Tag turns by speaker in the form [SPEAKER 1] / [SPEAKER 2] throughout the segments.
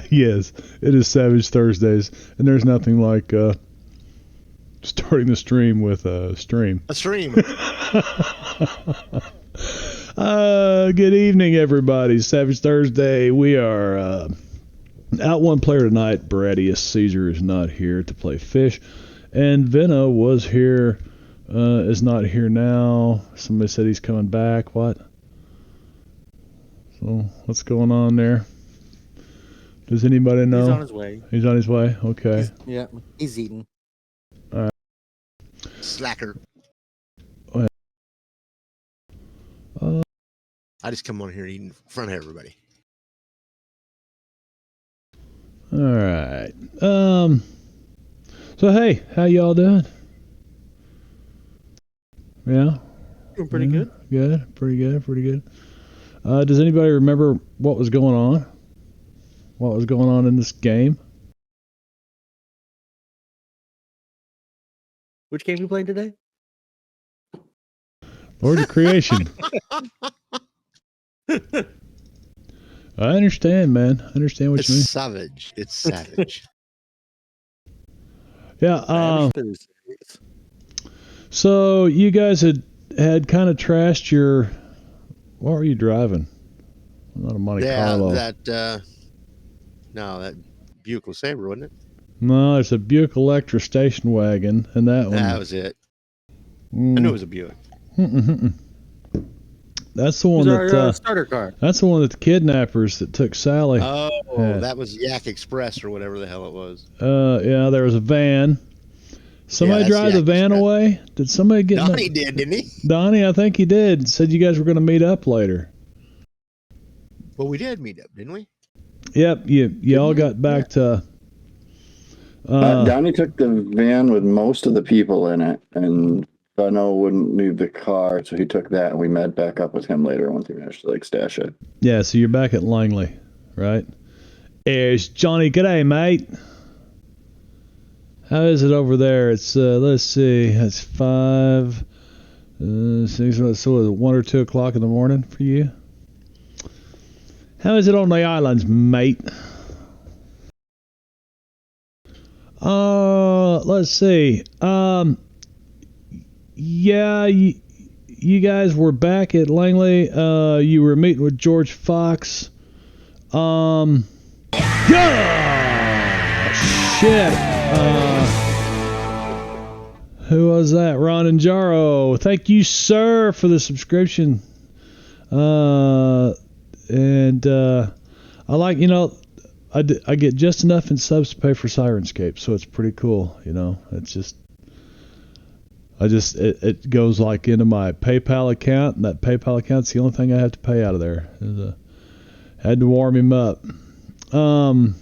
[SPEAKER 1] Yes, it is Savage Thursdays, and there's nothing like starting the stream with a stream.
[SPEAKER 2] A stream.
[SPEAKER 1] Good evening, everybody. Savage Thursday. We are out one player tonight. Bradius Caesar is not here to play fish, and Venna was here. Is not here now. Somebody said he's coming back. What? So what's going on there? Does anybody know?
[SPEAKER 3] He's on his way.
[SPEAKER 1] He's on his way. Okay.
[SPEAKER 3] He's eating.
[SPEAKER 1] All right.
[SPEAKER 2] Slacker.
[SPEAKER 1] Oh, yeah.
[SPEAKER 2] I just come on here eating in front of everybody.
[SPEAKER 1] All right. So hey, how y'all doing? Yeah.
[SPEAKER 3] Doing pretty good.
[SPEAKER 1] Good. Pretty good. Pretty good. Does anybody remember what was going on? What was going on in this game?
[SPEAKER 3] Which game you playing today?
[SPEAKER 1] Lord of Creation. I understand, man. I understand what you mean.
[SPEAKER 2] It's savage. It's savage.
[SPEAKER 1] Yeah. So you guys had kind of trashed your. What were you driving? Not a Monte Carlo.
[SPEAKER 2] that Buick LeSabre, wasn't it?
[SPEAKER 1] No, it's a Buick Electra station wagon, and that one.
[SPEAKER 2] That was it. I knew it was a Buick.
[SPEAKER 1] That's the one that
[SPEAKER 3] starter car.
[SPEAKER 1] That's the one that the kidnappers that took Sally.
[SPEAKER 2] Oh,
[SPEAKER 1] had.
[SPEAKER 2] that was Yak Express or whatever the hell it was.
[SPEAKER 1] Yeah, there was a van. Somebody drive the van away? Did somebody get
[SPEAKER 2] Donnie did, didn't he?
[SPEAKER 1] Donnie, I think he did. Said you guys were going to meet up later.
[SPEAKER 2] Well, we did meet up, didn't we?
[SPEAKER 1] Yep, you all got back to...
[SPEAKER 4] Donnie took the van with most of the people in it, and Bono wouldn't leave the car, so he took that, and we met back up with him later once he managed to stash it.
[SPEAKER 1] Yeah, so you're back at Langley, right? There's Johnny. G'day, mate. How is it over there? It's let's see, it's 5, 6, so 1 or 2 o'clock in the morning for you. How is it on the islands, mate? Let's see. Yeah, you guys were back at Langley. You were meeting with George Fox. Shit. Who was that? Ron and Jaro. Thank you, sir, for the subscription. I like, I get just enough in subs to pay for Sirenscape, so it's pretty cool, It's just, it goes like into my PayPal account, and that PayPal account's the only thing I have to pay out of there. Had to warm him up.
[SPEAKER 2] Well,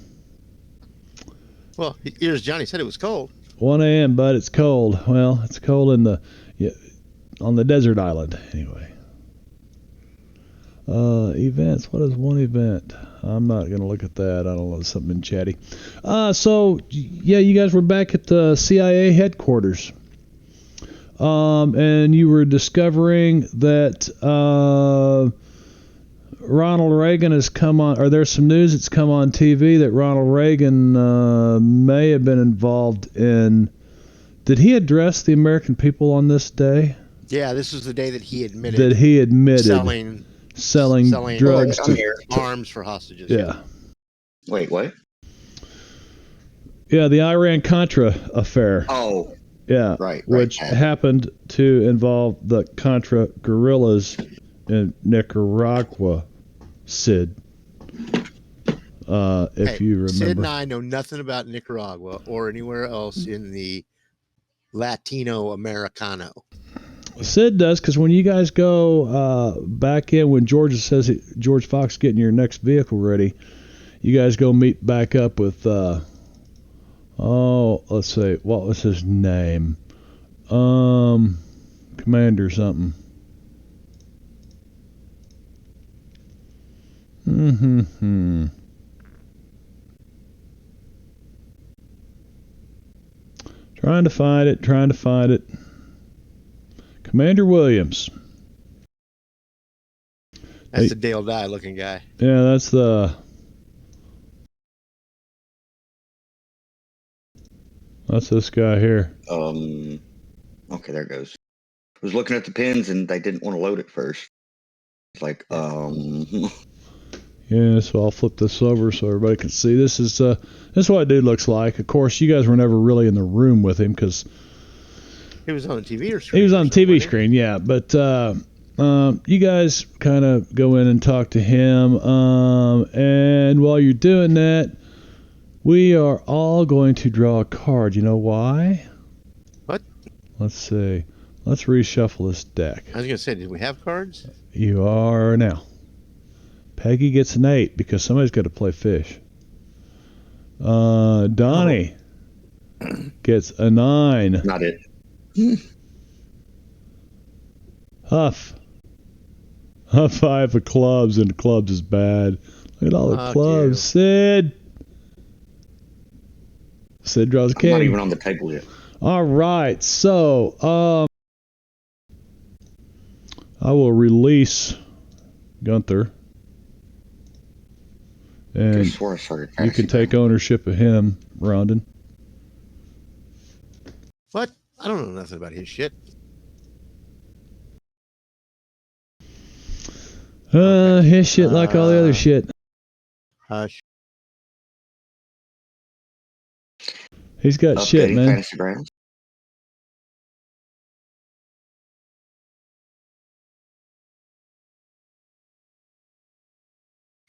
[SPEAKER 2] here's Johnny said it was cold.
[SPEAKER 1] 1 a.m., but it's cold. Well, it's cold on the desert island, anyway. Events. What is one event? I'm not going to look at that. I don't know. Something in chatty. So, yeah, you guys were back at the CIA headquarters. And you were discovering that Ronald Reagan has come on, or there's some news that's come on TV that Ronald Reagan may have been involved in. Did he address the American people on this day?
[SPEAKER 2] Yeah, this was the day that he admitted.
[SPEAKER 1] Selling drugs
[SPEAKER 2] to arms for hostages.
[SPEAKER 1] Yeah.
[SPEAKER 4] Wait, what?
[SPEAKER 1] Yeah, the Iran-Contra affair.
[SPEAKER 4] Oh.
[SPEAKER 1] Yeah,
[SPEAKER 4] right.
[SPEAKER 1] Which happened to involve the Contra guerrillas in Nicaragua, Sid. If you remember.
[SPEAKER 2] Sid and I know nothing about Nicaragua or anywhere else in the Latino Americano.
[SPEAKER 1] Sid does, because when you guys go back in, when George Fox getting your next vehicle ready, you guys go meet back up with, let's see, what was his name? Commander something. Trying to find it. Commander Williams.
[SPEAKER 2] That's the Dale Dye looking guy.
[SPEAKER 1] Yeah, that's the That's this guy here.
[SPEAKER 5] Okay, there it goes. I was looking at the pins and they didn't want to load it first. It's like,
[SPEAKER 1] Yeah, so I'll flip this over so everybody can see. This is what a dude looks like. Of course, you guys were never really in the room with him because
[SPEAKER 2] He was on the TV screen.
[SPEAKER 1] he was on the TV
[SPEAKER 2] wasn't he?
[SPEAKER 1] screen, yeah. But you guys kind of go in and talk to him. And while you're doing that, we are all going to draw a card. You know why?
[SPEAKER 2] What?
[SPEAKER 1] Let's see. Let's reshuffle this deck.
[SPEAKER 2] I was gonna say, did we have cards?
[SPEAKER 1] You are now. Peggy gets an 8 because somebody's got to play fish. Donnie gets a 9.
[SPEAKER 5] not it.
[SPEAKER 1] Huff 5 of clubs, and clubs is bad. Look at all the
[SPEAKER 2] Fuck
[SPEAKER 1] clubs.
[SPEAKER 2] you.
[SPEAKER 1] Sid draws a
[SPEAKER 5] I'm not
[SPEAKER 1] king.
[SPEAKER 5] even on the table yet.
[SPEAKER 1] All right, so I will release Gunther,
[SPEAKER 5] I
[SPEAKER 1] and
[SPEAKER 5] swore I started
[SPEAKER 1] you can
[SPEAKER 5] passing.
[SPEAKER 1] take ownership of him, Rondon.
[SPEAKER 2] What? I don't know nothing about his shit.
[SPEAKER 1] His shit like all the other shit.
[SPEAKER 2] Hush.
[SPEAKER 1] He's got shit,
[SPEAKER 5] Updating
[SPEAKER 1] man.
[SPEAKER 5] fantasy grounds.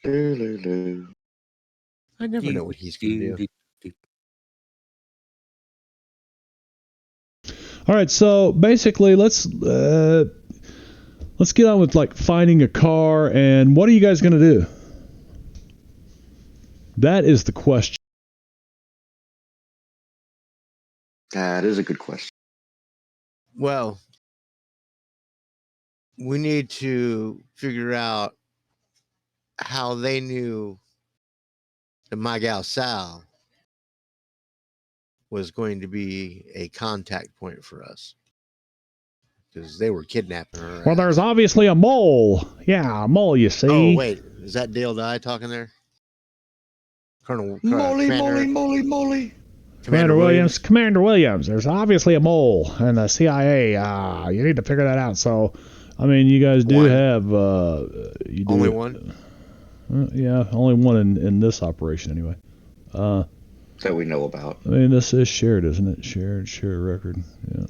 [SPEAKER 5] Lulu.
[SPEAKER 2] I never know what he's gonna do.
[SPEAKER 1] All right, so basically, let's get on with like finding a car, and what are you guys gonna do? That is the question.
[SPEAKER 5] That is a good question.
[SPEAKER 2] Well, we need to figure out how they knew that my gal Sal was going to be a contact point for us, because they were kidnapping her.
[SPEAKER 1] Well, there's obviously a mole. Yeah, a mole. You see.
[SPEAKER 2] Oh wait, is that Dale Dye talking there? Colonel
[SPEAKER 5] Moly.
[SPEAKER 1] Commander Williams. Commander Williams. There's obviously a mole in the CIA. You need to figure that out. So, I mean, you guys do
[SPEAKER 2] One.
[SPEAKER 1] have you do
[SPEAKER 2] Only one?
[SPEAKER 1] Yeah, only one in this operation anyway.
[SPEAKER 5] That we know about.
[SPEAKER 1] I mean, this is shared, isn't it? Shared record. Yeah.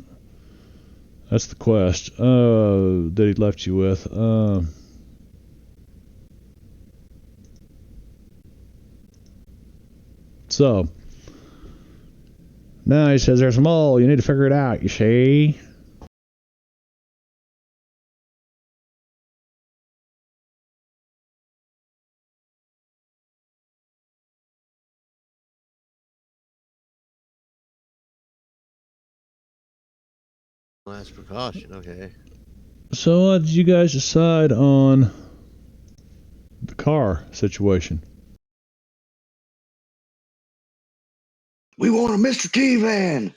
[SPEAKER 1] That's the quest that he left you with. So, now he says there's a mole. You need to figure it out, you see?
[SPEAKER 2] Last precaution. Okay.
[SPEAKER 1] So, what did you guys decide on the car situation?
[SPEAKER 5] We want a Mr. T van.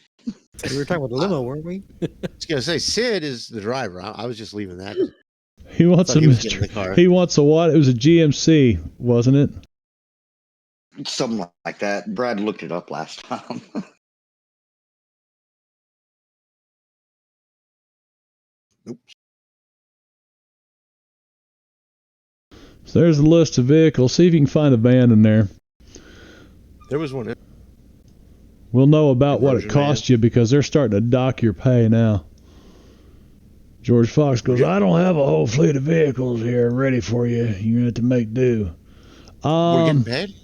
[SPEAKER 3] We were talking about the limo, weren't we?
[SPEAKER 2] I was gonna say Sid is the driver. I was just leaving that.
[SPEAKER 1] He wants
[SPEAKER 2] Thought
[SPEAKER 1] a
[SPEAKER 2] he was getting
[SPEAKER 1] Mr.
[SPEAKER 2] the car.
[SPEAKER 1] He wants a what? It was a GMC, wasn't it?
[SPEAKER 5] Something like that. Brad looked it up last time.
[SPEAKER 1] So there's the list of vehicles. See if you can find a van in there.
[SPEAKER 2] There was one.
[SPEAKER 1] We'll know about what it
[SPEAKER 2] Conversion
[SPEAKER 1] cost you because they're starting to dock your pay now. George Fox goes, I don't have a whole fleet of vehicles here ready for you. You're going to have to make do.
[SPEAKER 2] We're getting paid?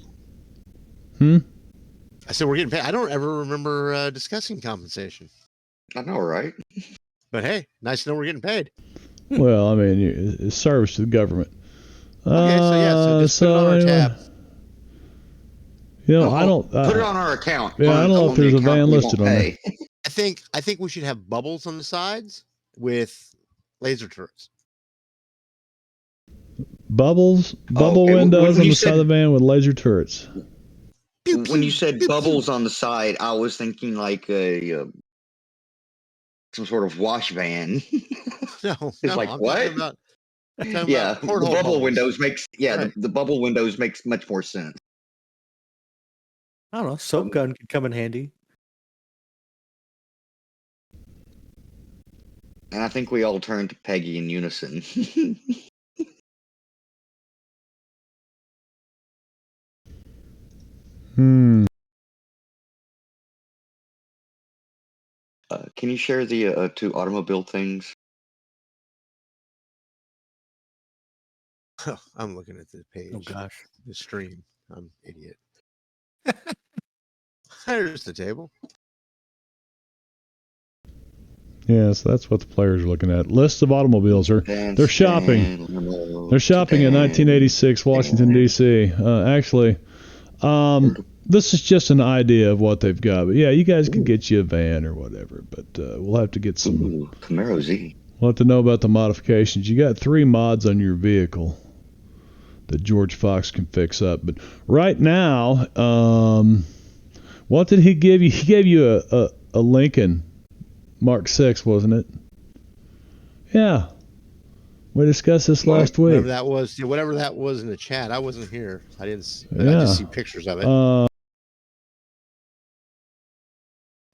[SPEAKER 1] Hmm?
[SPEAKER 2] I said we're getting paid. I don't ever remember discussing compensation.
[SPEAKER 5] I know, right?
[SPEAKER 2] But hey, nice to know we're getting paid.
[SPEAKER 1] Well, I mean, it's service to the government.
[SPEAKER 2] Okay, so yeah, so just put it on our
[SPEAKER 1] anyway,
[SPEAKER 2] tab.
[SPEAKER 1] You know,
[SPEAKER 5] No,
[SPEAKER 1] I don't.
[SPEAKER 5] put it on our account.
[SPEAKER 1] Yeah, I don't know if
[SPEAKER 5] the
[SPEAKER 1] there's a
[SPEAKER 5] account
[SPEAKER 1] van
[SPEAKER 5] we
[SPEAKER 1] listed
[SPEAKER 5] won't
[SPEAKER 1] on
[SPEAKER 5] pay.
[SPEAKER 2] I think we should have bubbles on the sides with laser turrets.
[SPEAKER 1] Bubble
[SPEAKER 5] Okay,
[SPEAKER 1] windows
[SPEAKER 5] when
[SPEAKER 1] on
[SPEAKER 5] you
[SPEAKER 1] the side of the van with laser turrets.
[SPEAKER 5] When you said bubbles on the side, I was thinking like a some sort of wash van.
[SPEAKER 2] No,
[SPEAKER 5] It's like,
[SPEAKER 2] I'm
[SPEAKER 5] what?
[SPEAKER 2] talking about
[SPEAKER 5] Yeah, the
[SPEAKER 2] porthole
[SPEAKER 5] bubble
[SPEAKER 2] bubbles.
[SPEAKER 5] windows makes
[SPEAKER 2] Right.
[SPEAKER 5] the bubble windows makes much more sense.
[SPEAKER 3] I don't know. Soap gun could come in handy.
[SPEAKER 5] And I think we all turned to Peggy in unison. Can you share the two automobile things?
[SPEAKER 2] I'm looking at the page.
[SPEAKER 3] Oh gosh.
[SPEAKER 2] The stream. I'm an idiot. There's the table.
[SPEAKER 1] Yeah, so that's what the players are looking at. Lists of automobiles they're shopping. They're shopping in 1986 Washington D.C. Actually, this is just an idea of what they've got. But yeah, you guys could get you a van or whatever. But we'll have to get some.
[SPEAKER 5] Ooh, Camaro Z.
[SPEAKER 1] We'll have to know about the modifications. You got 3 mods on your vehicle that George Fox can fix up. But right now, what did he give you? He gave you a Lincoln Mark 6, wasn't it? Yeah. We discussed this last week.
[SPEAKER 2] Whatever that was in the chat. I wasn't here. I didn't. I just see pictures of it.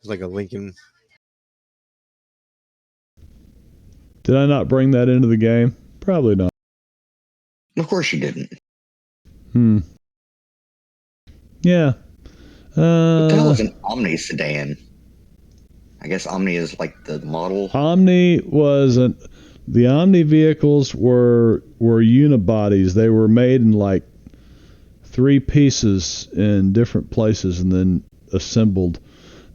[SPEAKER 2] It's like a Lincoln.
[SPEAKER 1] Did I not bring that into the game? Probably not.
[SPEAKER 5] Of course you didn't.
[SPEAKER 1] Yeah.
[SPEAKER 5] What the hell is an Omni sedan? I guess Omni is like the model.
[SPEAKER 1] Omni wasn't. The Omni vehicles were unibodies. They were made in like 3 pieces in different places and then assembled.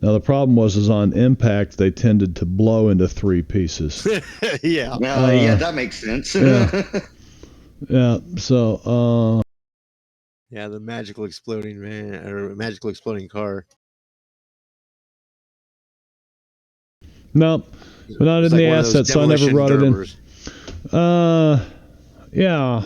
[SPEAKER 1] Now the problem was on impact they tended to blow into 3 pieces.
[SPEAKER 2] Yeah.
[SPEAKER 5] Yeah, that makes sense.
[SPEAKER 1] Yeah. So.
[SPEAKER 2] Yeah, the magical exploding van or magical exploding car.
[SPEAKER 1] No, we're not in the assets, so I never brought it in. Yeah.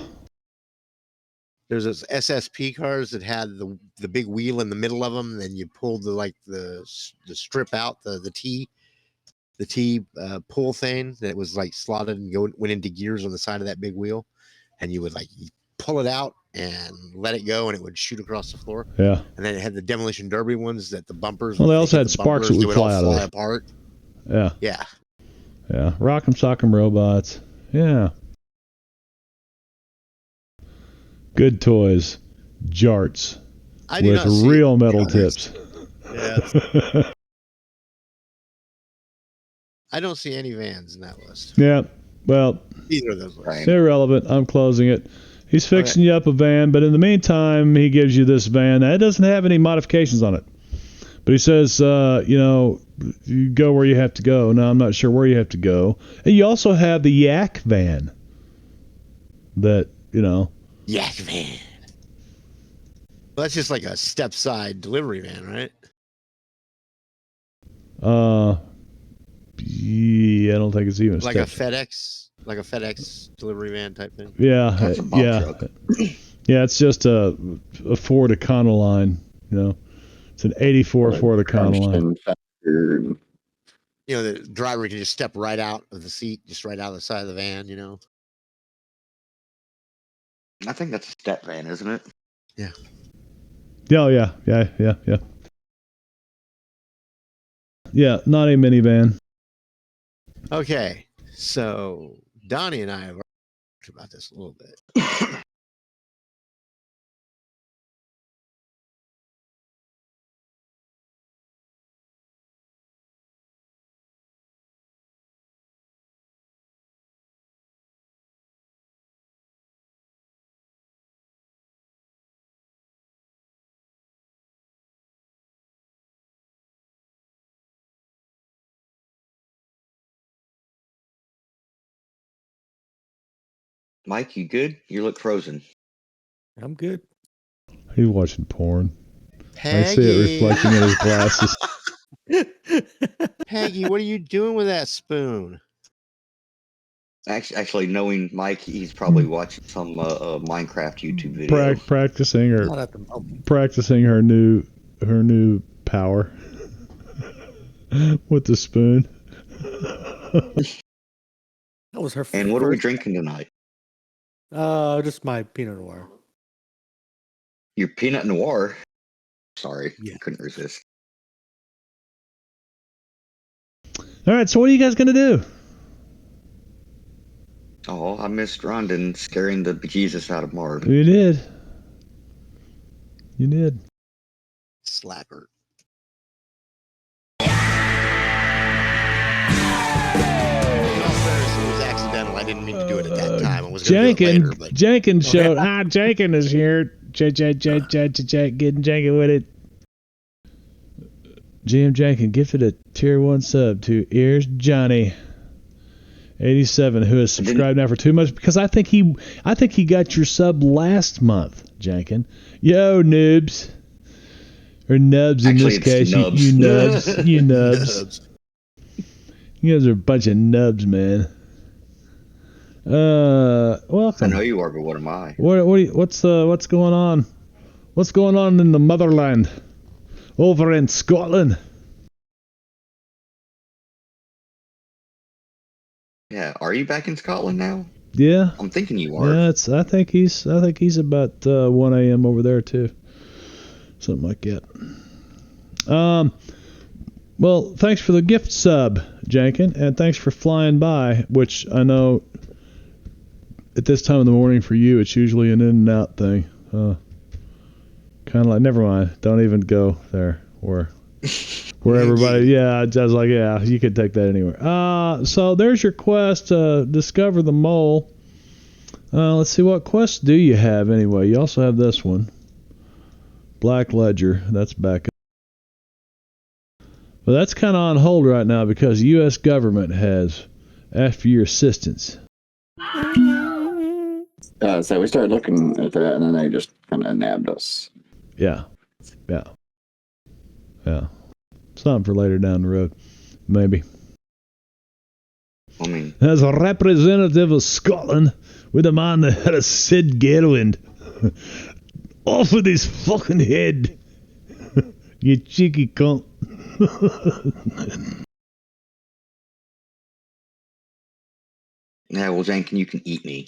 [SPEAKER 2] There's those SSP cars that had the big wheel in the middle of them, and then you pulled the strip out, the T pull thing that was like slotted and went into gears on the side of that big wheel, and you would pull it out and let it go, and it would shoot across the floor.
[SPEAKER 1] Yeah.
[SPEAKER 2] And then it had the demolition derby ones that the bumpers.
[SPEAKER 1] Well, they also had sparks that would fly out of it.
[SPEAKER 2] Apart.
[SPEAKER 1] Yeah.
[SPEAKER 2] Yeah.
[SPEAKER 1] Yeah. Rock'em Sock'em Robots. Yeah. Good toys. Jarts. With real metal tips.
[SPEAKER 2] Yeah. I don't see any vans in that list.
[SPEAKER 1] Yeah. Well,
[SPEAKER 2] either of those lists.
[SPEAKER 1] Irrelevant. I'm closing it. He's fixing you up a van, but in the meantime, he gives you this van. It doesn't have any modifications on it. But he says, you go where you have to go. Now, I'm not sure where you have to go. And you also have the Yak van that,
[SPEAKER 2] Yak van. Well, that's just like a step-side delivery van, right?
[SPEAKER 1] Yeah, I don't think it's even
[SPEAKER 2] like a FedEx delivery van type thing.
[SPEAKER 1] Yeah, yeah. It's just a Ford Econoline, It's an 84 Ford Econoline.
[SPEAKER 2] The driver can just step right out of the seat, just right out of the side of the van,
[SPEAKER 5] I think that's a step van, isn't it?
[SPEAKER 2] Yeah.
[SPEAKER 1] Oh, yeah. Yeah, not a minivan.
[SPEAKER 2] Okay, so Donnie and I have talked about this a little bit.
[SPEAKER 5] Mike, you good? You look frozen.
[SPEAKER 3] I'm good.
[SPEAKER 1] He's watching porn.
[SPEAKER 2] Peggy.
[SPEAKER 1] I see it reflecting in his glasses.
[SPEAKER 2] Peggy, what are you doing with that spoon?
[SPEAKER 5] Actually, knowing Mike, he's probably watching some Minecraft YouTube video.
[SPEAKER 1] Practicing her new power with the spoon.
[SPEAKER 3] That was her.
[SPEAKER 5] And what are we drinking tonight?
[SPEAKER 3] Just my Pinot Noir.
[SPEAKER 5] Your Pinot Noir? Sorry,
[SPEAKER 3] yeah.
[SPEAKER 5] Couldn't resist.
[SPEAKER 1] All right, so what are you guys gonna do?
[SPEAKER 5] Oh, I missed Rondon scaring the bejesus out of Marv.
[SPEAKER 1] You did. You did.
[SPEAKER 2] Slacker. In all fairness, it was accidental. I didn't mean to do it at that time. I was going to do it later, but
[SPEAKER 1] Jenkins showed. Jenkins is here. Getting Jenkins with it. GM Jenkins gifted a tier 1 sub to Ears Johnny 87, who has subscribed now for 2 months, because I think he got your sub last month, Jenkins. Yo, noobs. Or nubs in
[SPEAKER 5] Actually,
[SPEAKER 1] this case.
[SPEAKER 5] nubs.
[SPEAKER 1] You nubs. You nubs. You guys are a bunch of nubs, man. Welcome.
[SPEAKER 5] I know you are, but what am I?
[SPEAKER 1] What's going on? What's going on in the motherland? Over in Scotland.
[SPEAKER 5] Yeah, are you back in Scotland now?
[SPEAKER 1] Yeah.
[SPEAKER 5] I'm thinking you are.
[SPEAKER 1] Yeah, I think he's about 1 a.m. over there too. Something like that. Well, thanks for the gift sub, Jankin, and thanks for flying by, which I know at this time of the morning for you it's usually an in and out thing. Kind of like, never mind, don't even go there where everybody, yeah, I was like, yeah, you could take that anywhere. So there's your quest, discover the mole. Let's see, what quests do you have anyway? You also have this one, Black Ledger. That's back. But that's kind of on hold right now because the U.S. government has asked for your assistance.
[SPEAKER 4] So we started looking at that, and then they just kind of nabbed us.
[SPEAKER 1] Yeah. Something for later down the road, maybe.
[SPEAKER 5] I mean,
[SPEAKER 1] As a representative of Scotland, with a man that had a Sid Galewind, off with his fucking head, you cheeky cunt.
[SPEAKER 5] yeah, well, Jenkins, you can eat me.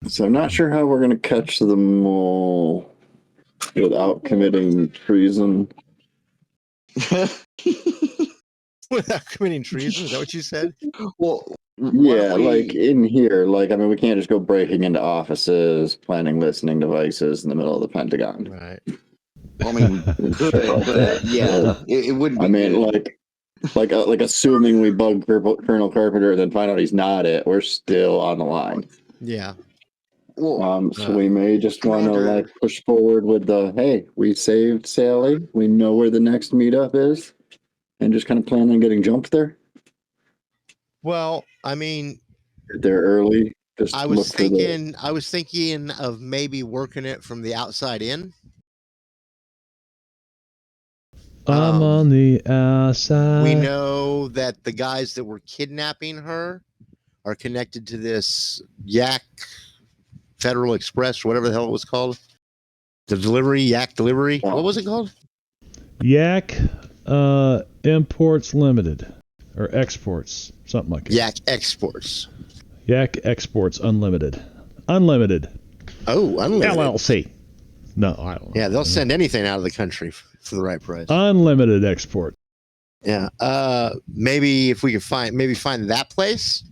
[SPEAKER 4] So I'm not sure how we're going to catch the mole without committing treason.
[SPEAKER 2] without committing treason, is that what you said?
[SPEAKER 5] Well,
[SPEAKER 4] Yeah, like in here, like, I mean, we can't just go breaking into offices, planting listening devices in the middle of the Pentagon.
[SPEAKER 2] Right.
[SPEAKER 5] I mean, we could, but yeah, it wouldn't be
[SPEAKER 4] I mean,
[SPEAKER 5] good.
[SPEAKER 4] like assuming we bug Colonel Carpenter, then find out he's not it, we're still on the line.
[SPEAKER 2] Yeah.
[SPEAKER 5] Well,
[SPEAKER 4] So we may just want to
[SPEAKER 5] Commander-
[SPEAKER 4] like push forward with the, hey, we saved Sally, we know where the next meetup is, and just kind of plan on getting jumped there.
[SPEAKER 2] Well, I mean,
[SPEAKER 4] Get there early. Just
[SPEAKER 2] I was thinking of maybe working it from the outside in.
[SPEAKER 1] I'm on the outside.
[SPEAKER 2] We know that the guys that were kidnapping her are connected to this Yak Federal Express, or whatever the hell it was called. The delivery, Yak delivery. What was it called?
[SPEAKER 1] Yak Imports Limited, or Exports, something like that.
[SPEAKER 2] Yak Exports.
[SPEAKER 1] Yak Exports Unlimited. Unlimited.
[SPEAKER 2] Oh, unlimited.
[SPEAKER 1] LLC. No, I don't know.
[SPEAKER 2] Yeah, they'll send anything out of the country for the right price.
[SPEAKER 1] Unlimited export.
[SPEAKER 2] Yeah. Maybe if we can find that place,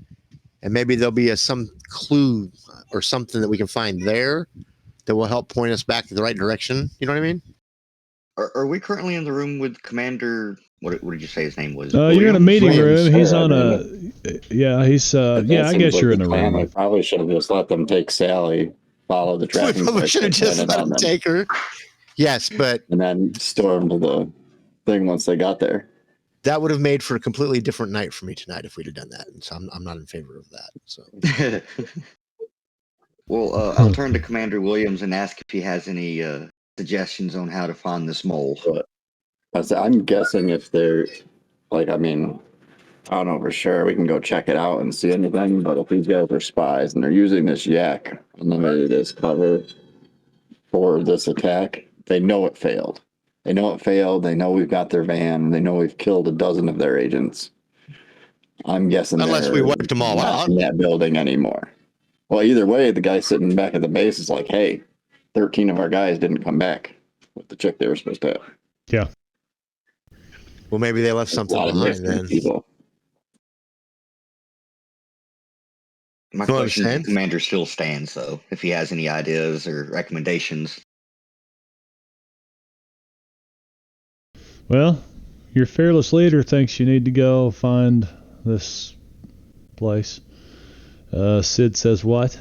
[SPEAKER 2] and maybe there'll be some clue or something that we can find there that will help point us back to the right direction. You know what I mean?
[SPEAKER 5] Are we currently in the room with Commander? What did you say his name was?
[SPEAKER 1] You're in a meeting
[SPEAKER 4] Williams.
[SPEAKER 1] room. He's
[SPEAKER 4] Yeah,
[SPEAKER 1] on
[SPEAKER 4] I
[SPEAKER 1] I guess you're in the room.
[SPEAKER 4] We probably should have just let them take Sally, follow the
[SPEAKER 2] We
[SPEAKER 4] tracking.
[SPEAKER 2] probably should have just let them take her. Yes, but
[SPEAKER 4] and then stormed the thing once they got there.
[SPEAKER 2] that would have made for a completely different night for me tonight if we'd have done that. And so I'm not in favor of that. So
[SPEAKER 5] Well, I'll turn to Commander Williams and ask if he has any suggestions on how to find this mole.
[SPEAKER 4] I'm guessing if they're like, I mean, I don't know for sure. We can go check it out and see anything. But if these guys are spies and they're using this Yak Unlimited as cover for this attack, they know it failed. They know it failed. They know we've got their van. They know we've killed a dozen of their agents. I'm guessing
[SPEAKER 2] unless we wiped them all
[SPEAKER 4] not
[SPEAKER 2] out.
[SPEAKER 4] in that building anymore. Well, either way, the guy sitting back at the base is like, hey, 13 of our guys didn't come back with the chick they were supposed to have.
[SPEAKER 1] Yeah.
[SPEAKER 2] Well, maybe they left something
[SPEAKER 4] A lot of
[SPEAKER 2] behind
[SPEAKER 4] missing
[SPEAKER 2] then.
[SPEAKER 4] people.
[SPEAKER 5] My
[SPEAKER 2] Don't
[SPEAKER 5] question to the
[SPEAKER 2] understand.
[SPEAKER 5] commander still stands, though, if he has any ideas or recommendations.
[SPEAKER 1] Well, your fearless leader thinks you need to go find this place. Sid says what?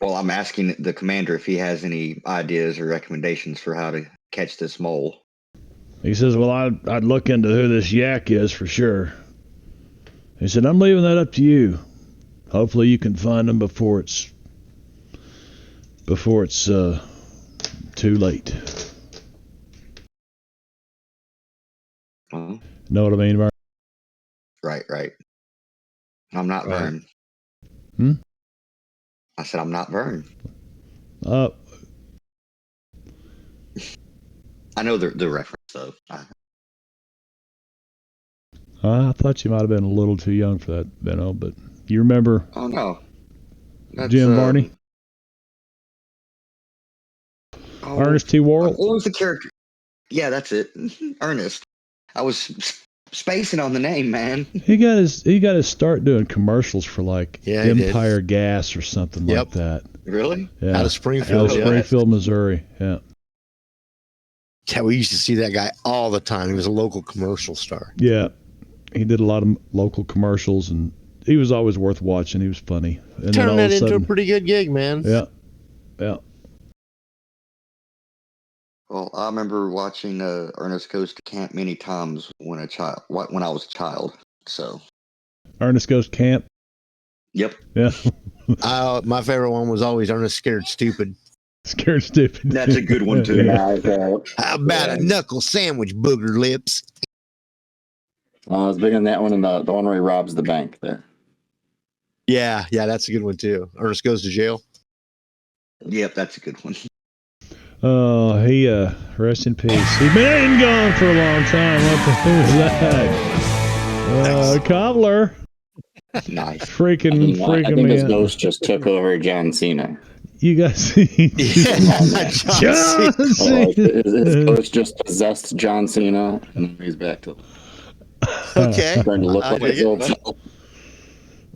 [SPEAKER 5] Well, I'm asking the commander if he has any ideas or recommendations for how to catch this mole.
[SPEAKER 1] He says, well, I'd look into who this yak is for sure. He said, I'm leaving that up to you. Hopefully you can find him before it's too late.
[SPEAKER 5] Uh-huh.
[SPEAKER 1] Know what I mean, Mark?
[SPEAKER 5] Right. I'm not
[SPEAKER 2] Right.
[SPEAKER 5] Vern.
[SPEAKER 1] Hmm?
[SPEAKER 5] I said I'm not Vern.
[SPEAKER 1] Uh,
[SPEAKER 5] I know the reference, though.
[SPEAKER 1] I thought you might have been a little too young for that, Benno, but you remember
[SPEAKER 5] Oh, no. That's,
[SPEAKER 1] Jim Varney? Ernest T. Worrell?
[SPEAKER 5] What was the character? Yeah, that's it. Ernest. I was spacing on the name, man.
[SPEAKER 1] He got his start doing commercials for like
[SPEAKER 2] Yeah, he did.
[SPEAKER 1] Empire Gas or something
[SPEAKER 2] Yep.
[SPEAKER 1] like that.
[SPEAKER 5] Really?
[SPEAKER 1] Yeah.
[SPEAKER 2] Out of Springfield.
[SPEAKER 1] Out of
[SPEAKER 2] Yeah.
[SPEAKER 1] Springfield, Missouri. Yeah.
[SPEAKER 2] Yeah, we used to see that guy all the time. He was a local commercial star.
[SPEAKER 1] Yeah. He did a lot of local commercials and he was always worth watching. He was funny. And then all
[SPEAKER 2] Turned
[SPEAKER 1] of
[SPEAKER 2] that
[SPEAKER 1] a
[SPEAKER 2] into a
[SPEAKER 1] sudden,
[SPEAKER 2] pretty good gig, man.
[SPEAKER 1] yeah. Yeah.
[SPEAKER 5] Well, I remember watching Ernest Goes to Camp many times when I was a child. So,
[SPEAKER 1] Ernest Goes to Camp.
[SPEAKER 5] yep.
[SPEAKER 1] Yeah.
[SPEAKER 2] My favorite one was always Ernest Scared Stupid.
[SPEAKER 1] Scared Stupid.
[SPEAKER 5] That's a good one, too.
[SPEAKER 4] Yeah,
[SPEAKER 2] How about a knuckle sandwich, booger lips?
[SPEAKER 4] I was big on that one and the one where he robs the bank there.
[SPEAKER 2] Yeah, that's a good one too. Ernest Goes to Jail.
[SPEAKER 5] Yep, that's a good one.
[SPEAKER 1] Oh, he rest in peace. He's been gone for a long time. What the hell is that? Cobbler.
[SPEAKER 5] Nice.
[SPEAKER 1] Freaking
[SPEAKER 4] I think
[SPEAKER 1] me
[SPEAKER 4] his
[SPEAKER 1] out.
[SPEAKER 4] ghost just took over John Cena.
[SPEAKER 1] You guys see?
[SPEAKER 2] John Cena.
[SPEAKER 4] Like, his ghost just possessed John Cena, and he's back to
[SPEAKER 2] Okay.
[SPEAKER 4] trying to look
[SPEAKER 2] I
[SPEAKER 4] like
[SPEAKER 2] dig
[SPEAKER 4] his
[SPEAKER 2] it.
[SPEAKER 4] old self.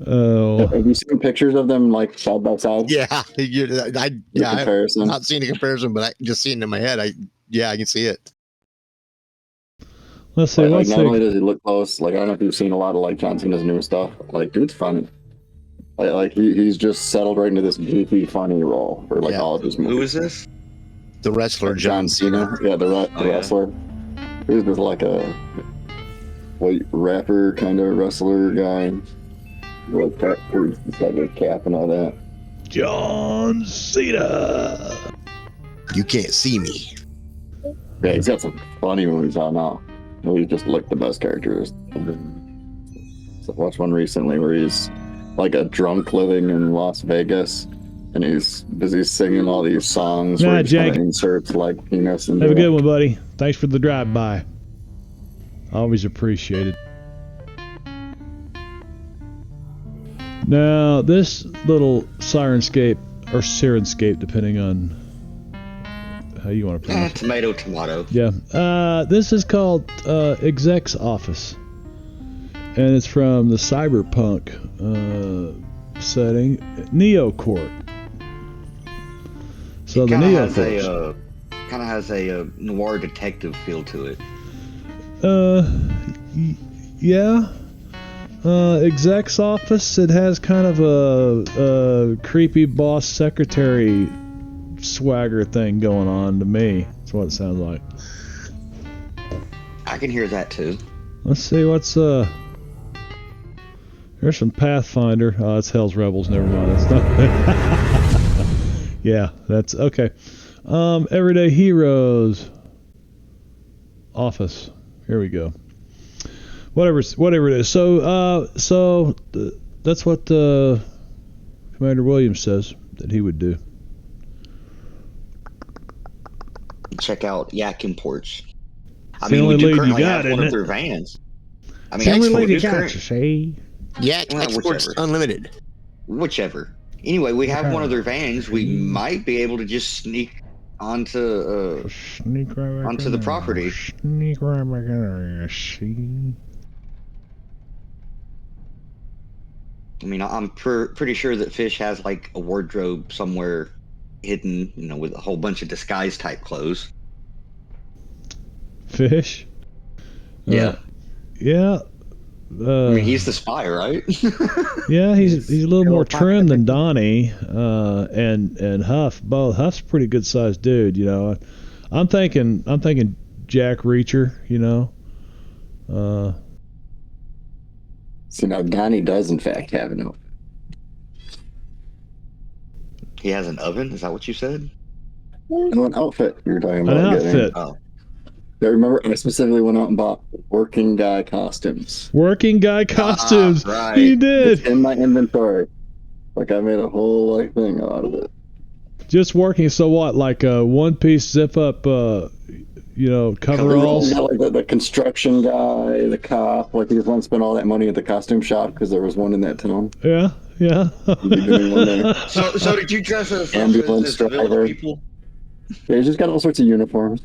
[SPEAKER 1] Oh,
[SPEAKER 4] Have you seen pictures of them like side by side?
[SPEAKER 2] Yeah,
[SPEAKER 4] The
[SPEAKER 2] I've
[SPEAKER 4] comparison.
[SPEAKER 2] not seen a comparison, but I just seen it in my head. I can see it.
[SPEAKER 1] let's see.
[SPEAKER 4] Like,
[SPEAKER 1] Let's
[SPEAKER 4] not only
[SPEAKER 1] see.
[SPEAKER 4] does he look close, like I don't know if you've seen a lot of like John Cena's new stuff. Like, dude's funny. Like he's just settled right into this goofy, funny role for like
[SPEAKER 2] Yeah.
[SPEAKER 4] all of his movies.
[SPEAKER 5] Who is this?
[SPEAKER 2] The wrestler John Cena.
[SPEAKER 4] Yeah, the
[SPEAKER 5] Oh, yeah.
[SPEAKER 4] wrestler. He's just like a white rapper kind of wrestler guy. Like tattoos, like a cap and all that.
[SPEAKER 1] John Cena.
[SPEAKER 2] You can't see me.
[SPEAKER 4] Yeah, he's got some funny movies out now. He's just like the best characters. So I watched one recently where he's like a drunk living in Las Vegas, and he's busy singing all these songs
[SPEAKER 1] Nah,
[SPEAKER 4] where he just
[SPEAKER 1] Jake.
[SPEAKER 4] kinda inserts like penis and
[SPEAKER 1] Have a good one, buddy. Thanks for the drive-by. Always appreciated. Now, this little Sirenscape, or Sirenscape, depending on how you want to pronounce it.
[SPEAKER 5] Tomato.
[SPEAKER 1] Yeah. This is called Exec's Office. And it's from the Cyberpunk setting, Neocorp. So the Neocorp.
[SPEAKER 5] Kind of has a noir detective feel to it.
[SPEAKER 1] Yeah. Exec's office. It has kind of a creepy boss secretary swagger thing going on to me. That's what it sounds like.
[SPEAKER 5] I can hear that too.
[SPEAKER 1] Let's see what's Here's some Pathfinder. Oh, it's Hell's Rebels. Never mind. That's not. Yeah, that's okay. Everyday Heroes Office. Here we go. Whatever it is. So that's what Commander Williams says that he would do.
[SPEAKER 5] Check out Yak Imports.
[SPEAKER 1] It's the only
[SPEAKER 5] we do
[SPEAKER 1] lead you
[SPEAKER 5] currently
[SPEAKER 1] got,
[SPEAKER 5] have one
[SPEAKER 1] isn't
[SPEAKER 5] of
[SPEAKER 1] it?
[SPEAKER 5] their vans. I mean,
[SPEAKER 1] Same
[SPEAKER 5] actually,
[SPEAKER 1] related
[SPEAKER 5] we do
[SPEAKER 1] gotcha, see?
[SPEAKER 2] Yeah,
[SPEAKER 5] Well,
[SPEAKER 2] Exports
[SPEAKER 5] whichever.
[SPEAKER 2] Unlimited.
[SPEAKER 5] whichever. Anyway, we have one of their vans. We might be able to just sneak onto
[SPEAKER 1] Sneak right back
[SPEAKER 5] onto
[SPEAKER 1] in
[SPEAKER 5] the
[SPEAKER 1] there.
[SPEAKER 5] property.
[SPEAKER 1] Sneak right back in there, see?
[SPEAKER 5] I mean, I'm pretty sure that Fish has like a wardrobe somewhere hidden, with a whole bunch of disguise type clothes.
[SPEAKER 1] Fish.
[SPEAKER 5] Yeah.
[SPEAKER 1] Yeah.
[SPEAKER 5] I mean, he's the spy, right?
[SPEAKER 1] Yeah, he's a little more trim than
[SPEAKER 3] Donnie.
[SPEAKER 1] Donnie, and Huff. Both Huff's a pretty good sized dude. I'm thinking Jack Reacher.
[SPEAKER 4] See, now Donnie does in fact have an outfit.
[SPEAKER 5] He has an oven. Is that what you said?
[SPEAKER 4] No, an outfit you were talking
[SPEAKER 1] An
[SPEAKER 4] about getting.
[SPEAKER 1] outfit.
[SPEAKER 5] Oh,
[SPEAKER 4] I remember I specifically went out and bought working guy costumes.
[SPEAKER 1] Working guy costumes.
[SPEAKER 5] right.
[SPEAKER 1] You
[SPEAKER 4] It's
[SPEAKER 1] did.
[SPEAKER 4] in my inventory. Like I made a whole thing out of it.
[SPEAKER 1] Just working. So what? Like a one piece zip up. Coveralls.
[SPEAKER 4] Yeah, like the construction guy, the cop. Like he just wanted to spend all that money at the costume shop because there was one in that town.
[SPEAKER 1] Yeah. Yeah.
[SPEAKER 4] Give me one there.
[SPEAKER 5] So did you dress as
[SPEAKER 4] Ambulance
[SPEAKER 5] villain
[SPEAKER 4] driver.
[SPEAKER 5] people?
[SPEAKER 4] Yeah, he's just got all sorts of uniforms.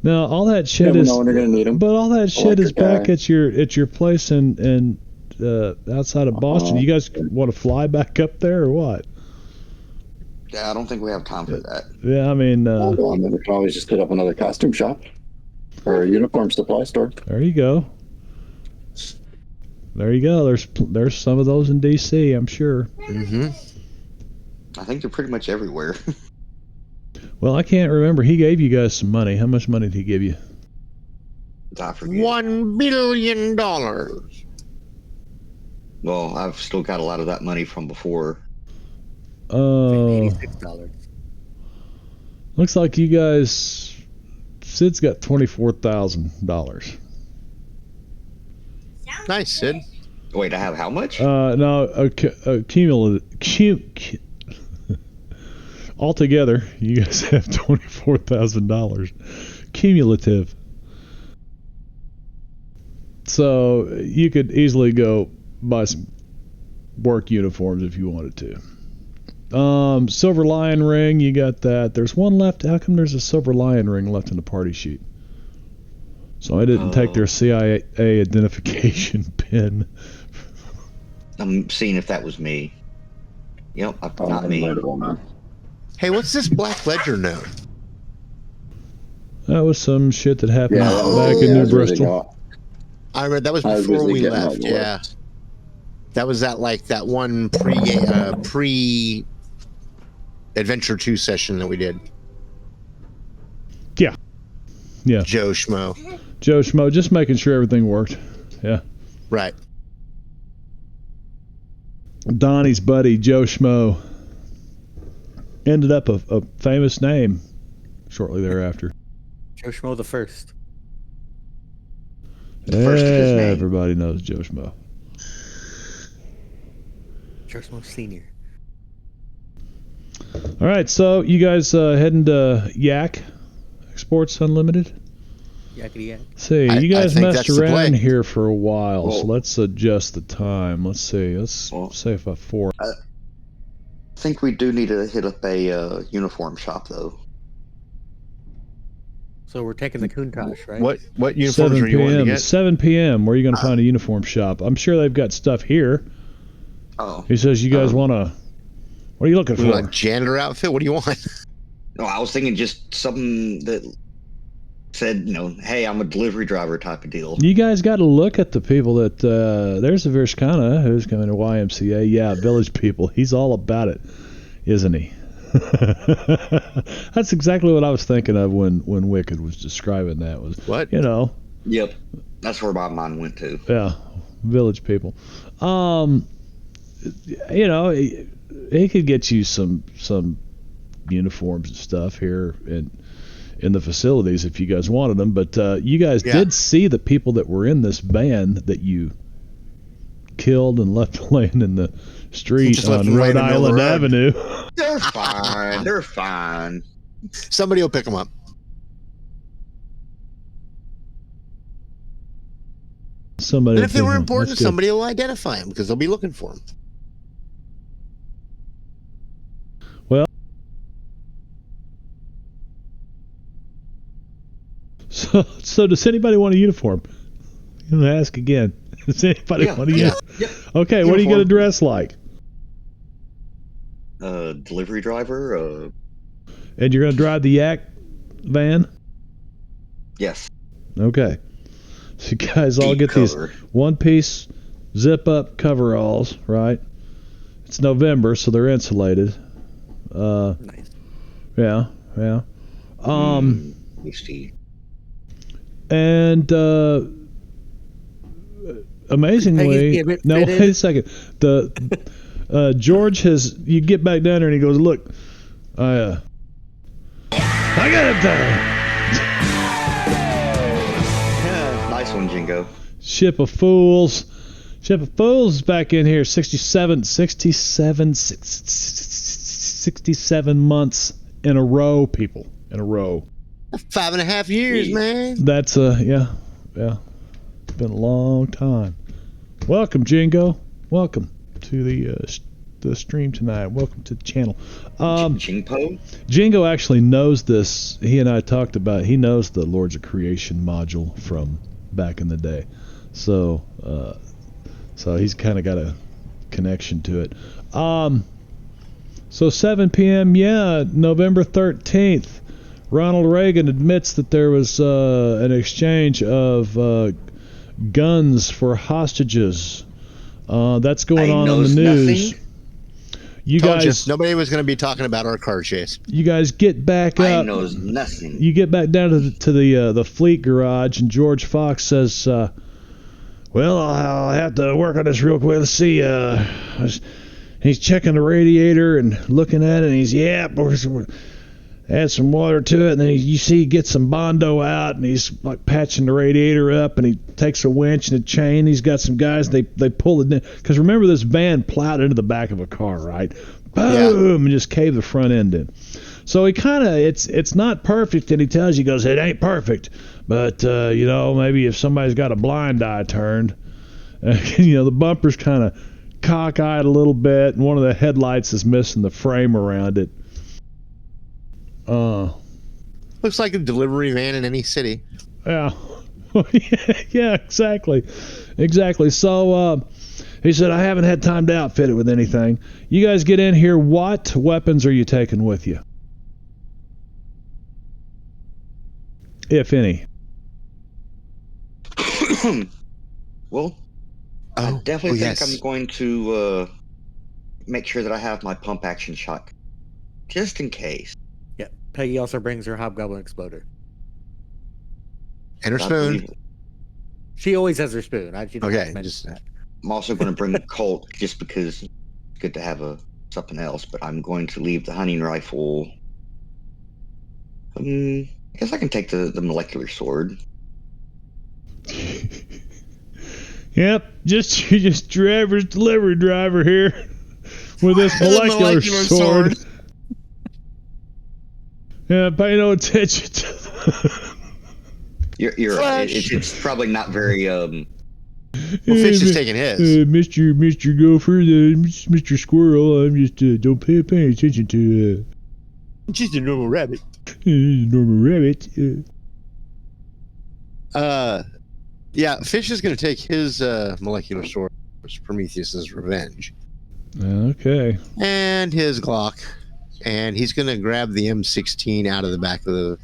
[SPEAKER 1] Now all that
[SPEAKER 4] You
[SPEAKER 1] shit
[SPEAKER 4] never
[SPEAKER 1] is.
[SPEAKER 4] know when you're gonna need them.
[SPEAKER 1] But all that shit is
[SPEAKER 4] Electric
[SPEAKER 1] back
[SPEAKER 4] guy.
[SPEAKER 1] at your place in outside of Boston. You guys want to fly back up there or what?
[SPEAKER 5] Yeah, I don't think we have time for that.
[SPEAKER 1] Yeah, I mean,
[SPEAKER 4] Well, we can always just hit up another costume shop or a uniform supply store.
[SPEAKER 1] there you go. There you go. There's some of those in DC, I'm sure.
[SPEAKER 2] Mm-hmm.
[SPEAKER 5] I think they're pretty much everywhere.
[SPEAKER 1] Well, I can't remember. He gave you guys some money. How much money did he give you?
[SPEAKER 5] I forget.
[SPEAKER 2] $1 billion.
[SPEAKER 5] Well, I've still got a lot of that money from before.
[SPEAKER 1] Oh,
[SPEAKER 3] $86.
[SPEAKER 1] looks like you guys. Sid's got $24,000.
[SPEAKER 2] Nice, Sid.
[SPEAKER 5] Wait, I have how much?
[SPEAKER 1] No, altogether, you guys have $24,000 cumulative. So you could easily go buy some work uniforms if you wanted to. Silver Lion ring, you got that. There's one left. How come there's a Silver Lion ring left in the party sheet? So I didn't take their CIA identification pin.
[SPEAKER 5] I'm seeing if that was me. Yep, not me.
[SPEAKER 2] Hey, what's this Black Ledger note?
[SPEAKER 1] That was some shit that happened
[SPEAKER 4] Yeah,
[SPEAKER 1] back in New Bristol.
[SPEAKER 2] I read that was
[SPEAKER 4] I was
[SPEAKER 2] before
[SPEAKER 4] busy
[SPEAKER 2] we
[SPEAKER 4] getting
[SPEAKER 2] left.
[SPEAKER 4] out the
[SPEAKER 2] Yeah, that was that one pre Adventure 2 session that we did.
[SPEAKER 1] Yeah.
[SPEAKER 2] Joe Schmo.
[SPEAKER 1] Joe Schmo, just making sure everything worked. Yeah.
[SPEAKER 2] Right.
[SPEAKER 1] Donnie's buddy, Joe Schmo, ended up a famous name shortly thereafter.
[SPEAKER 3] Joe Schmo the first.
[SPEAKER 5] First of his name.
[SPEAKER 1] Everybody knows Joe Schmo.
[SPEAKER 3] Joe Schmo Senior.
[SPEAKER 1] All right, so you guys heading to Yak Sports Unlimited?
[SPEAKER 3] Yakety yak.
[SPEAKER 1] See,
[SPEAKER 2] I
[SPEAKER 1] you guys
[SPEAKER 2] think
[SPEAKER 1] messed
[SPEAKER 2] that's the play.
[SPEAKER 1] around here for a while, so
[SPEAKER 5] Well-
[SPEAKER 1] let's adjust the time. Let's see. Let's
[SPEAKER 5] Well-
[SPEAKER 1] say about 4.
[SPEAKER 5] I think we do need to hit up a uniform shop, though.
[SPEAKER 3] So we're taking the Countach, right?
[SPEAKER 2] What uniforms
[SPEAKER 1] 7
[SPEAKER 2] are you wanting to
[SPEAKER 1] p.m.
[SPEAKER 2] get?
[SPEAKER 1] 7 p.m. Where are you going to find a uniform shop? I'm sure they've got stuff here.
[SPEAKER 5] Oh.
[SPEAKER 1] He says you guys want to. What are you looking for?
[SPEAKER 2] Like janitor outfit? What do you want?
[SPEAKER 5] No, I was thinking just something that said, hey, I'm a delivery driver type of deal.
[SPEAKER 1] You guys got to look at the people that. There's a Vishkana who's coming to YMCA. Yeah, Village People. He's all about it, isn't he? That's exactly what I was thinking of when Wicked was describing that. Was
[SPEAKER 2] What?
[SPEAKER 5] Yep. That's where my mind went to.
[SPEAKER 1] Yeah, Village People. He could get you some uniforms and stuff here in the facilities if you guys wanted them. But you guys
[SPEAKER 2] Yeah.
[SPEAKER 1] did see the people that were in this van that you killed and left laying in the street
[SPEAKER 2] Just left
[SPEAKER 1] on
[SPEAKER 2] them laying
[SPEAKER 1] Rhode
[SPEAKER 2] in the middle of
[SPEAKER 1] Island
[SPEAKER 2] the road.
[SPEAKER 1] Avenue.
[SPEAKER 5] They're fine. They're fine.
[SPEAKER 2] Somebody will pick them up.
[SPEAKER 1] Somebody.
[SPEAKER 2] And if they were
[SPEAKER 1] That's
[SPEAKER 2] important,
[SPEAKER 1] good.
[SPEAKER 2] somebody will identify them because they'll be looking for them.
[SPEAKER 1] So does anybody want a uniform? I'm gonna ask again. Does anybody
[SPEAKER 5] Yeah,
[SPEAKER 1] want to
[SPEAKER 2] yeah.
[SPEAKER 1] use?
[SPEAKER 5] Yeah.
[SPEAKER 1] Okay, what are you going to
[SPEAKER 5] Uniform.
[SPEAKER 1] dress like?
[SPEAKER 5] Delivery driver.
[SPEAKER 1] And you're going to drive the yak van?
[SPEAKER 5] Yes.
[SPEAKER 1] Okay. So you guys all
[SPEAKER 5] Deep
[SPEAKER 1] get
[SPEAKER 5] cover.
[SPEAKER 1] these one-piece zip-up coveralls, right? It's November, so they're insulated.
[SPEAKER 3] Nice.
[SPEAKER 1] Yeah.
[SPEAKER 5] Tasty.
[SPEAKER 1] And amazingly,
[SPEAKER 3] Peggy's get
[SPEAKER 1] no,
[SPEAKER 3] fitted.
[SPEAKER 1] wait a second. The George has. You get back down there and he goes, "Look, I got it done."
[SPEAKER 5] Yeah, nice one, Jingo.
[SPEAKER 1] Ship of Fools is back in here. 67 months in a row, people. In a row.
[SPEAKER 2] 5.5 years, man.
[SPEAKER 1] That's yeah. It's been a long time. Welcome, Jingo. Welcome to the stream tonight. Welcome to the channel.
[SPEAKER 5] Jingpo?
[SPEAKER 1] Jingo actually knows this. He and I talked about. He knows the Lords of Creation module from back in the day. So he's kind of got a connection to it. So 7 p.m. Yeah, November 13th. Ronald Reagan admits that there was an exchange of guns for hostages. That's going on the news.
[SPEAKER 5] Nothing.
[SPEAKER 1] You
[SPEAKER 2] Told
[SPEAKER 1] guys,
[SPEAKER 2] you, nobody was going to be talking about our car chase.
[SPEAKER 1] you guys get back
[SPEAKER 5] I
[SPEAKER 1] up.
[SPEAKER 5] knows nothing.
[SPEAKER 1] You get back down to the fleet garage, and George Fox says, "Well, I'll have to work on this real quick. Let's see." He's checking the radiator and looking at it, and he's add some water to it, and then you see he gets some Bondo out, and he's like patching the radiator up, and he takes a winch and a chain. He's got some guys, they pull it in, because remember, this van plowed into the back of a car, right? Boom, and just caved the front end in. So he kind of, it's not perfect, and he tells you, he goes, it ain't perfect, but maybe if somebody's got a blind eye turned, the bumper's kind of cockeyed a little bit, and one of the headlights is missing the frame around it.
[SPEAKER 2] Looks like a delivery van in any city.
[SPEAKER 1] Yeah. Yeah, exactly. So he said, I haven't had time to outfit it with anything. You guys get in here. What weapons are you taking with you? If any.
[SPEAKER 5] Well, I definitely think I'm going to make sure that I have my pump action shotgun. Just in case.
[SPEAKER 3] Yeah. Peggy also brings her hobgoblin exploder.
[SPEAKER 2] And her spoon.
[SPEAKER 3] She always has her spoon.
[SPEAKER 2] Okay.
[SPEAKER 5] I'm also going to bring a Colt just because it's good to have something else, but I'm going to leave the hunting rifle. I guess I can take the molecular sword.
[SPEAKER 1] Yep, just driver's delivery driver here with this molecular sword. Yeah, pay no attention to
[SPEAKER 5] You're right. It's probably not very
[SPEAKER 2] Well, Fish is taking his.
[SPEAKER 1] Mr. Gopher, Mr. Squirrel, I'm just don't pay attention to
[SPEAKER 2] Just a normal rabbit.
[SPEAKER 1] Normal rabbit.
[SPEAKER 2] Yeah, Fish is going to take his molecular sword, Prometheus's Revenge.
[SPEAKER 1] Okay.
[SPEAKER 2] And his Glock. And he's going to grab the M16 out of the back of the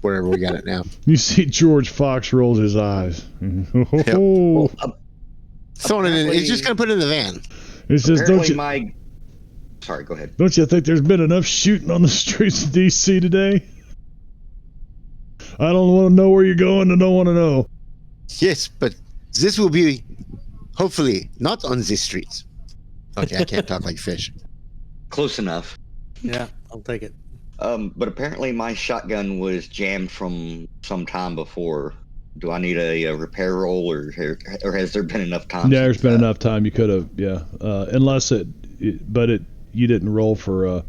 [SPEAKER 2] wherever we got it now.
[SPEAKER 1] You see George Fox rolls his eyes.
[SPEAKER 2] Yep.
[SPEAKER 1] Oh.
[SPEAKER 2] Throwing it in. He's just going to put it in the van.
[SPEAKER 1] It says,
[SPEAKER 5] Sorry, go ahead.
[SPEAKER 1] Don't you think there's been enough shooting on the streets of D.C. today? I don't want to know where you're going. I don't want to know.
[SPEAKER 2] Yes, but this will be, hopefully, not on the streets. Okay, I can't talk like Fish.
[SPEAKER 5] Close enough.
[SPEAKER 3] Yeah, I'll take it.
[SPEAKER 5] But apparently my shotgun was jammed from some time before. Do I need a repair roll, or has there been enough time?
[SPEAKER 1] Yeah, there's been enough time. You could have, yeah. Unless you didn't roll for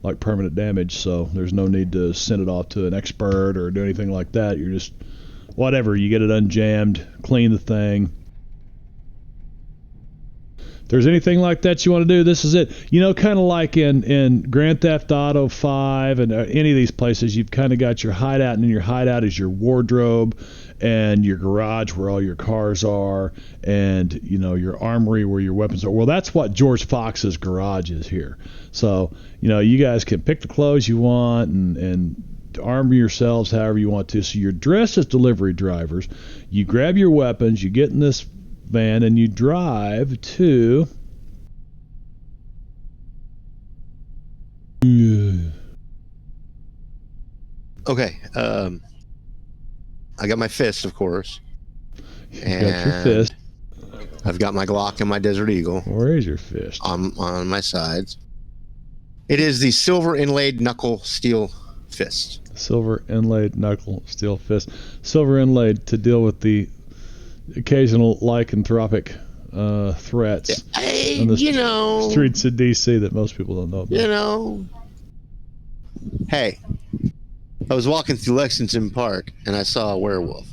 [SPEAKER 1] like permanent damage, so there's no need to send it off to an expert or do anything like that. You're just whatever. You get it unjammed, clean the thing, there's anything like that you want to do, this is it. You know, kind of like in Grand Theft Auto 5 and any of these places, you've kind of got your hideout, and in your hideout is your wardrobe and your garage where all your cars are, and you know, your armory where your weapons are. Well, that's what George Fox's garage is here. So, you know, you guys can pick the clothes you want and arm yourselves however you want to. So you're dressed as delivery drivers. You grab your weapons, you get in this van, and you drive to
[SPEAKER 2] Okay. I got my fist, of course.
[SPEAKER 1] You got your fist.
[SPEAKER 2] I've got my Glock and my Desert Eagle.
[SPEAKER 1] Where is your fist?
[SPEAKER 2] On my sides. It is the silver inlaid knuckle steel fist.
[SPEAKER 1] Silver inlaid knuckle steel fist. Silver inlaid to deal with the occasional lycanthropic threats on the streets of DC that most people don't know about.
[SPEAKER 2] You know. Hey, I was walking through Lexington Park and I saw a werewolf.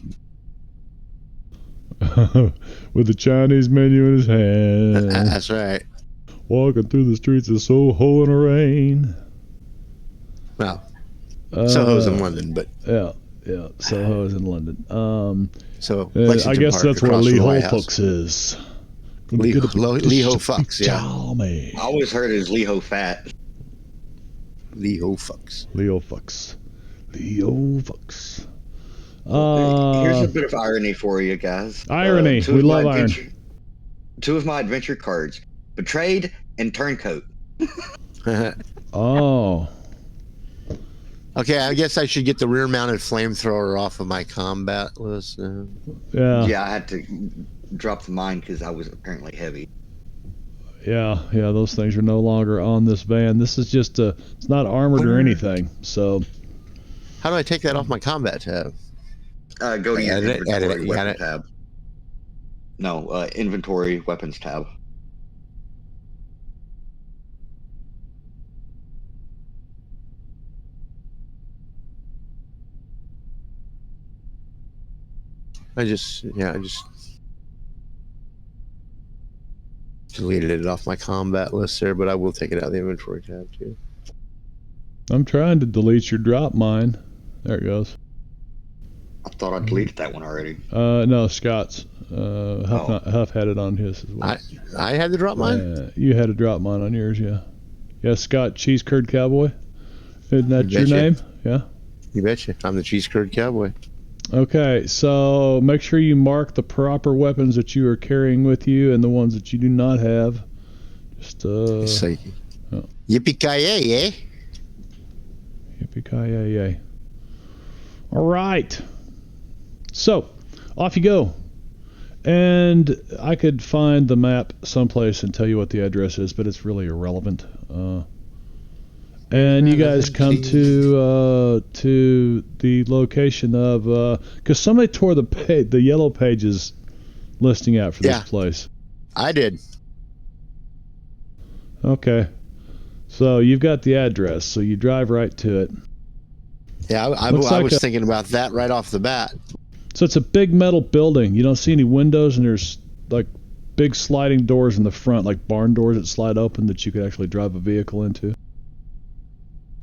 [SPEAKER 1] With the Chinese menu in his hand.
[SPEAKER 2] That's right.
[SPEAKER 1] Walking through the streets of Soho in the rain.
[SPEAKER 2] Well, Soho's in London, but
[SPEAKER 1] yeah, Soho's in London.
[SPEAKER 2] So
[SPEAKER 1] I guess
[SPEAKER 2] Park,
[SPEAKER 1] that's where
[SPEAKER 2] across
[SPEAKER 1] Lee
[SPEAKER 2] from the White
[SPEAKER 1] Holfox is.
[SPEAKER 2] Leho Fox, yeah.
[SPEAKER 5] I always heard it as Leho Fat.
[SPEAKER 2] Leho Fox.
[SPEAKER 1] Leo Fox.
[SPEAKER 5] Here's a bit of irony for you guys.
[SPEAKER 1] Irony. We love irony.
[SPEAKER 5] Two of my adventure cards: Betrayed and Turncoat.
[SPEAKER 1] Oh.
[SPEAKER 2] Okay, I guess I should get the rear-mounted flamethrower off of my combat list now.
[SPEAKER 1] Yeah,
[SPEAKER 5] I had to drop the mine because I was apparently heavy.
[SPEAKER 1] Yeah, those things are no longer on this van. This is just it's not armored or anything. So
[SPEAKER 2] how do I take that off my combat tab?
[SPEAKER 5] Go to your inventory
[SPEAKER 2] got
[SPEAKER 5] weapon
[SPEAKER 2] it.
[SPEAKER 5] tab. No, inventory weapons tab.
[SPEAKER 2] I just deleted it off my combat list there, but I will take it out of the inventory tab too.
[SPEAKER 1] I'm trying to delete your drop mine. There it goes.
[SPEAKER 5] I thought I deleted that one already.
[SPEAKER 1] No, Scott's. Huff had it on his as well.
[SPEAKER 2] I had to drop mine?
[SPEAKER 1] You had to drop mine on yours, yeah. Yeah, Scott Cheese Curd Cowboy. Isn't that your name? Yeah.
[SPEAKER 2] You betcha. I'm the Cheese Curd Cowboy.
[SPEAKER 1] Okay, so make sure you mark the proper weapons that you are carrying with you and the ones that you do not have. Just
[SPEAKER 2] yippee-ki-yay, eh?
[SPEAKER 1] Yippee-ki-yay. All right. So, off you go. And I could find the map someplace and tell you what the address is, but it's really irrelevant. And you guys come to the location of because somebody tore the yellow pages listing out for this place.
[SPEAKER 2] I did.
[SPEAKER 1] Okay, so you've got the address, so you drive right to it.
[SPEAKER 2] Yeah, I was thinking about that right off the bat.
[SPEAKER 1] So it's a big metal building. You don't see any windows, and there's like big sliding doors in the front, like barn doors that slide open that you could actually drive a vehicle into.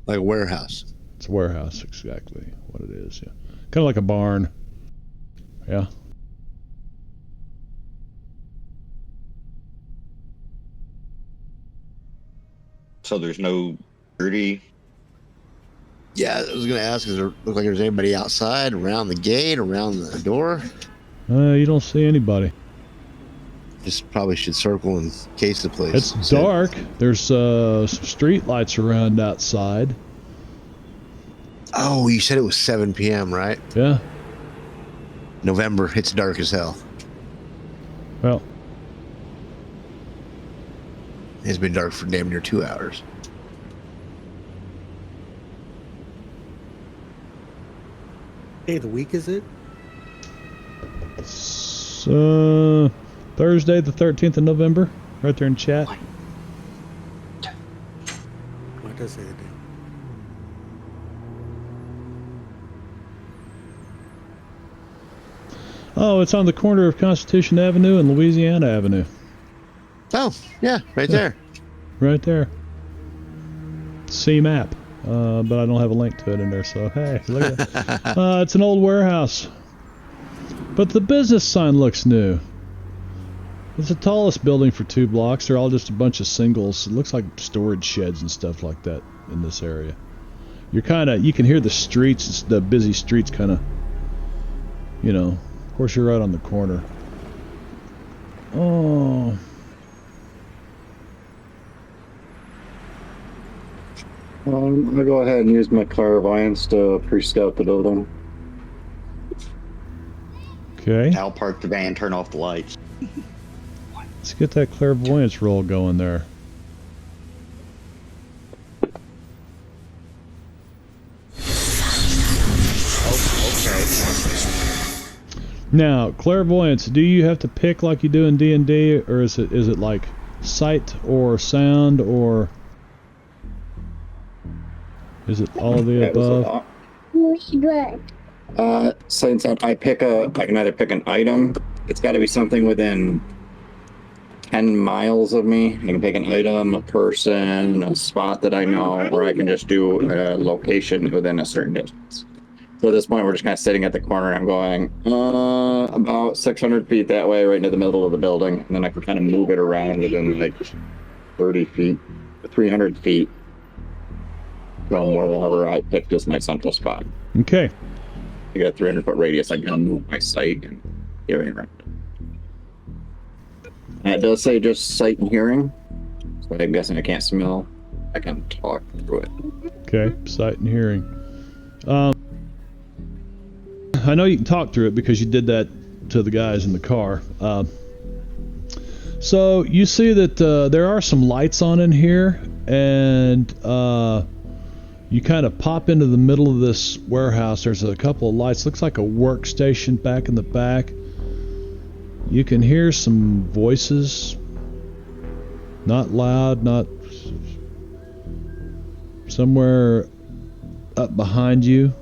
[SPEAKER 2] Like a warehouse.
[SPEAKER 1] It's a warehouse, exactly what it is. Yeah, kind of like a barn. Yeah.
[SPEAKER 5] So there's no security.
[SPEAKER 2] Yeah, I was going to ask, does there look like there's anybody outside, around the gate, around the door?
[SPEAKER 1] You don't see anybody.
[SPEAKER 2] Just probably should circle in case the place.
[SPEAKER 1] It's dark. There's some street lights around outside.
[SPEAKER 2] Oh, you said it was 7 p.m., right?
[SPEAKER 1] Yeah.
[SPEAKER 2] November, it's dark as hell.
[SPEAKER 1] Well,
[SPEAKER 2] it's been dark for damn near 2 hours.
[SPEAKER 3] Day of the week is it?
[SPEAKER 1] So, Thursday, the 13th of November, right there in chat.
[SPEAKER 3] Oh, it does say the day.
[SPEAKER 1] Oh, it's on the corner of Constitution Avenue and Louisiana Avenue.
[SPEAKER 2] Oh, yeah, right there.
[SPEAKER 1] Right there. See map. But I don't have a link to it in there, so hey, look at that. It's an old warehouse. But the business sign looks new. It's the tallest building for 2 blocks. They're all just a bunch of singles. It looks like storage sheds and stuff like that in this area. You can hear the streets, the busy streets kind of, you know, of course you're right on the corner. Oh.
[SPEAKER 4] I'll go ahead and use my clairvoyance to pre-scout the building.
[SPEAKER 1] Okay.
[SPEAKER 5] I'll park the van, turn off the lights.
[SPEAKER 1] Let's get that clairvoyance roll going there. Now, clairvoyance, do you have to pick like you do in D&D, or is it like sight or sound, or is it all of the above?
[SPEAKER 4] Since I can either pick an item, it's got to be something within 10 miles of me. I can pick an item, a person, a spot that I know, or I can just do a location within a certain distance. So at this point, we're just kind of sitting at the corner. I'm going about 600 feet that way, right into the middle of the building. And then I can kind of move it around within like 30 feet, 300 feet from wherever I picked as my central spot.
[SPEAKER 1] Okay.
[SPEAKER 4] I got a 300-foot radius. I can move my sight and hearing around. And it does say just sight and hearing. So I'm guessing I can't smell. I can talk through it.
[SPEAKER 1] Okay, sight and hearing. I know you can talk through it because you did that to the guys in the car. So you see that there are some lights on in here, and you kind of pop into the middle of this warehouse. There's a couple of lights. Looks like a workstation back in the back. You can hear some voices. Not loud, not somewhere up behind you.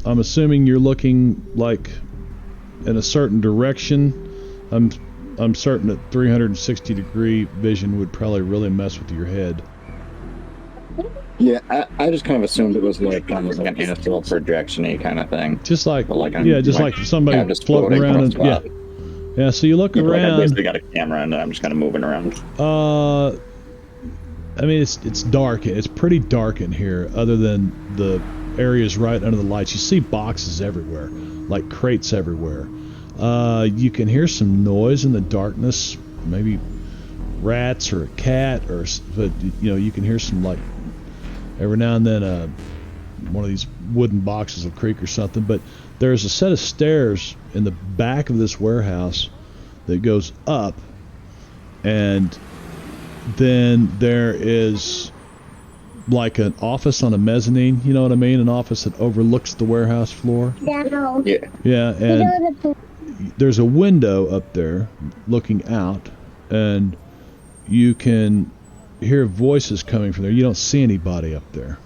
[SPEAKER 1] I'm assuming you're looking like in a certain direction. I'm certain that 360-degree vision would probably really mess with your head.
[SPEAKER 4] Yeah, I just kind of assumed it was like an astral projection-y kind of thing.
[SPEAKER 1] Just like,
[SPEAKER 4] like
[SPEAKER 1] somebody
[SPEAKER 4] just
[SPEAKER 1] floating around. Yeah. So you look around.
[SPEAKER 4] I basically got a camera and I'm just kind of moving around.
[SPEAKER 1] I mean, it's dark. It's pretty dark in here, other than the areas right under the lights. You see boxes everywhere, like crates everywhere. You can hear some noise in the darkness, maybe rats or a cat, but you can hear some, like, every now and then one of these wooden boxes will creak or something. But there's a set of stairs in the back of this warehouse that goes up, and then there is like an office on a mezzanine, you know what I mean? An office that overlooks the warehouse floor.
[SPEAKER 4] Yeah.
[SPEAKER 1] Yeah, and there's a window up there looking out, and you can hear voices coming from there. You don't see anybody up there.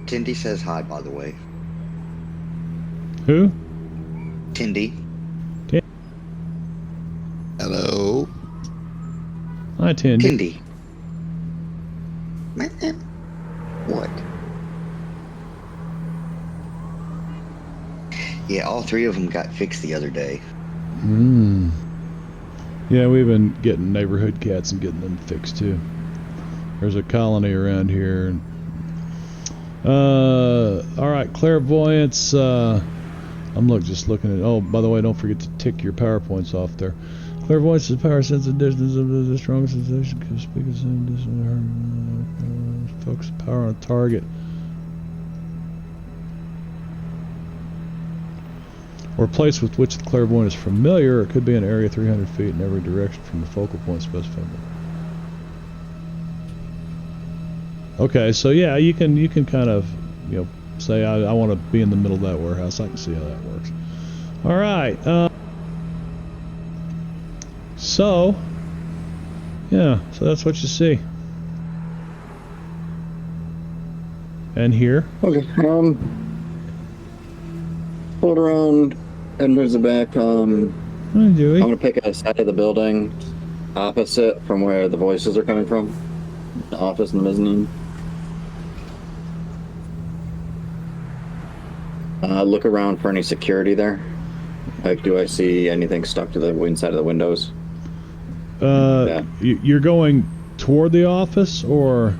[SPEAKER 5] Tindy says hi, by the way.
[SPEAKER 1] Who?
[SPEAKER 5] Tindy.
[SPEAKER 2] Hello.
[SPEAKER 1] Hi, Tindy.
[SPEAKER 5] Tindy. Man. What? Yeah, all 3 of them got fixed the other day.
[SPEAKER 1] Yeah, we've been getting neighborhood cats and getting them fixed too. There's a colony around here. And all right, clairvoyance. I'm just looking at. Oh, by the way, don't forget to tick your PowerPoints off there. Clairvoyance is power sense of distance of the strongest sensation. Can speak of some distance. Focus power on a target. Or place with which the clairvoyant is familiar. Or it could be an area 300 feet in every direction from the focal point specified. Okay, so yeah, you can kind of say I want to be in the middle of that warehouse. I can see how that works. All right. So yeah, so that's what you see. And here?
[SPEAKER 4] Okay. Hold around, and there's the back.
[SPEAKER 1] Hi, Dewey.
[SPEAKER 4] I'm gonna pick a side of the building opposite from where the voices are coming from. The office and the mezzanine. Look around for any security there. Like, do I see anything stuck to the inside of the windows? Yeah.
[SPEAKER 1] You're going toward the office or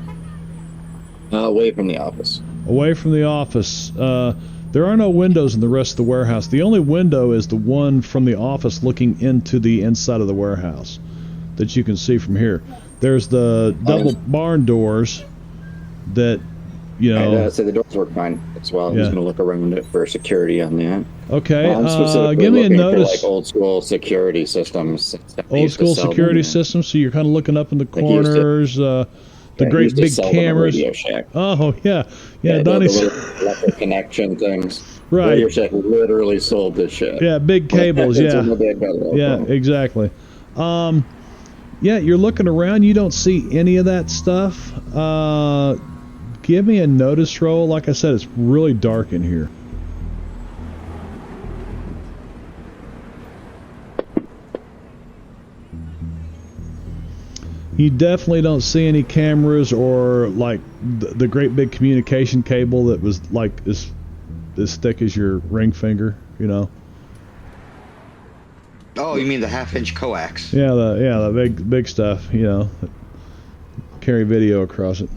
[SPEAKER 4] Away from the office.
[SPEAKER 1] away from the office? There are no windows in the rest of the warehouse. The only window is the one from the office looking into the inside of the warehouse that you can see from here. There's the double barn doors that, you know.
[SPEAKER 4] So the doors work fine as well. I'm
[SPEAKER 1] Yeah.
[SPEAKER 4] just gonna look around it for security on that.
[SPEAKER 1] Okay.
[SPEAKER 4] I'm specifically
[SPEAKER 1] Give me a
[SPEAKER 4] looking
[SPEAKER 1] notice.
[SPEAKER 4] for, like, old school security systems.
[SPEAKER 1] Old school security systems. So you're kind of looking up in the
[SPEAKER 4] Like you used to-
[SPEAKER 1] corners. The
[SPEAKER 4] Yeah,
[SPEAKER 1] great
[SPEAKER 4] used to
[SPEAKER 1] big
[SPEAKER 4] sell them at
[SPEAKER 1] cameras.
[SPEAKER 4] Radio Shack.
[SPEAKER 1] Oh yeah,
[SPEAKER 4] The
[SPEAKER 1] Donnie's
[SPEAKER 4] little electric connection things.
[SPEAKER 1] right.
[SPEAKER 4] Radio Shack literally sold this shit.
[SPEAKER 1] Yeah, big cables.
[SPEAKER 4] It's
[SPEAKER 1] Yeah,
[SPEAKER 4] in the big metal.
[SPEAKER 1] yeah, exactly. Yeah, you're looking around. You don't see any of that stuff. Give me a notice roll. Like I said, it's really dark in here. You definitely don't see any cameras or like the great big communication cable that was like as thick as your ring finger, you know.
[SPEAKER 5] Oh, you mean the half-inch coax?
[SPEAKER 1] Yeah, the big stuff, you know, that carry video across it.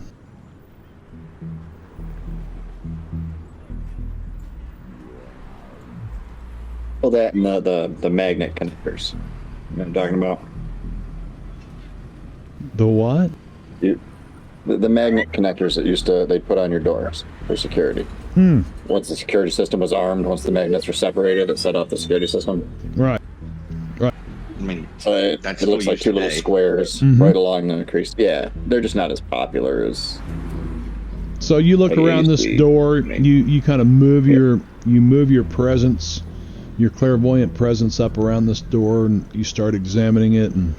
[SPEAKER 4] Well, that and the magnet connectors. You know what I'm talking about?
[SPEAKER 1] The what?
[SPEAKER 4] The magnet connectors that they put on your doors for security. Once the security system was armed, once the magnets were separated, it set off the security system.
[SPEAKER 1] Right.
[SPEAKER 5] I mean,
[SPEAKER 4] So it looks like two little squares right along the crease. Yeah, they're just not as popular as.
[SPEAKER 1] So you look
[SPEAKER 4] Like
[SPEAKER 1] around this
[SPEAKER 4] AC,
[SPEAKER 1] door.
[SPEAKER 4] maybe.
[SPEAKER 1] You kind of move your presence, your clairvoyant presence up around this door, and you start examining it, and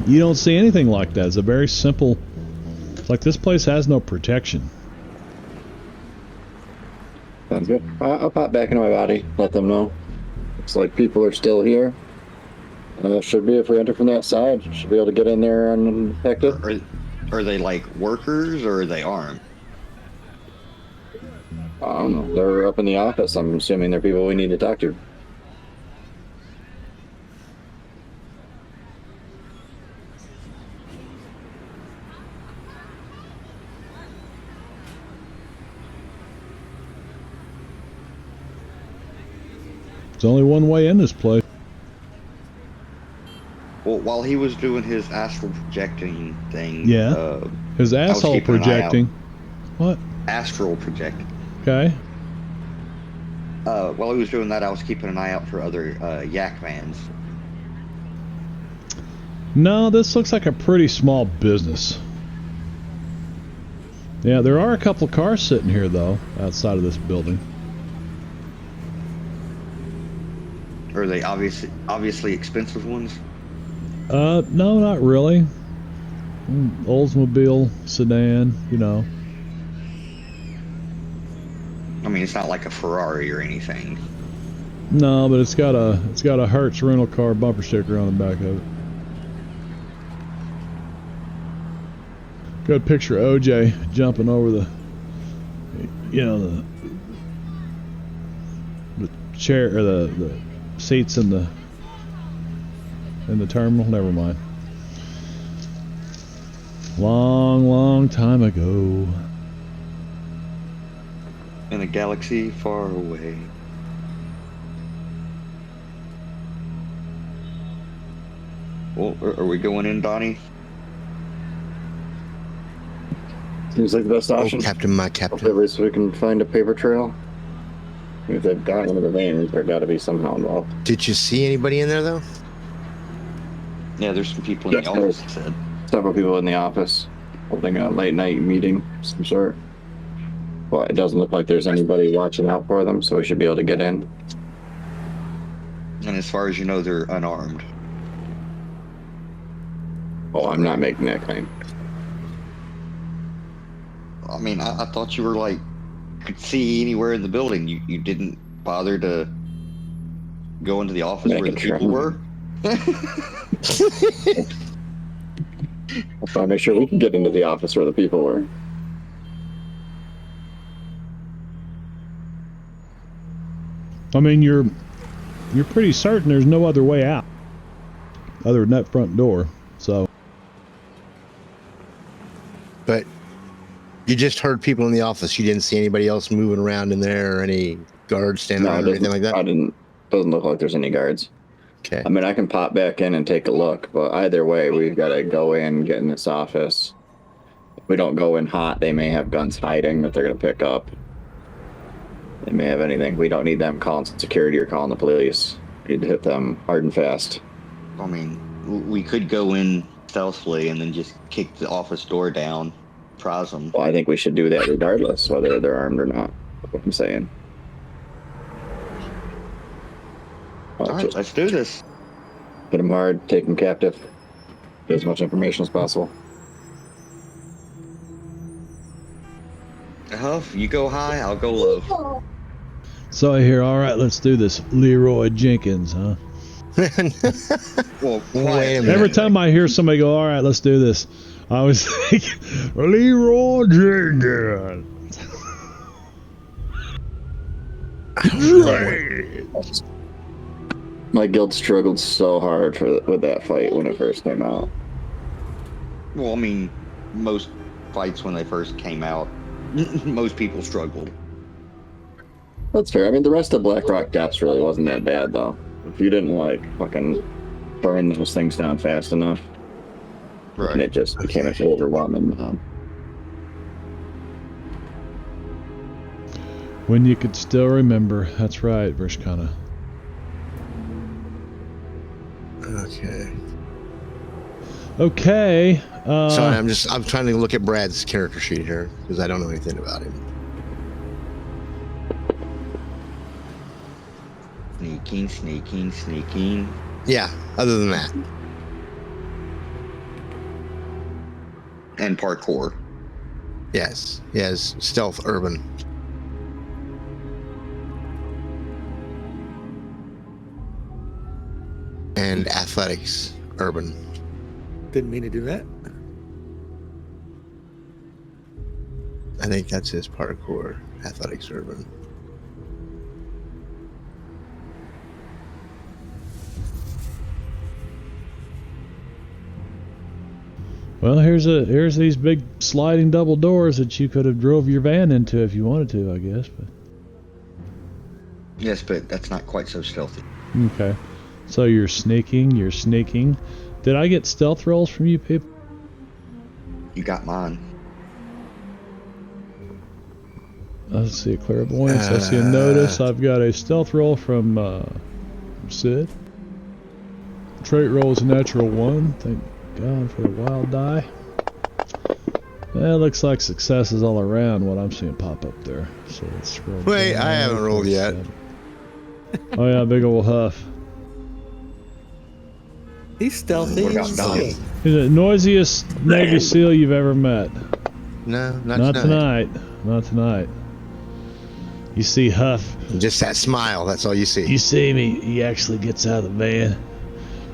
[SPEAKER 1] you don't see anything like that. It's a very simple. Like this place has no protection.
[SPEAKER 4] Sounds good. I'll pop back into my body. Let them know. Looks like people are still here. Should be if we enter from that side. Should be able to get in there undetected.
[SPEAKER 5] Are they like workers or are they armed?
[SPEAKER 4] I don't know. They're up in the office. I'm assuming they're people we need to talk to.
[SPEAKER 1] There's only one way in this place.
[SPEAKER 5] Well, while he was doing his astral projecting thing,
[SPEAKER 1] Yeah. His asshole
[SPEAKER 5] keeping an eye
[SPEAKER 1] projecting. What?
[SPEAKER 5] astral projecting.
[SPEAKER 1] Okay.
[SPEAKER 5] While he was doing that, I was keeping an eye out for other yak vans.
[SPEAKER 1] No, this looks like a pretty small business. Yeah, there are a couple of cars sitting here though, outside of this building.
[SPEAKER 5] Are they obviously expensive ones?
[SPEAKER 1] No, not really. Oldsmobile sedan, you know.
[SPEAKER 5] I mean, it's not like a Ferrari or anything.
[SPEAKER 1] No, but it's got a Hertz rental car bumper sticker on the back of it. Good picture of OJ jumping over the chair or the seats in the terminal. Never mind. Long time ago.
[SPEAKER 5] In a galaxy far away. Well, are we going in, Donnie?
[SPEAKER 4] Seems like the best option.
[SPEAKER 2] Captain, my captain.
[SPEAKER 4] Hopefully, so we can find a paper trail. If they've got one of the vans, they've got to be somehow involved.
[SPEAKER 2] Did you see anybody in there though?
[SPEAKER 5] Yeah, there's some people in the office, it said.
[SPEAKER 4] Several people in the office holding a late night meeting of some sort. Well, it doesn't look like there's anybody watching out for them, so we should be able to get in.
[SPEAKER 5] And as far as you know, they're unarmed.
[SPEAKER 4] Oh, I'm not making that claim.
[SPEAKER 5] I mean, I thought you were like could see anywhere in the building. You didn't bother to go into the office where the people were.
[SPEAKER 4] I'll make sure we can get into the office where the people were.
[SPEAKER 1] I mean, you're pretty certain there's no other way out other than that front door. So,
[SPEAKER 2] But you just heard people in the office. You didn't see anybody else moving around in there, or any guards standing around or anything like that?
[SPEAKER 4] I didn't. Doesn't look like there's any guards.
[SPEAKER 2] Okay.
[SPEAKER 4] I mean, I can pop back in and take a look, but either way, we've got to go in, get in this office. If we don't go in hot, they may have guns hiding that they're going to pick up. They may have anything. We don't need them calling security or calling the police. We need to hit them hard and fast.
[SPEAKER 5] I mean, we could go in stealthily and then just kick the office door down, prise them.
[SPEAKER 4] Well, I think we should do that regardless, whether they're armed or not. That's what I'm saying.
[SPEAKER 5] All right, let's do this.
[SPEAKER 4] Hit them hard, take them captive. Get as much information as possible.
[SPEAKER 5] Huff, you go high, I'll go low.
[SPEAKER 1] so I hear, all right, let's do this. Leroy Jenkins, huh?
[SPEAKER 5] Well,
[SPEAKER 2] Wait a minute.
[SPEAKER 1] Every time I hear somebody go, all right, let's do this, I always think, Leroy Jenkins.
[SPEAKER 4] My guild struggled so hard with that fight when it first came out.
[SPEAKER 5] Well, I mean, most fights when they first came out, most people struggled.
[SPEAKER 4] That's fair. I mean, the rest of Blackrock Depths really wasn't that bad, though. If you didn't, like, fucking burn those things down fast enough.
[SPEAKER 5] Right.
[SPEAKER 4] And it just became an overwhelming.
[SPEAKER 1] When you could still remember. That's right, Vrishkana.
[SPEAKER 2] Okay.
[SPEAKER 1] Okay.
[SPEAKER 2] Sorry, I'm trying to look at Brad's character sheet here because I don't know anything about him.
[SPEAKER 5] Sneaking.
[SPEAKER 2] Yeah, other than that.
[SPEAKER 5] And parkour.
[SPEAKER 2] Yes. Yes. Stealth urban. And athletics urban.
[SPEAKER 3] Didn't mean to do that.
[SPEAKER 2] I think that's his parkour. Athletics urban.
[SPEAKER 1] Well, here's these big sliding double doors that you could have drove your van into if you wanted to, I guess. But
[SPEAKER 5] Yes, but that's not quite so stealthy.
[SPEAKER 1] okay, so you're sneaking. Did I get stealth rolls from you people?
[SPEAKER 5] You got mine.
[SPEAKER 1] I see a clairvoyance. I see a notice. I've got a stealth roll from Sid. Trait roll is a natural 1. Thank God for the wild die. It looks like successes all around what I'm seeing pop up there. So let's scroll
[SPEAKER 2] Wait,
[SPEAKER 1] down.
[SPEAKER 2] I haven't rolled yet.
[SPEAKER 1] Oh yeah, big ol' Huff.
[SPEAKER 3] He's stealthy.
[SPEAKER 5] What about Donnie?
[SPEAKER 1] He's the noisiest Navy SEAL you've ever met.
[SPEAKER 2] No,
[SPEAKER 1] Not tonight. Not tonight. You see Huff.
[SPEAKER 2] Just that smile. That's all you see.
[SPEAKER 1] You see me. He actually gets out of the van,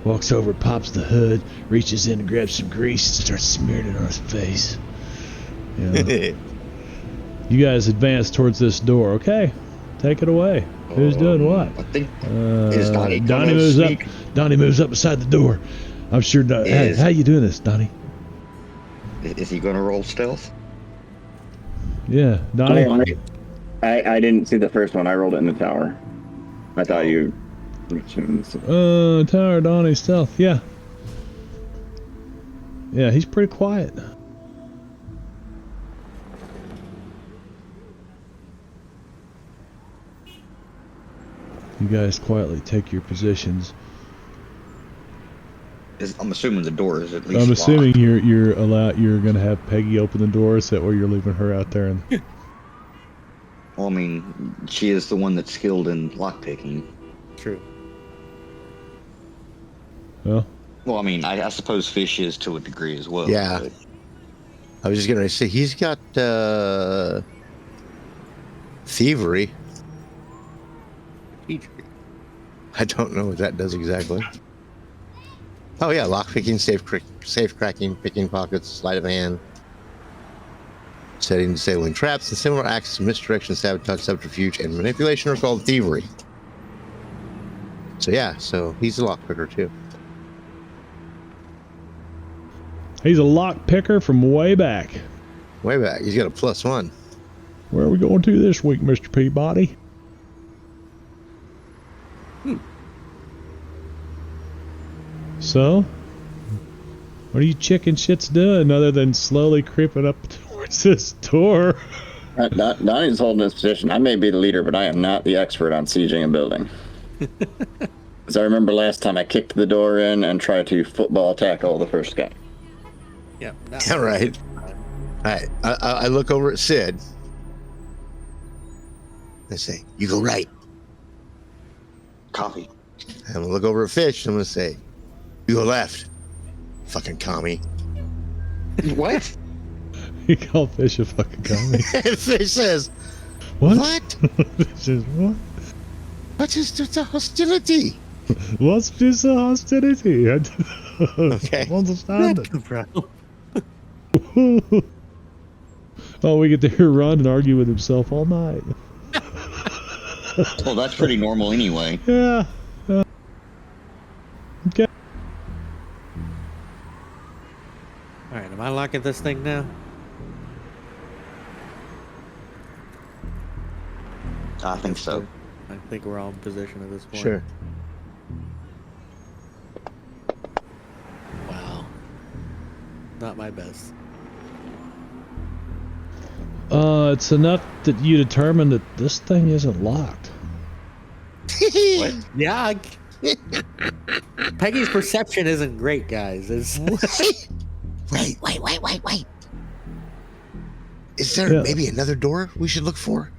[SPEAKER 1] walks over, pops the hood, reaches in and grabs some grease and starts smearing it on his face. Yeah. You guys advance towards this door. Okay, take it away. Who's doing what?
[SPEAKER 5] I think is Donnie.
[SPEAKER 1] Donnie moves up. Donnie moves up beside the door. I'm sure. Hey, how you doing this, Donnie?
[SPEAKER 5] Is he going to roll stealth?
[SPEAKER 1] Yeah, Donnie.
[SPEAKER 4] I didn't see the first one. I rolled it in the tower. I thought you.
[SPEAKER 1] Tower Donnie stealth. Yeah. Yeah, he's pretty quiet. You guys quietly take your positions.
[SPEAKER 5] I'm assuming the door is at least.
[SPEAKER 1] I'm assuming
[SPEAKER 5] locked.
[SPEAKER 1] you're gonna have Peggy open the door, so that way you're leaving her out there. And
[SPEAKER 5] Well, I mean, she is the one that's skilled in lockpicking.
[SPEAKER 3] True.
[SPEAKER 1] well,
[SPEAKER 5] Well, I mean, I suppose Fish is to a degree as well.
[SPEAKER 2] Yeah.
[SPEAKER 5] but-
[SPEAKER 2] I was just gonna say he's got thievery. I don't know what that does exactly. Oh yeah, lock picking, safe cracking, picking pockets, sleight of hand, setting, disabling traps, and similar acts of misdirection, sabotage, subterfuge, and manipulation are called thievery. So yeah, so he's a lock picker too.
[SPEAKER 1] He's a lock picker from way back.
[SPEAKER 2] Way back, he's got a +1.
[SPEAKER 1] Where are we going to this week, Mr. Peabody? So, what are you chicken shits doing other than slowly creeping up towards this door?
[SPEAKER 4] Donnie's holding his position. I may be the leader, but I am not the expert on sieging a building. As I remember last time I kicked the door in and tried to football tackle the first guy.
[SPEAKER 3] Yeah.
[SPEAKER 2] Yeah, right. Alright, I look over at Sid. I say, you go right.
[SPEAKER 5] Copy.
[SPEAKER 2] I'm gonna look over at Fish. I'm gonna say, you go left. Fucking commie.
[SPEAKER 5] What?
[SPEAKER 1] You call Fish a fucking commie.
[SPEAKER 2] And Fish says,
[SPEAKER 1] What?
[SPEAKER 2] what?
[SPEAKER 1] Fish says, what?
[SPEAKER 2] What is the hostility?
[SPEAKER 1] What's this hostility? I
[SPEAKER 2] Okay.
[SPEAKER 1] don't understand it.
[SPEAKER 3] Bro.
[SPEAKER 1] Oh, we get to hear Ron and argue with himself all night.
[SPEAKER 5] Well, that's pretty normal anyway.
[SPEAKER 1] Yeah. Okay.
[SPEAKER 3] All right, am I locking this thing now?
[SPEAKER 5] I think so.
[SPEAKER 3] I think we're all in position at this point.
[SPEAKER 2] Sure.
[SPEAKER 3] Wow. Not my best.
[SPEAKER 1] It's enough that you determine that this thing isn't locked.
[SPEAKER 5] What?
[SPEAKER 3] Yeah. Peggy's perception isn't great, guys. It's
[SPEAKER 2] Wait. Is there maybe another door we should look for?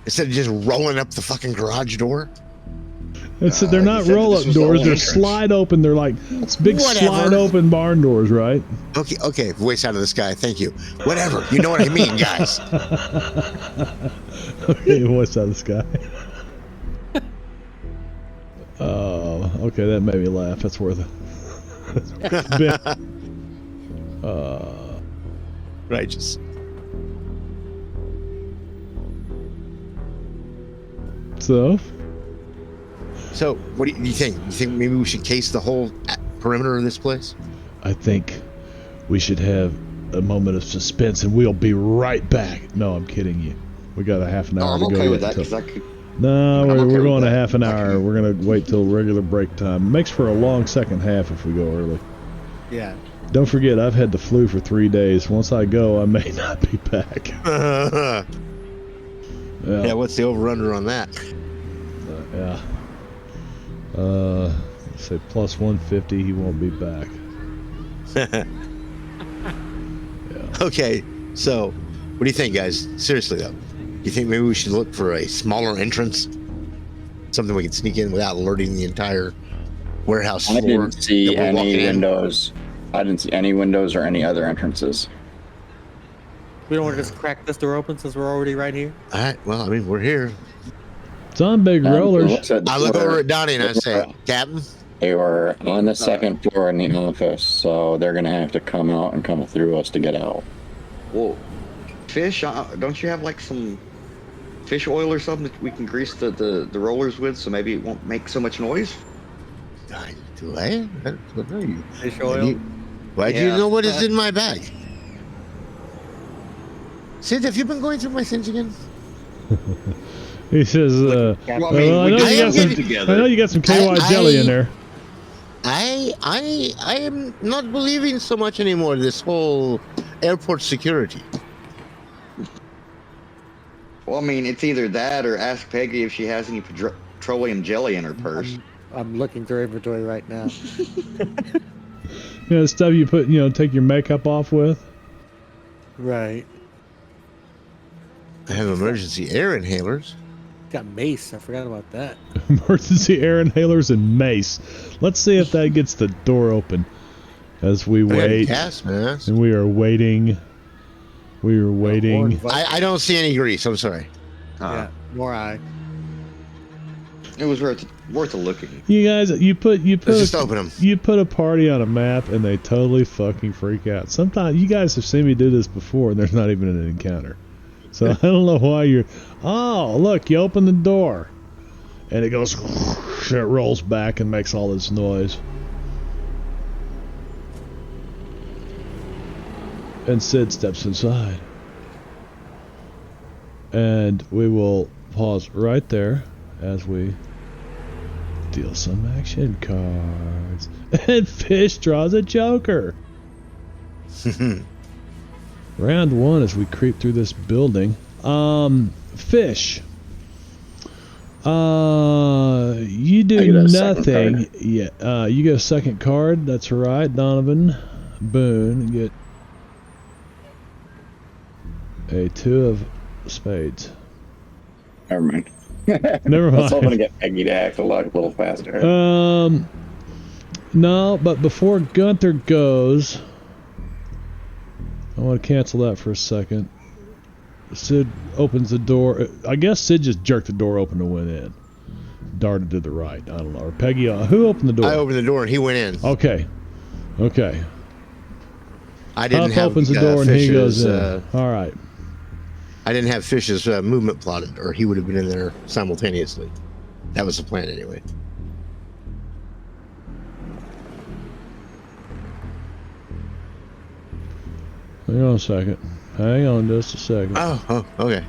[SPEAKER 2] Instead of just rolling up the fucking garage door?
[SPEAKER 1] They're not roll-up
[SPEAKER 5] was the
[SPEAKER 1] doors. They're
[SPEAKER 5] entrance.
[SPEAKER 1] slide open. They're like it's big
[SPEAKER 2] Whatever.
[SPEAKER 1] slide open barn doors, right?
[SPEAKER 2] Okay, voice out of the sky, thank you. Whatever, you know what I mean, guys.
[SPEAKER 1] Okay, voice out of the sky. Oh, okay, that made me laugh. That's worth it.
[SPEAKER 2] Righteous. So, what do you think? You think maybe we should case the whole perimeter of this place?
[SPEAKER 1] I think we should have a moment of suspense, and we'll be right back. No, I'm kidding you. We got a half an hour
[SPEAKER 5] I'm
[SPEAKER 1] to go
[SPEAKER 5] okay
[SPEAKER 1] yet
[SPEAKER 5] with that
[SPEAKER 1] until-
[SPEAKER 5] because I could.
[SPEAKER 1] No,
[SPEAKER 5] I'm
[SPEAKER 1] we're
[SPEAKER 5] okay with
[SPEAKER 1] going a
[SPEAKER 5] that.
[SPEAKER 1] half an
[SPEAKER 5] I
[SPEAKER 1] hour.
[SPEAKER 5] can-
[SPEAKER 1] We're going to wait till regular break time. Makes for a long second half if we go early.
[SPEAKER 3] yeah.
[SPEAKER 1] Don't forget, I've had the flu for 3 days. Once I go, I may not be back.
[SPEAKER 2] Yeah,
[SPEAKER 1] Yeah.
[SPEAKER 2] what's the over-under on that?
[SPEAKER 1] Yeah. Let's say plus 150, he won't be back.
[SPEAKER 2] Okay, so what do you think, guys? Seriously, though. Do you think maybe we should look for a smaller entrance? Something we can sneak in without alerting the entire warehouse
[SPEAKER 4] I
[SPEAKER 2] floor?
[SPEAKER 4] didn't see
[SPEAKER 2] that we're
[SPEAKER 4] any
[SPEAKER 2] walking in?
[SPEAKER 4] windows. I didn't see any windows or any other entrances.
[SPEAKER 3] We don't want to just crack this door open since we're already right here.
[SPEAKER 2] All right, well, I mean, we're here.
[SPEAKER 1] It's on big rollers.
[SPEAKER 2] I look over at Donnie and I say, Captain,
[SPEAKER 4] They were on the second floor in the office, so they're gonna have to come out and come through us to get out.
[SPEAKER 5] Well, Fish, don't you have like some fish oil or something that we can grease the rollers with, so maybe it won't make so much noise?
[SPEAKER 2] do I? What are you?
[SPEAKER 3] Fish oil.
[SPEAKER 2] Why do you
[SPEAKER 5] Yeah.
[SPEAKER 2] know what is in my bag? Sid, have you been going through my things again?
[SPEAKER 1] He says,
[SPEAKER 5] Well, I mean,
[SPEAKER 1] I
[SPEAKER 5] we
[SPEAKER 1] know
[SPEAKER 5] just
[SPEAKER 1] you got
[SPEAKER 5] put
[SPEAKER 1] some.
[SPEAKER 5] them together.
[SPEAKER 1] I know you got some KY jelly in there.
[SPEAKER 2] I am not believing so much anymore this whole airport security.
[SPEAKER 5] Well, I mean, it's either that or ask Peggy if she has any petroleum jelly in her purse.
[SPEAKER 3] I'm looking through inventory right now.
[SPEAKER 1] You know, stuff you put, take your makeup off with.
[SPEAKER 3] Right.
[SPEAKER 2] I have emergency air inhalers.
[SPEAKER 3] Got mace. I forgot about that.
[SPEAKER 1] Emergency air inhalers and mace. Let's see if that gets the door open. as we wait.
[SPEAKER 2] Gas mask.
[SPEAKER 1] And we are waiting. We are waiting.
[SPEAKER 2] I don't see any grease. I'm sorry.
[SPEAKER 3] Yeah, nor I.
[SPEAKER 5] It was worth a looking.
[SPEAKER 1] You guys, you put
[SPEAKER 2] Let's just open them.
[SPEAKER 1] you put a party on a map and they totally fucking freak out. Sometimes you guys have seen me do this before and there's not even an encounter. So I don't know why you're. Oh, look! You open the door, and it goes. It rolls back and makes all this noise. And Sid steps inside. And we will pause right there as we deal some action cards. And Fish draws a Joker. Round one as we creep through this building. Fish. You do nothing. Yeah. You get a second card. That's right, Donovan. Boone. You get a 2 of spades.
[SPEAKER 4] Never mind.
[SPEAKER 1] Never mind.
[SPEAKER 4] I was hoping to get Peggy to act a little faster.
[SPEAKER 1] No, but before Gunther goes, I want to cancel that for a second. Sid opens the door. I guess Sid just jerked the door open and went in. Darted to the right. I don't know. Or Peggy, who opened the door?
[SPEAKER 2] I opened the door and he went in.
[SPEAKER 1] Okay. Okay.
[SPEAKER 2] I didn't
[SPEAKER 1] Huff
[SPEAKER 2] have
[SPEAKER 1] opens the door and he goes
[SPEAKER 2] Fish's,
[SPEAKER 1] in. All right.
[SPEAKER 2] I didn't have Fish's movement plotted, or he would have been in there simultaneously. That was the plan anyway.
[SPEAKER 1] Hang on a second. Hang on just a second.
[SPEAKER 2] Oh, okay.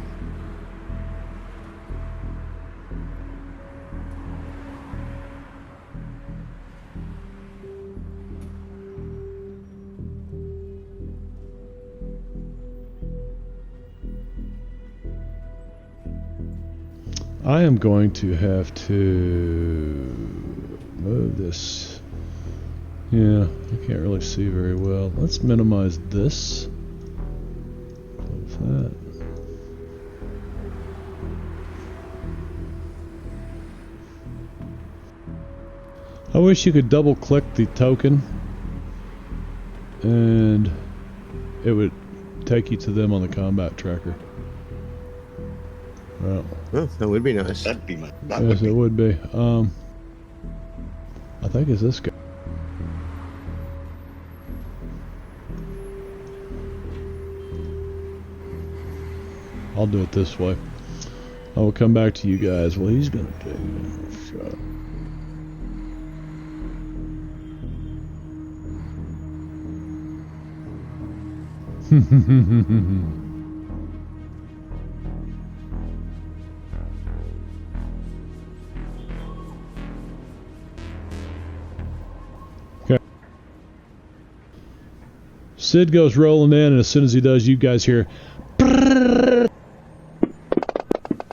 [SPEAKER 1] I am going to have to move this. Yeah, I can't really see very well. Let's minimize this. Close that. I wish you could double click the token and it would take you to them on the combat tracker. Well,
[SPEAKER 2] Oh, that would be nice.
[SPEAKER 5] That'd be my.
[SPEAKER 1] yes, it would be. I think it's this guy. I'll do it this way. I will come back to you guys. Well, he's gonna take a shot. Okay. Sid goes rolling in, and as soon as he does, you guys hear.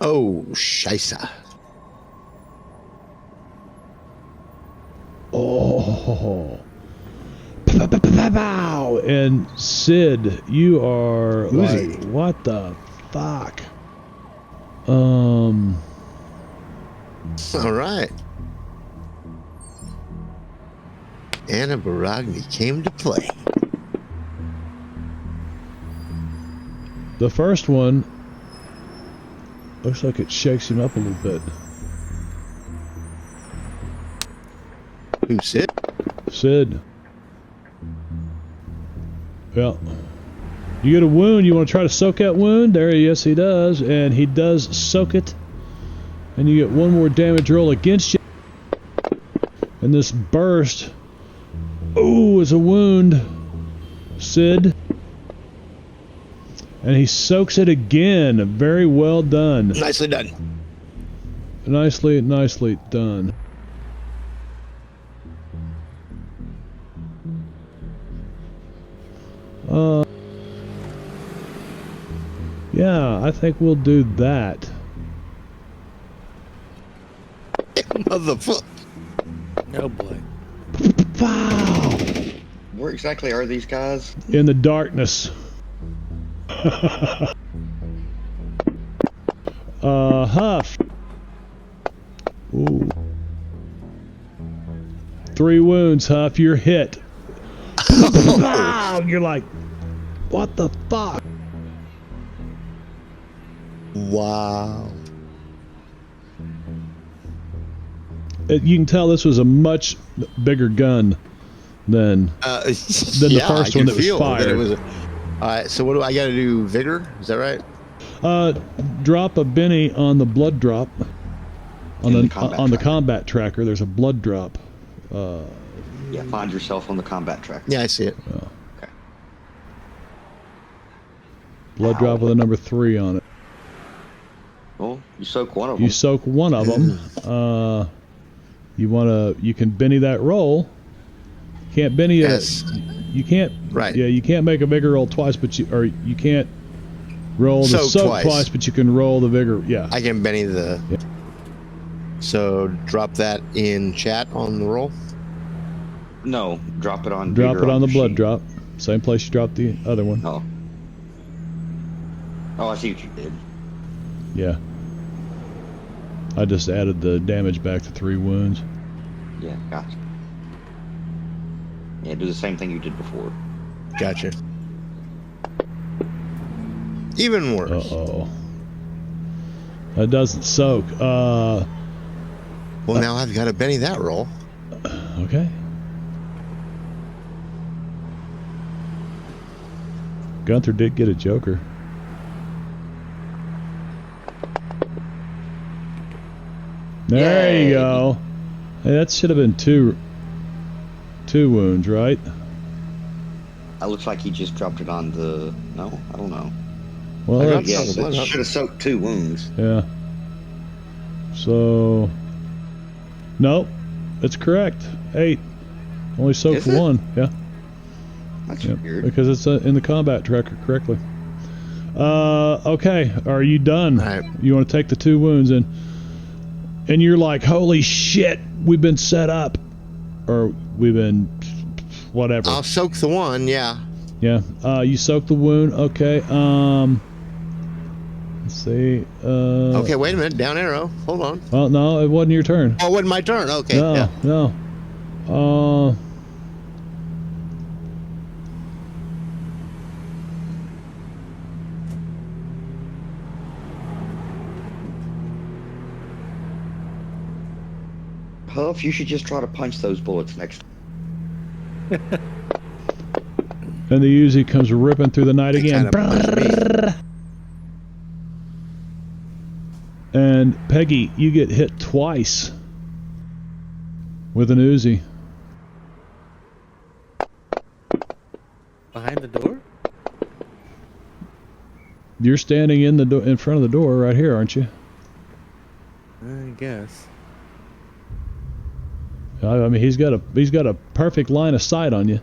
[SPEAKER 2] Oh, scheisse.
[SPEAKER 1] Oh. Pow! And Sid, you are
[SPEAKER 2] Uzi.
[SPEAKER 1] like, what the fuck? All
[SPEAKER 2] right. Anna Baragni came to play.
[SPEAKER 1] The first one looks like it shakes him up a little bit.
[SPEAKER 2] Who's it?
[SPEAKER 1] Sid. Well, you get a wound. You want to try to soak that wound? There, yes, he does. And he does soak it. And you get one more damage roll against you. And this burst. Oh, is a wound. Sid. And he soaks it again. Very well done.
[SPEAKER 2] Nicely done.
[SPEAKER 1] Nicely done. Yeah, I think we'll do that.
[SPEAKER 2] Motherfucker.
[SPEAKER 3] Oh boy.
[SPEAKER 1] Wow!
[SPEAKER 5] Where exactly are these guys?
[SPEAKER 1] In the darkness. Huff. Ooh. 3 wounds, Huff. You're hit. You're like, what the fuck?
[SPEAKER 2] Wow.
[SPEAKER 1] You can tell this was a much bigger gun than the first one that was fired.
[SPEAKER 2] All right, so what do I got to do? Vigor? Is that right?
[SPEAKER 1] Drop a Benny on the blood drop. On the
[SPEAKER 5] combat
[SPEAKER 1] combat tracker, there's a blood drop.
[SPEAKER 5] Yeah, find yourself on the combat tracker.
[SPEAKER 2] Yeah, I see it.
[SPEAKER 5] Okay.
[SPEAKER 1] Blood drop with a number 3 on it.
[SPEAKER 5] Well, you soak one of them.
[SPEAKER 1] You soak one of them. You can Benny that roll. Can't Benny it.
[SPEAKER 2] Yes.
[SPEAKER 1] You can't.
[SPEAKER 2] Right.
[SPEAKER 1] Yeah, you can't make a vigor roll twice, but you can't roll the soak twice, but you can roll the vigor. Yeah.
[SPEAKER 2] I can Benny the.
[SPEAKER 1] Yeah.
[SPEAKER 2] So drop that in chat on the roll.
[SPEAKER 5] No, drop it on.
[SPEAKER 1] Drop it on the blood
[SPEAKER 5] sheet.
[SPEAKER 1] drop. Same place you dropped the other one.
[SPEAKER 5] Oh. Oh, I see what you did.
[SPEAKER 1] Yeah. I just added the damage back to 3 wounds.
[SPEAKER 5] Yeah, gotcha. Yeah, do the same thing you did before.
[SPEAKER 2] Gotcha. Even worse.
[SPEAKER 1] Uh-oh. That doesn't soak.
[SPEAKER 2] Well, now I've got to Benny that roll.
[SPEAKER 1] Okay. Gunther did get a joker. There
[SPEAKER 5] Yay.
[SPEAKER 1] you go. Hey, that should have been two wounds, right?
[SPEAKER 5] It looks like he just dropped it on the. No, I don't know.
[SPEAKER 1] Well,
[SPEAKER 2] I got
[SPEAKER 1] that's,
[SPEAKER 5] Yes,
[SPEAKER 2] some.
[SPEAKER 5] it should have soaked 2 wounds.
[SPEAKER 1] yeah. So, nope, it's correct. 8. Only soaked
[SPEAKER 5] Is it?
[SPEAKER 1] 1. Yeah.
[SPEAKER 5] That's
[SPEAKER 1] Yep,
[SPEAKER 5] weird.
[SPEAKER 1] because it's in the combat tracker correctly. Okay, are you done?
[SPEAKER 2] All right.
[SPEAKER 1] You want to take the 2 wounds and you're like, holy shit, we've been set up, or we've been whatever.
[SPEAKER 2] I'll soak the 1. Yeah.
[SPEAKER 1] Yeah. You soak the wound. Okay. Let's see.
[SPEAKER 2] Okay. Wait a minute. Down arrow. Hold on.
[SPEAKER 1] Well, no, it wasn't your turn.
[SPEAKER 2] Oh, it wasn't my turn. Okay.
[SPEAKER 1] No,
[SPEAKER 2] Yeah.
[SPEAKER 1] no.
[SPEAKER 5] Huff, you should just try to punch those bullets next.
[SPEAKER 1] And the Uzi comes ripping through the night
[SPEAKER 2] They
[SPEAKER 1] again.
[SPEAKER 2] kinda punched me.
[SPEAKER 1] And Peggy, you get hit twice with an Uzi.
[SPEAKER 3] Behind the door?
[SPEAKER 1] You're standing in in front of the door right here, aren't you?
[SPEAKER 3] I guess.
[SPEAKER 1] I mean, he's got a perfect line of sight on you.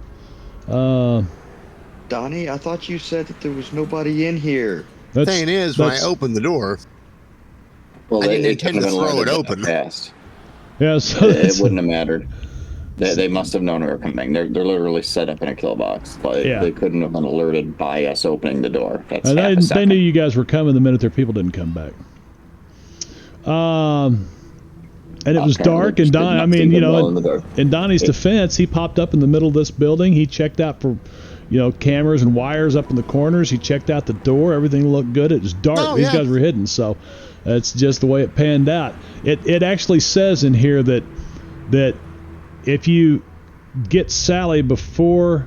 [SPEAKER 5] Donnie, I thought you said that there was nobody in here.
[SPEAKER 2] Thing is, when I opened the door,
[SPEAKER 4] Well,
[SPEAKER 2] I didn't
[SPEAKER 4] they
[SPEAKER 2] intend to
[SPEAKER 4] couldn't have
[SPEAKER 2] throw it
[SPEAKER 4] learned
[SPEAKER 2] open.
[SPEAKER 4] Fast.
[SPEAKER 1] Yeah, so
[SPEAKER 4] It wouldn't have mattered. They must have known we were coming. They're literally set up in a kill box. But
[SPEAKER 1] Yeah.
[SPEAKER 4] they couldn't have been alerted by us opening the door. That's
[SPEAKER 1] and
[SPEAKER 4] half a
[SPEAKER 1] they
[SPEAKER 4] second.
[SPEAKER 1] knew you guys were coming the minute their people didn't come back. And it was
[SPEAKER 4] Okay,
[SPEAKER 1] dark,
[SPEAKER 4] we
[SPEAKER 1] and
[SPEAKER 4] just did
[SPEAKER 1] Don. I
[SPEAKER 4] not
[SPEAKER 1] mean,
[SPEAKER 4] see
[SPEAKER 1] you
[SPEAKER 4] them well
[SPEAKER 1] know,
[SPEAKER 4] in the dark.
[SPEAKER 1] in Donnie's defense, he popped up in the middle of this building. He checked out for, cameras and wires up in the corners. He checked out the door. Everything looked good. It was dark.
[SPEAKER 2] Oh,
[SPEAKER 1] These
[SPEAKER 2] yeah.
[SPEAKER 1] guys were hidden, so that's just the way it panned out. It actually says in here that if you get Sally before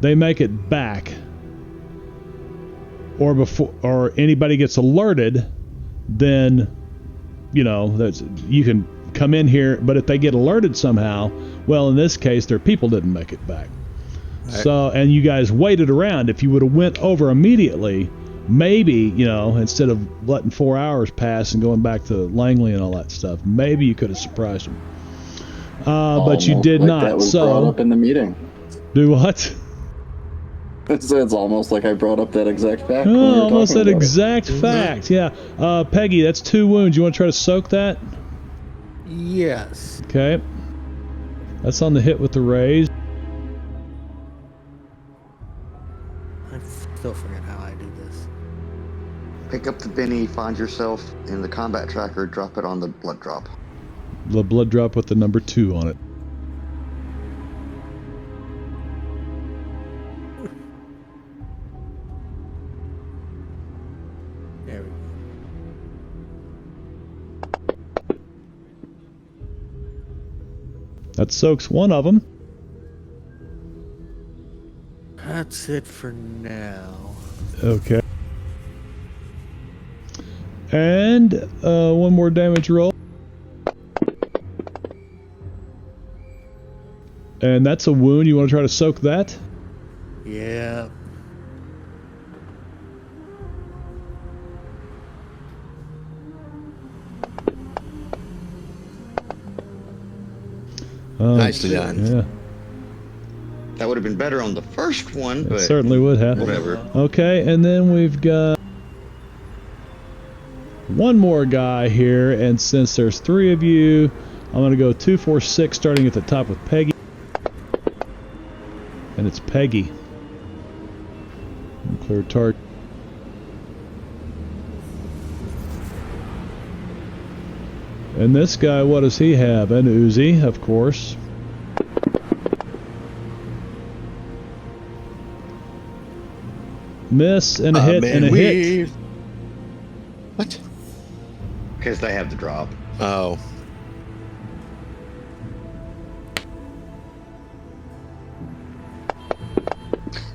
[SPEAKER 1] they make it back, or anybody gets alerted, then you can come in here. But if they get alerted somehow, well, in this case, their people didn't make it back.
[SPEAKER 2] Right.
[SPEAKER 1] So, and you guys waited around. If you would have went over immediately, maybe, instead of letting 4 hours pass and going back to Langley and all that stuff, maybe you could have surprised them. But you
[SPEAKER 4] Almost
[SPEAKER 1] did
[SPEAKER 4] like
[SPEAKER 1] not.
[SPEAKER 4] That was brought
[SPEAKER 1] So,
[SPEAKER 4] up in the meeting.
[SPEAKER 1] do what?
[SPEAKER 4] It's almost like I brought up that exact fact. when we were
[SPEAKER 1] Oh, almost
[SPEAKER 4] talking
[SPEAKER 1] that
[SPEAKER 4] about it.
[SPEAKER 1] exact fact. Yeah. Peggy, that's 2 wounds. You want to try to soak that?
[SPEAKER 3] Yes.
[SPEAKER 1] Okay. That's on the hit with the raise.
[SPEAKER 3] I still forget how I do this.
[SPEAKER 5] Pick up the Benny, find yourself in the combat tracker, drop it on the blood drop.
[SPEAKER 1] The blood drop with the number 2 on it.
[SPEAKER 3] There we go.
[SPEAKER 1] That soaks one of them.
[SPEAKER 3] That's it for now.
[SPEAKER 1] Okay. And one more damage roll. And that's a wound. You want to try to soak that?
[SPEAKER 3] Yeah.
[SPEAKER 2] Nicely done.
[SPEAKER 1] Yeah,
[SPEAKER 5] That would have been better on the first one,
[SPEAKER 1] it
[SPEAKER 5] but
[SPEAKER 1] certainly would have.
[SPEAKER 5] whatever.
[SPEAKER 1] Okay, and then we've got one more guy here, and since there's 3 of you, I'm going to go 2, 4, 6, starting at the top with Peggy. And it's Peggy. Clear target. And this guy, what does he have? An Uzi, of course. Miss and a hit and a hit.
[SPEAKER 2] What?
[SPEAKER 5] Because they have the drop.
[SPEAKER 2] Oh.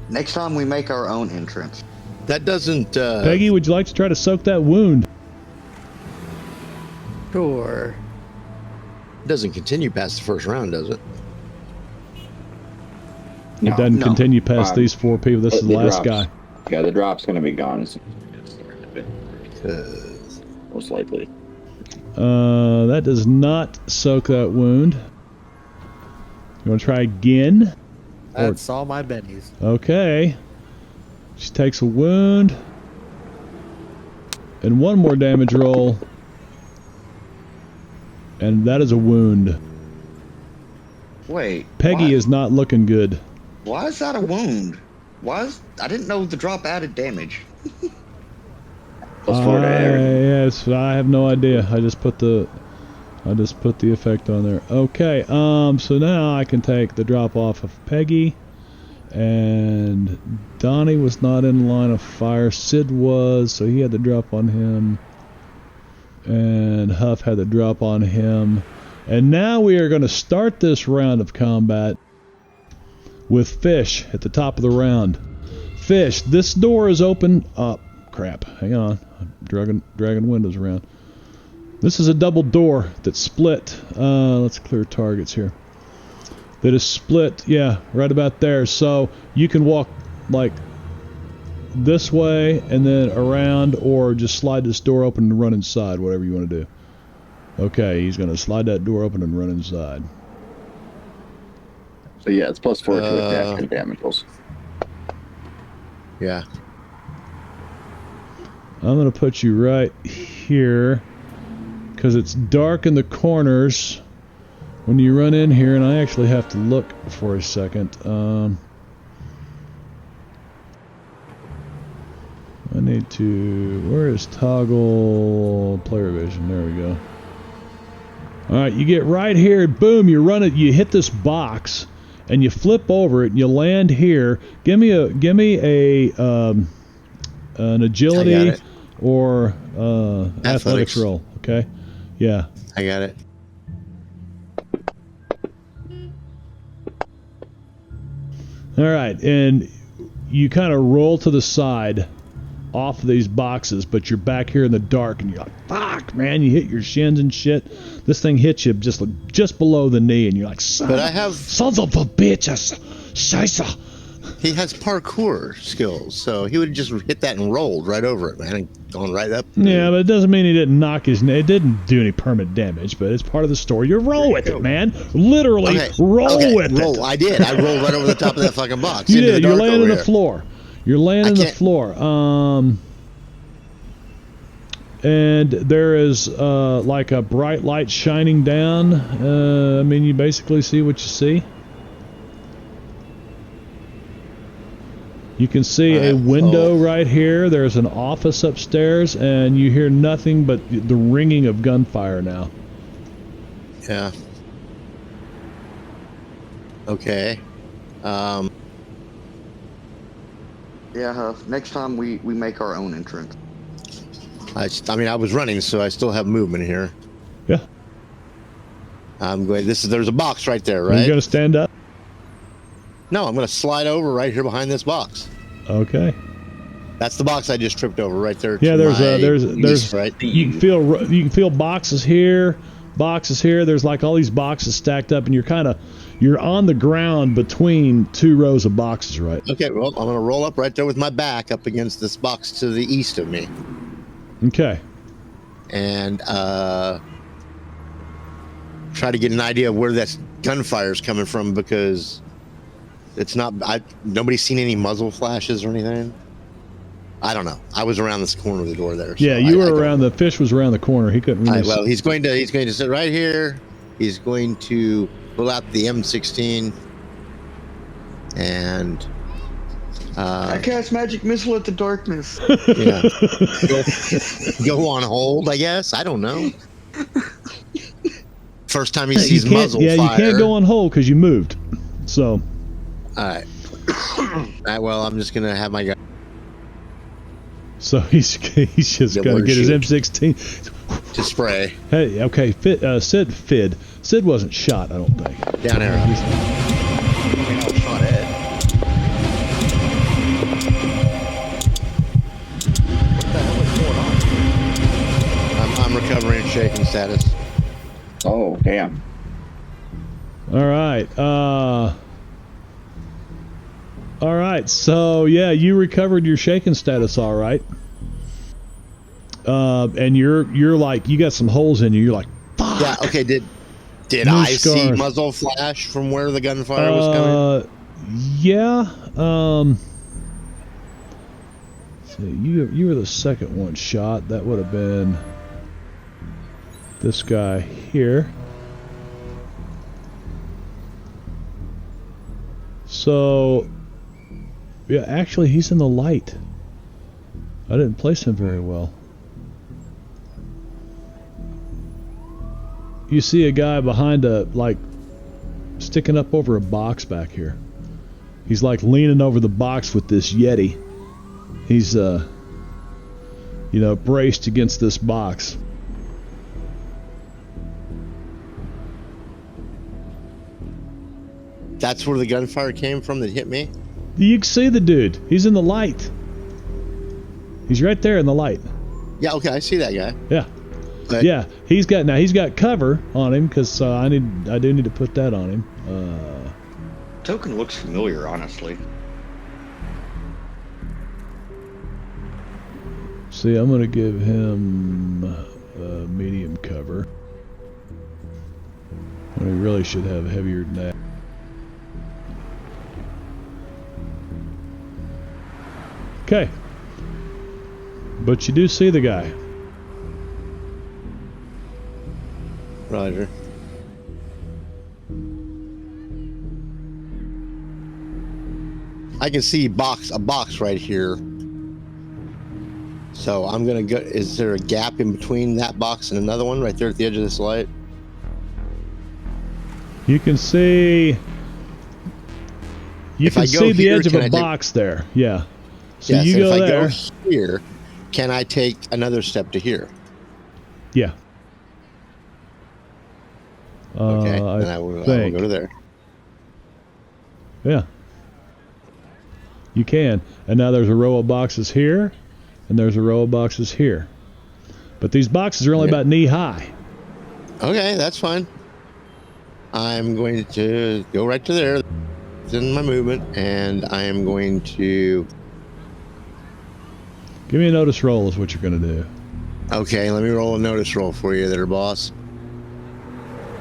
[SPEAKER 5] Next time we make our own entrance.
[SPEAKER 2] That doesn't.
[SPEAKER 1] Peggy, would you like to try to soak that wound?
[SPEAKER 3] Sure.
[SPEAKER 2] Doesn't continue past the first round, does it?
[SPEAKER 1] It doesn't
[SPEAKER 5] no.
[SPEAKER 1] continue past these 4 people. This is the last
[SPEAKER 4] drops.
[SPEAKER 1] guy.
[SPEAKER 4] Yeah, the drop's gonna be gone as soon as it gets started. Most likely.
[SPEAKER 1] That does not soak that wound. You want to try again?
[SPEAKER 3] That's all my bennies.
[SPEAKER 1] Okay. She takes a wound. And one more damage roll. And that is a wound.
[SPEAKER 5] Wait.
[SPEAKER 1] Peggy
[SPEAKER 5] why,
[SPEAKER 1] is not looking good.
[SPEAKER 5] Why is that a wound? I didn't know the drop added damage.
[SPEAKER 4] Plus 4 to everything.
[SPEAKER 1] Yes, I have no idea. I just put the effect on there. Okay, so now I can take the drop off of Peggy. And Donnie was not in line of fire. Sid was, so he had the drop on him. And Huff had the drop on him. And now we are going to start this round of combat with Fish at the top of the round. Fish, this door is open. Oh, crap. Hang on. I'm dragging windows around. This is a double door that's split. Let's clear targets here. That is split, yeah, right about there. So you can walk like this way and then around, or just slide this door open and run inside, whatever you want to do. Okay, he's going to slide that door open and run inside.
[SPEAKER 4] So yeah, it's plus 4 to attack and damage rolls.
[SPEAKER 2] Yeah.
[SPEAKER 1] I'm going to put you right here because it's dark in the corners when you run in here, and I actually have to look for a second. I need to... Where is toggle player vision? There we go. Alright, you get right here, boom, you run it, you hit this box, and you flip over it, and you land here. Give me a an agility or athletics roll, okay? Yeah.
[SPEAKER 2] I got it.
[SPEAKER 1] Alright, and you kind of roll to the side off of these boxes, but you're back here in the dark, and you're like, fuck, man, you hit your shins and shit. This thing hits you just below the knee, and you're like, sons of a bitch, scheiße.
[SPEAKER 2] He has parkour skills, so he would have just hit that and rolled right over it, man, and gone right up.
[SPEAKER 1] Yeah, but it doesn't mean he didn't knock his knee. It didn't do any permanent damage, but it's part of the story. You roll with it, man. Literally, roll with it.
[SPEAKER 2] I did. I rolled right over the top of that fucking box.
[SPEAKER 1] You did. You're laying on the floor. You're laying on the floor. And there is like a bright light shining down. I mean, you basically see what you see. You can see a window right here. There's an office upstairs, and you hear nothing but the ringing of gunfire now.
[SPEAKER 2] Yeah. Okay.
[SPEAKER 5] Yeah, Huff. Next time we make our own entrance.
[SPEAKER 2] I mean, I was running, so I still have movement here.
[SPEAKER 1] Yeah.
[SPEAKER 2] I'm going. There's a box right there,
[SPEAKER 1] Are
[SPEAKER 2] right?
[SPEAKER 1] you going to stand up?
[SPEAKER 2] No, I'm going to slide over right here behind this box.
[SPEAKER 1] Okay.
[SPEAKER 2] That's the box I just tripped over right there.
[SPEAKER 1] Yeah,
[SPEAKER 2] to
[SPEAKER 1] there's
[SPEAKER 2] east, right.
[SPEAKER 1] You can feel boxes here, boxes here. There's like all these boxes stacked up, and you're on the ground between 2 rows of boxes, right?
[SPEAKER 2] Okay, well, I'm going to roll up right there with my back up against this box to the east of me.
[SPEAKER 1] Okay.
[SPEAKER 2] And try to get an idea of where that gunfire is coming from, because it's not. Nobody's seen any muzzle flashes or anything. I don't know. I was around this corner of the door there. So
[SPEAKER 1] Yeah, you were around. The fish was around the corner. He couldn't really.
[SPEAKER 2] Well, he's going to sit right here. He's going to pull out the M16 and.
[SPEAKER 5] I cast magic missile at the darkness.
[SPEAKER 2] Yeah. Go on hold, I guess. I don't know. First time he sees muzzle fire.
[SPEAKER 1] Yeah, you can't go on hold because you moved. So.
[SPEAKER 2] All right. Well, I'm just gonna have my guy.
[SPEAKER 1] So he's just gonna get his M16
[SPEAKER 2] to spray.
[SPEAKER 1] Hey, okay, Sid wasn't shot, I don't think.
[SPEAKER 2] Down arrow.
[SPEAKER 5] I mean, I was shot at. What the hell is going on?
[SPEAKER 2] I'm recovering shaking status.
[SPEAKER 4] Oh, damn.
[SPEAKER 1] All right. All right. So yeah, you recovered your shaken status, all right. And you're like, you got some holes in you. You're like, fuck.
[SPEAKER 2] Yeah. Okay. Did I see muzzle flash from where the gunfire was coming?
[SPEAKER 1] Yeah. So you were the second one shot. That would have been this guy here. So, yeah, actually, he's in the light. I didn't place him very well. You see a guy behind sticking up over a box back here. He's like leaning over the box with this Yeti. He's, braced against this box.
[SPEAKER 2] That's where the gunfire came from that hit me?
[SPEAKER 1] You can see the dude. He's in the light. He's right there in the light.
[SPEAKER 2] Yeah, okay, I see that guy.
[SPEAKER 1] Yeah.
[SPEAKER 2] But
[SPEAKER 1] yeah, he's got cover on him because I do need to put that on him.
[SPEAKER 5] Token looks familiar, honestly.
[SPEAKER 1] See, I'm going to give him medium cover. When he really should have heavier than that. Okay. But you do see the guy.
[SPEAKER 2] Roger. I can see a box right here. So I'm gonna go. Is there a gap in between that box and another one right there at the edge of this light?
[SPEAKER 1] You can see. You can see the edge of a box there. Yeah. So
[SPEAKER 2] yes,
[SPEAKER 1] you go there.
[SPEAKER 2] If I go here, can I take another step to here?
[SPEAKER 1] Yeah.
[SPEAKER 2] Okay. I will go to there.
[SPEAKER 1] Yeah. You can. And now there's a row of boxes here, and there's a row of boxes here. But these boxes are only about knee high.
[SPEAKER 2] Okay, that's fine. I'm going to go right to there. It's in my movement, and I am going to...
[SPEAKER 1] Give me a notice roll is what you're going to do.
[SPEAKER 2] Okay, let me roll a notice roll for you there, boss.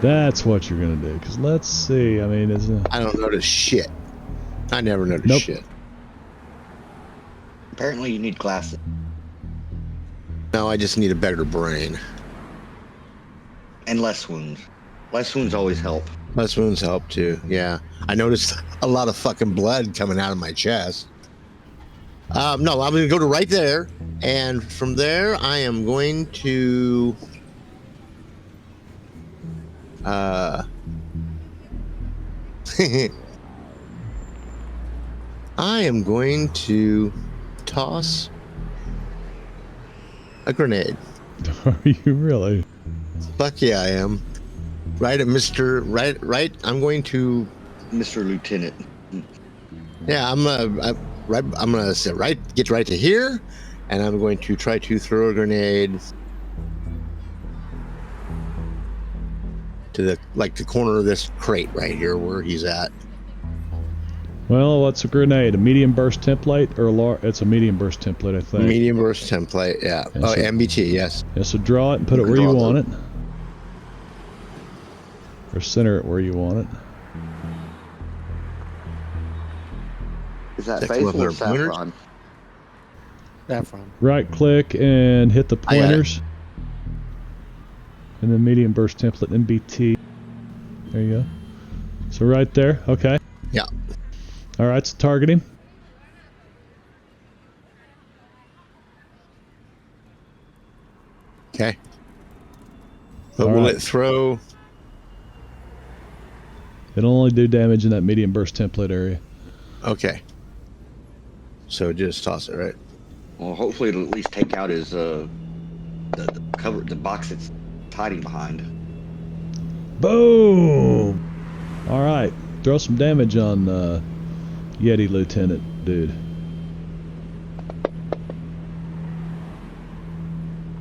[SPEAKER 1] That's what you're going to do. Because let's see. I mean,
[SPEAKER 2] I don't notice shit. I never notice shit.
[SPEAKER 5] Apparently you need glasses.
[SPEAKER 2] No, I just need a better brain.
[SPEAKER 5] And less wounds. Less wounds always help.
[SPEAKER 2] Less wounds help too, yeah. I noticed a lot of fucking blood coming out of my chest. No, I'm going to go to right there. And from there, I am going to... I am going to toss a grenade.
[SPEAKER 1] Are you really?
[SPEAKER 2] Fuck yeah, I am. Right at Mr. Right. I'm going to.
[SPEAKER 5] Mr. Lieutenant.
[SPEAKER 2] Yeah, I'm gonna sit right, get right to here, and I'm going to try to throw a grenade to the corner of this crate right here where he's at.
[SPEAKER 1] Well, what's a grenade? A medium burst template or a large? It's a medium burst template, I think.
[SPEAKER 2] Medium burst template, yeah.
[SPEAKER 1] Yeah,
[SPEAKER 2] Oh,
[SPEAKER 1] so-
[SPEAKER 2] MBT, yes.
[SPEAKER 1] Yeah, so draw it and put it
[SPEAKER 5] You can
[SPEAKER 1] where you
[SPEAKER 5] draw
[SPEAKER 1] want it. Or center it where you want it.
[SPEAKER 5] Is that
[SPEAKER 2] Take
[SPEAKER 5] Faithful
[SPEAKER 2] one
[SPEAKER 5] or
[SPEAKER 2] of their pointers.
[SPEAKER 5] Saffron?
[SPEAKER 3] Saffron.
[SPEAKER 1] Right click and hit the
[SPEAKER 2] I got it.
[SPEAKER 1] pointers. And then medium burst template MBT. There you go. So right there, okay.
[SPEAKER 2] Yeah.
[SPEAKER 1] All right, so target him.
[SPEAKER 2] Okay. But
[SPEAKER 1] All
[SPEAKER 2] will
[SPEAKER 1] right.
[SPEAKER 2] it throw?
[SPEAKER 1] It'll only do damage in that medium burst template area.
[SPEAKER 2] Okay. So just toss it, right?
[SPEAKER 5] Well, hopefully it'll at least take out his the cover, the box it's hiding behind.
[SPEAKER 1] Boom! All right, throw some damage on Yeti Lieutenant, dude.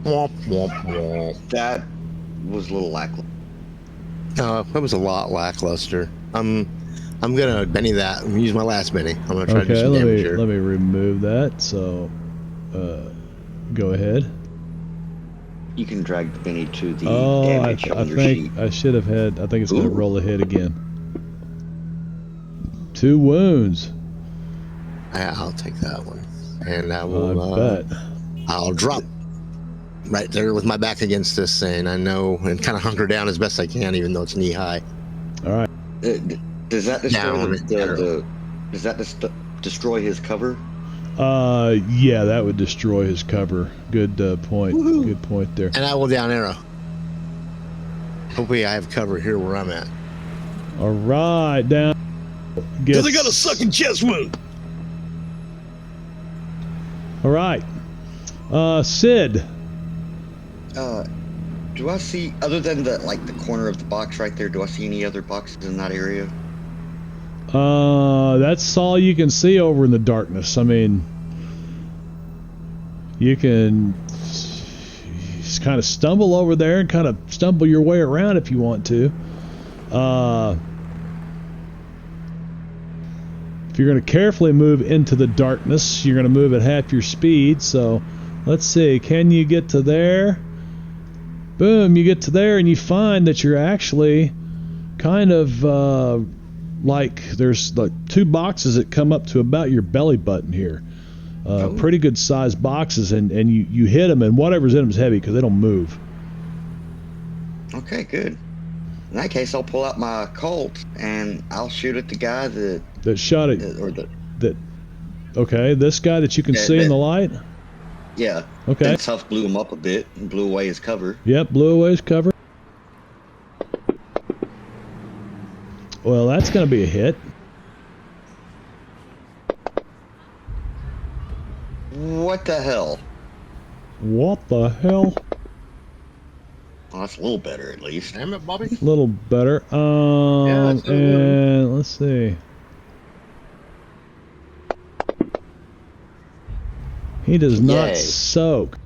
[SPEAKER 2] Womp womp womp.
[SPEAKER 5] That was a little lackluster.
[SPEAKER 2] That was a lot lackluster. I'm gonna Benny that. I'm gonna use my last Benny. I'm gonna try to do
[SPEAKER 1] Okay,
[SPEAKER 2] some damage here.
[SPEAKER 1] let me remove that. So, go ahead.
[SPEAKER 5] You can drag the Benny to the
[SPEAKER 1] Oh, I
[SPEAKER 5] damage on your
[SPEAKER 1] think
[SPEAKER 5] sheet.
[SPEAKER 1] I should have had. I think it's gonna
[SPEAKER 5] Ooh.
[SPEAKER 1] roll ahead again. 2 wounds.
[SPEAKER 2] I'll take that one, and I
[SPEAKER 1] I
[SPEAKER 2] will.
[SPEAKER 1] bet.
[SPEAKER 2] I'll drop right there with my back against this thing. I know, and kind of hunker down as best I can, even though it's knee high.
[SPEAKER 1] All right.
[SPEAKER 5] Does that destroy
[SPEAKER 2] Down
[SPEAKER 5] does that destroy his cover?
[SPEAKER 1] Yeah, that would destroy his cover. Good point.
[SPEAKER 2] Woohoo.
[SPEAKER 1] Good point there.
[SPEAKER 2] And I will down arrow. Hopefully, I have cover here where I'm at.
[SPEAKER 1] All right, down.
[SPEAKER 2] Because I got a sucking chest wound.
[SPEAKER 1] All right. Sid.
[SPEAKER 5] Do I see, other than the corner of the box right there, do I see any other boxes in that area?
[SPEAKER 1] That's all you can see over in the darkness. I mean, you can just kind of stumble over there and kind of stumble your way around if you want to. If you're going to carefully move into the darkness, you're going to move at half your speed. So, let's see. Can you get to there? Boom, you get to there and you find that you're actually kind of like there's like 2 boxes that come up to about your belly button here. Pretty good sized boxes, and you hit them, and whatever's in them is heavy because they don't move.
[SPEAKER 5] Okay, good. In that case, I'll pull out my Colt and I'll shoot at the guy
[SPEAKER 1] That shot it.
[SPEAKER 5] that
[SPEAKER 1] Okay, this guy that you can see in the light.
[SPEAKER 5] yeah.
[SPEAKER 1] Okay.
[SPEAKER 5] And Tough blew him up a bit and blew away his cover.
[SPEAKER 1] Yep, blew away his cover. Well, that's going to be a hit.
[SPEAKER 5] What the hell?
[SPEAKER 1] What the hell?
[SPEAKER 5] Well, that's a little better at least.
[SPEAKER 2] Damn it, Bobby.
[SPEAKER 1] A little better.
[SPEAKER 2] that's a
[SPEAKER 1] And let's see. He does not
[SPEAKER 5] Yay.
[SPEAKER 1] soak.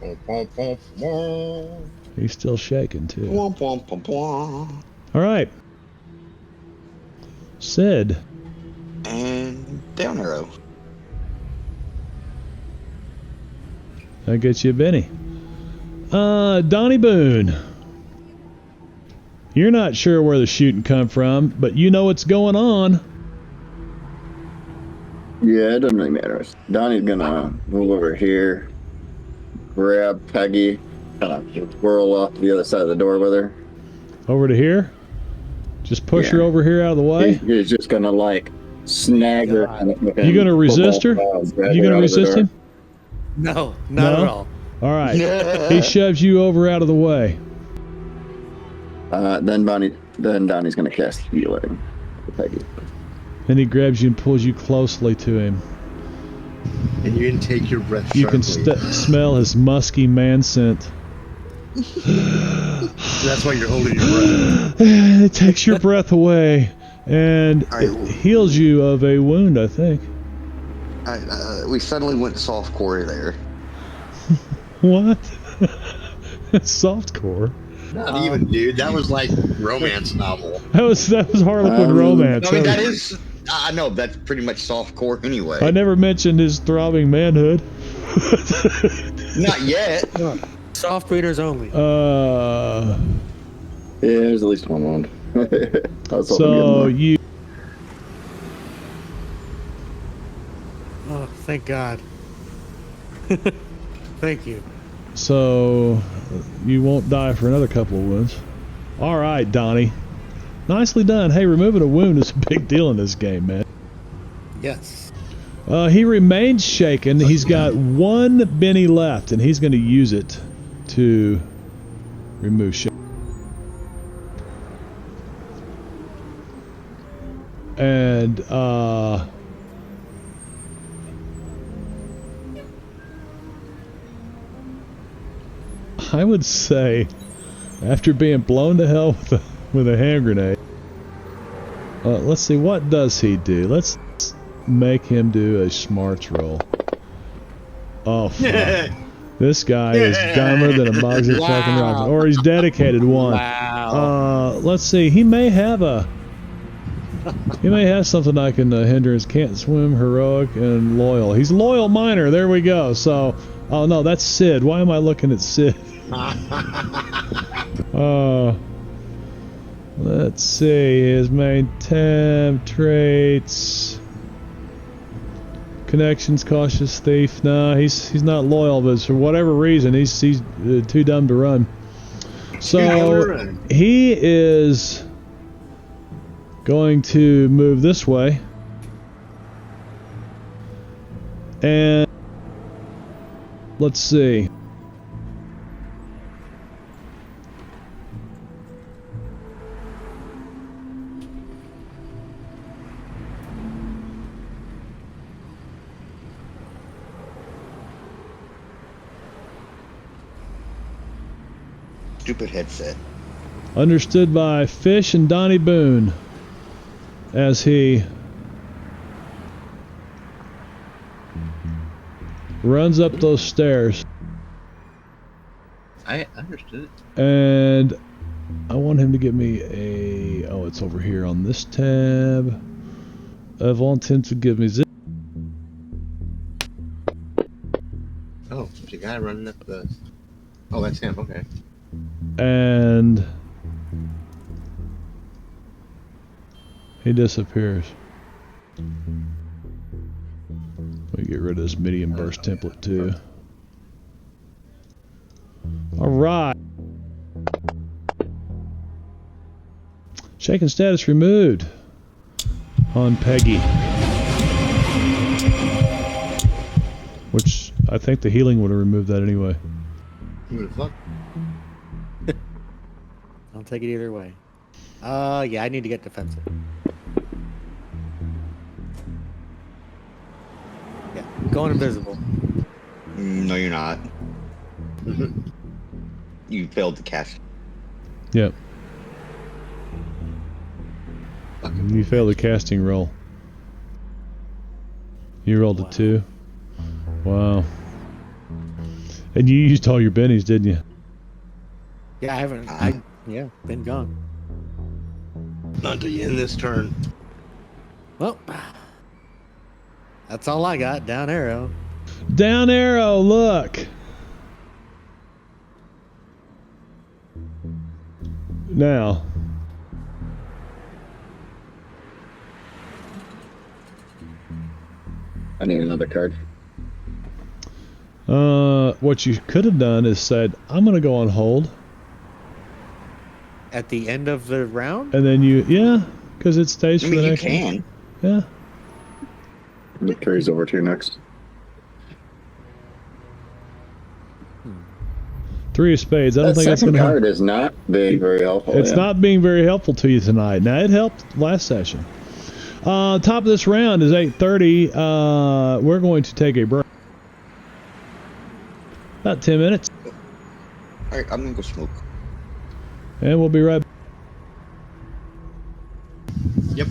[SPEAKER 2] Womp, womp, womp, womp.
[SPEAKER 1] He's still shaking too.
[SPEAKER 5] Womp, womp, womp, womp.
[SPEAKER 1] All right. Sid.
[SPEAKER 5] And down arrow.
[SPEAKER 1] That gets you a Benny. Donnie Boone. You're not sure where the shooting come from, but you know what's going on.
[SPEAKER 4] Yeah, it doesn't really matter. Donnie's gonna move over here, grab Peggy, kind of whirl off to the other side of the door with her.
[SPEAKER 1] Over to here. Just push
[SPEAKER 4] Yeah.
[SPEAKER 1] her over here out of the way.
[SPEAKER 4] He's just gonna like snag her.
[SPEAKER 1] You gonna resist her? You gonna resist him?
[SPEAKER 3] No, not
[SPEAKER 1] No?
[SPEAKER 3] at all.
[SPEAKER 1] All right. He shoves you over out of the way.
[SPEAKER 4] Then Donnie's gonna cast healing for Peggy.
[SPEAKER 1] Then he grabs you and pulls you closely to him.
[SPEAKER 2] And you can take your breath
[SPEAKER 1] You can
[SPEAKER 2] sharply.
[SPEAKER 1] smell his musky man scent.
[SPEAKER 2] That's why you're holding your breath.
[SPEAKER 1] It takes your breath away, and
[SPEAKER 5] All right.
[SPEAKER 1] it heals you of a wound, I think.
[SPEAKER 5] We suddenly went softcore there.
[SPEAKER 1] What? Softcore?
[SPEAKER 2] Not even, dude. That was like romance novel.
[SPEAKER 1] That was Harlequin romance.
[SPEAKER 5] I mean,
[SPEAKER 1] That
[SPEAKER 5] that
[SPEAKER 1] was-
[SPEAKER 5] is. I know that's pretty much softcore anyway.
[SPEAKER 1] I never mentioned his throbbing manhood.
[SPEAKER 5] Not yet.
[SPEAKER 3] Soft readers only.
[SPEAKER 4] Yeah, there's at least one wound. That's all
[SPEAKER 1] So
[SPEAKER 4] I'm getting
[SPEAKER 1] you
[SPEAKER 3] Oh, thank God. Thank you.
[SPEAKER 1] so you won't die for another couple of wounds. All right, Donnie. Nicely done. Hey, removing a wound is a big deal in this game, man.
[SPEAKER 3] Yes.
[SPEAKER 1] He remains shaken. He's got one Benny left, and he's going to use it to remove shake. And I would say, after being blown to hell with a hand grenade, let's see, what does he do? Let's make him do a smarts roll. Oh, fuck. This guy is dumber than a bugs at fucking rock. Or he's dedicated one.
[SPEAKER 3] Wow.
[SPEAKER 1] Let's see, he may have something like an hindrance, can't swim, heroic, and loyal. He's loyal miner, there we go. So, oh no, that's Sid. Why am I looking at Sid? Let's see, his main temp traits, connections, cautious thief. No, he's not loyal, but for whatever reason, he's too dumb to run. So he is going to move this way, and let's see.
[SPEAKER 5] Stupid headset.
[SPEAKER 1] Understood by Fish and Donnie Boone as he runs up those stairs.
[SPEAKER 6] I understood.
[SPEAKER 1] And I want him to give me oh, it's over here on this tab. I want him to give me this.
[SPEAKER 2] Oh, there's a guy running up the... Oh, that's him, okay.
[SPEAKER 1] And he disappears. We get rid of this medium burst template too. Alright. Shaken status removed on Peggy. Which I think the healing would have removed that anyway.
[SPEAKER 2] Who the fuck?
[SPEAKER 3] I'll take it either way. Yeah, I need to get defensive. Yeah, going invisible.
[SPEAKER 5] No, you're not. You failed to cast.
[SPEAKER 1] Yep. You failed the casting roll. You rolled a 2. Wow. And you used all your bennies, didn't you?
[SPEAKER 3] Yeah, I haven't. Yeah, been gone.
[SPEAKER 2] Not until you end this turn.
[SPEAKER 3] Well, that's all I got. Down arrow.
[SPEAKER 1] Down arrow, look. Now.
[SPEAKER 4] I need another card.
[SPEAKER 1] What you could have done is said, I'm going to go on hold.
[SPEAKER 3] At the end of the round?
[SPEAKER 1] And then yeah, because it stays
[SPEAKER 5] I
[SPEAKER 1] for
[SPEAKER 5] mean,
[SPEAKER 1] the
[SPEAKER 5] you
[SPEAKER 1] next one.
[SPEAKER 5] can.
[SPEAKER 1] Yeah.
[SPEAKER 4] It carries over to you next.
[SPEAKER 1] 3 of spades. I don't think that's going
[SPEAKER 4] That
[SPEAKER 1] to
[SPEAKER 4] second
[SPEAKER 1] help.
[SPEAKER 4] card is not being very helpful.
[SPEAKER 1] It's not being very helpful to you tonight. Now, it helped last session. Top of this round is 8:30. We're going to take a break. About 10 minutes.
[SPEAKER 5] All right, I'm gonna go smoke.
[SPEAKER 1] And we'll be right back.
[SPEAKER 2] Yep.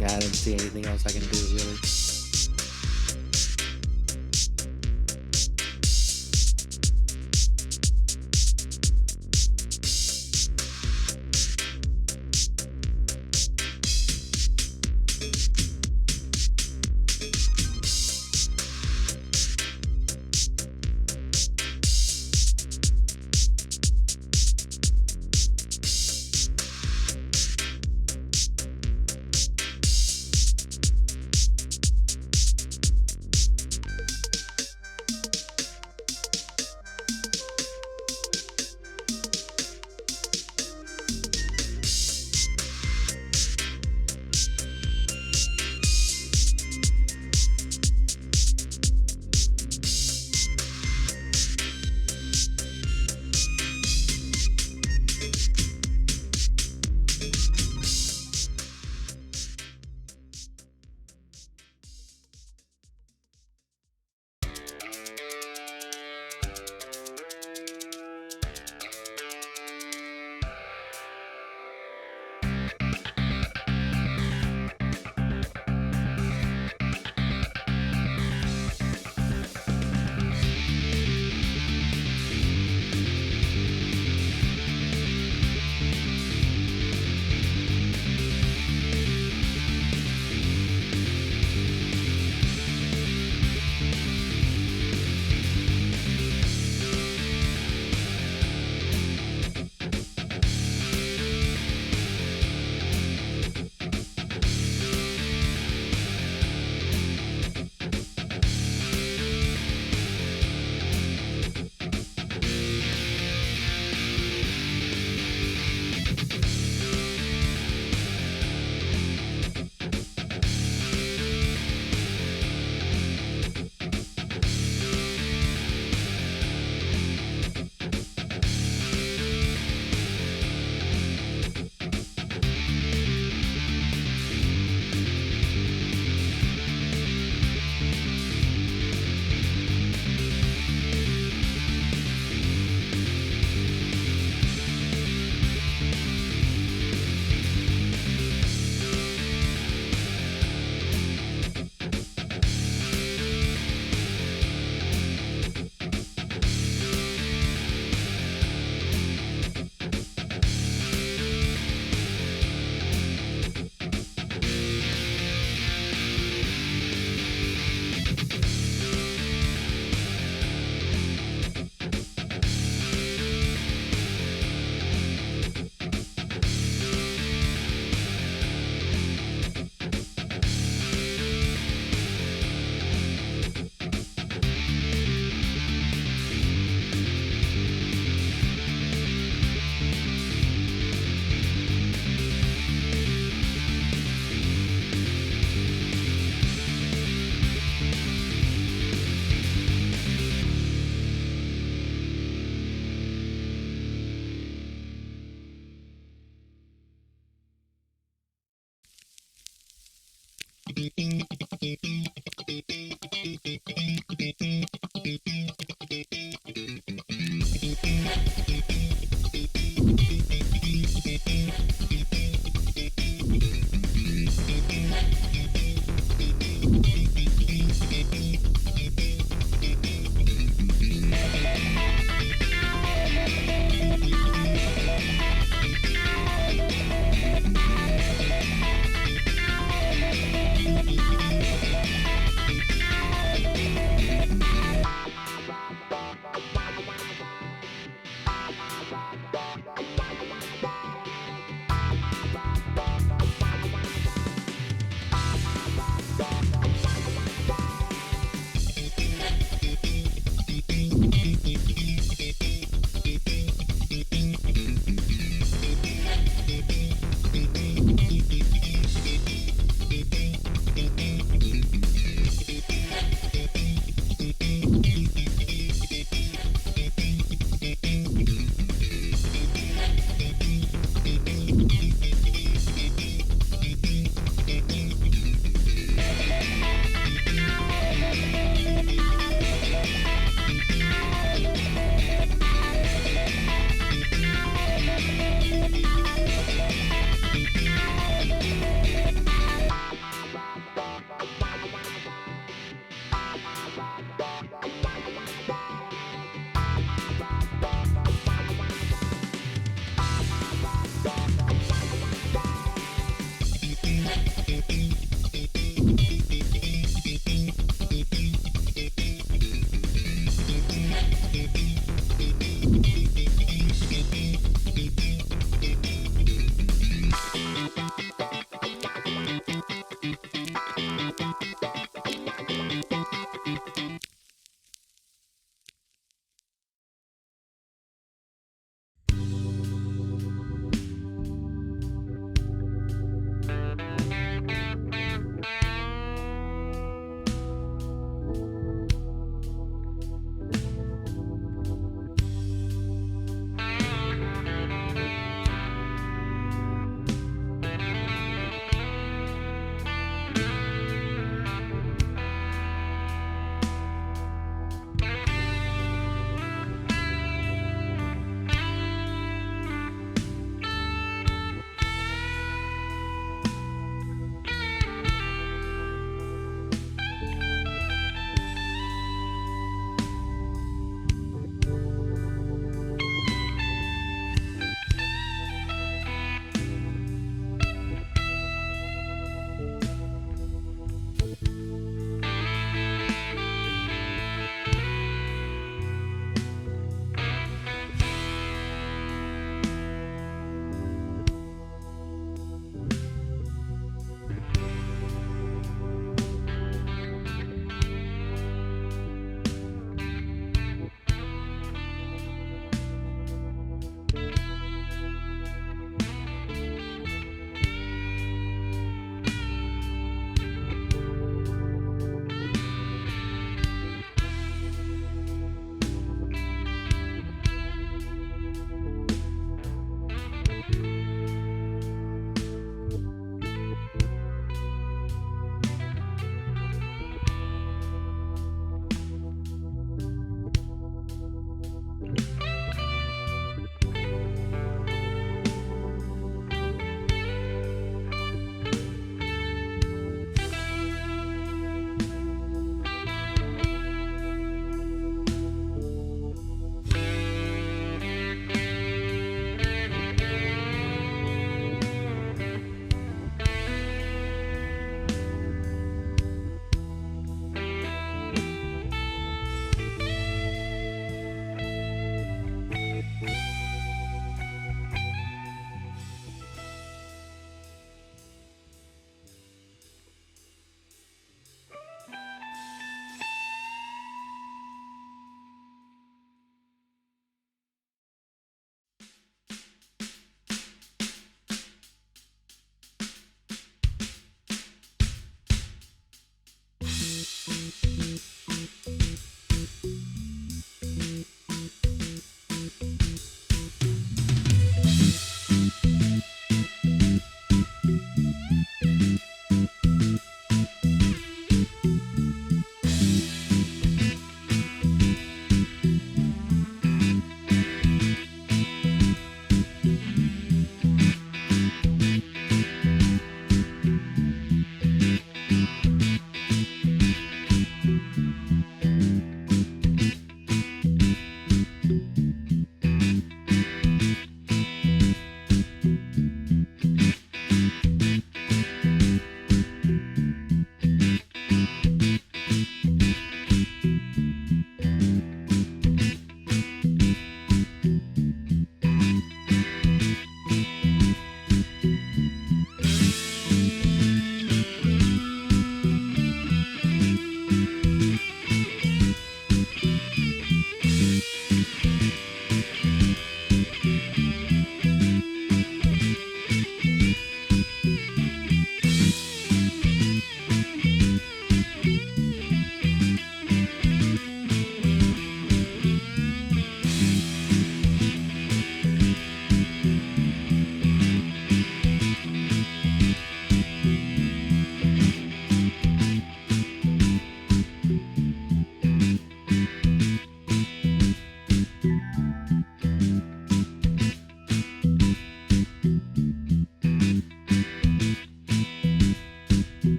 [SPEAKER 3] Yeah, I didn't see anything else I can do really.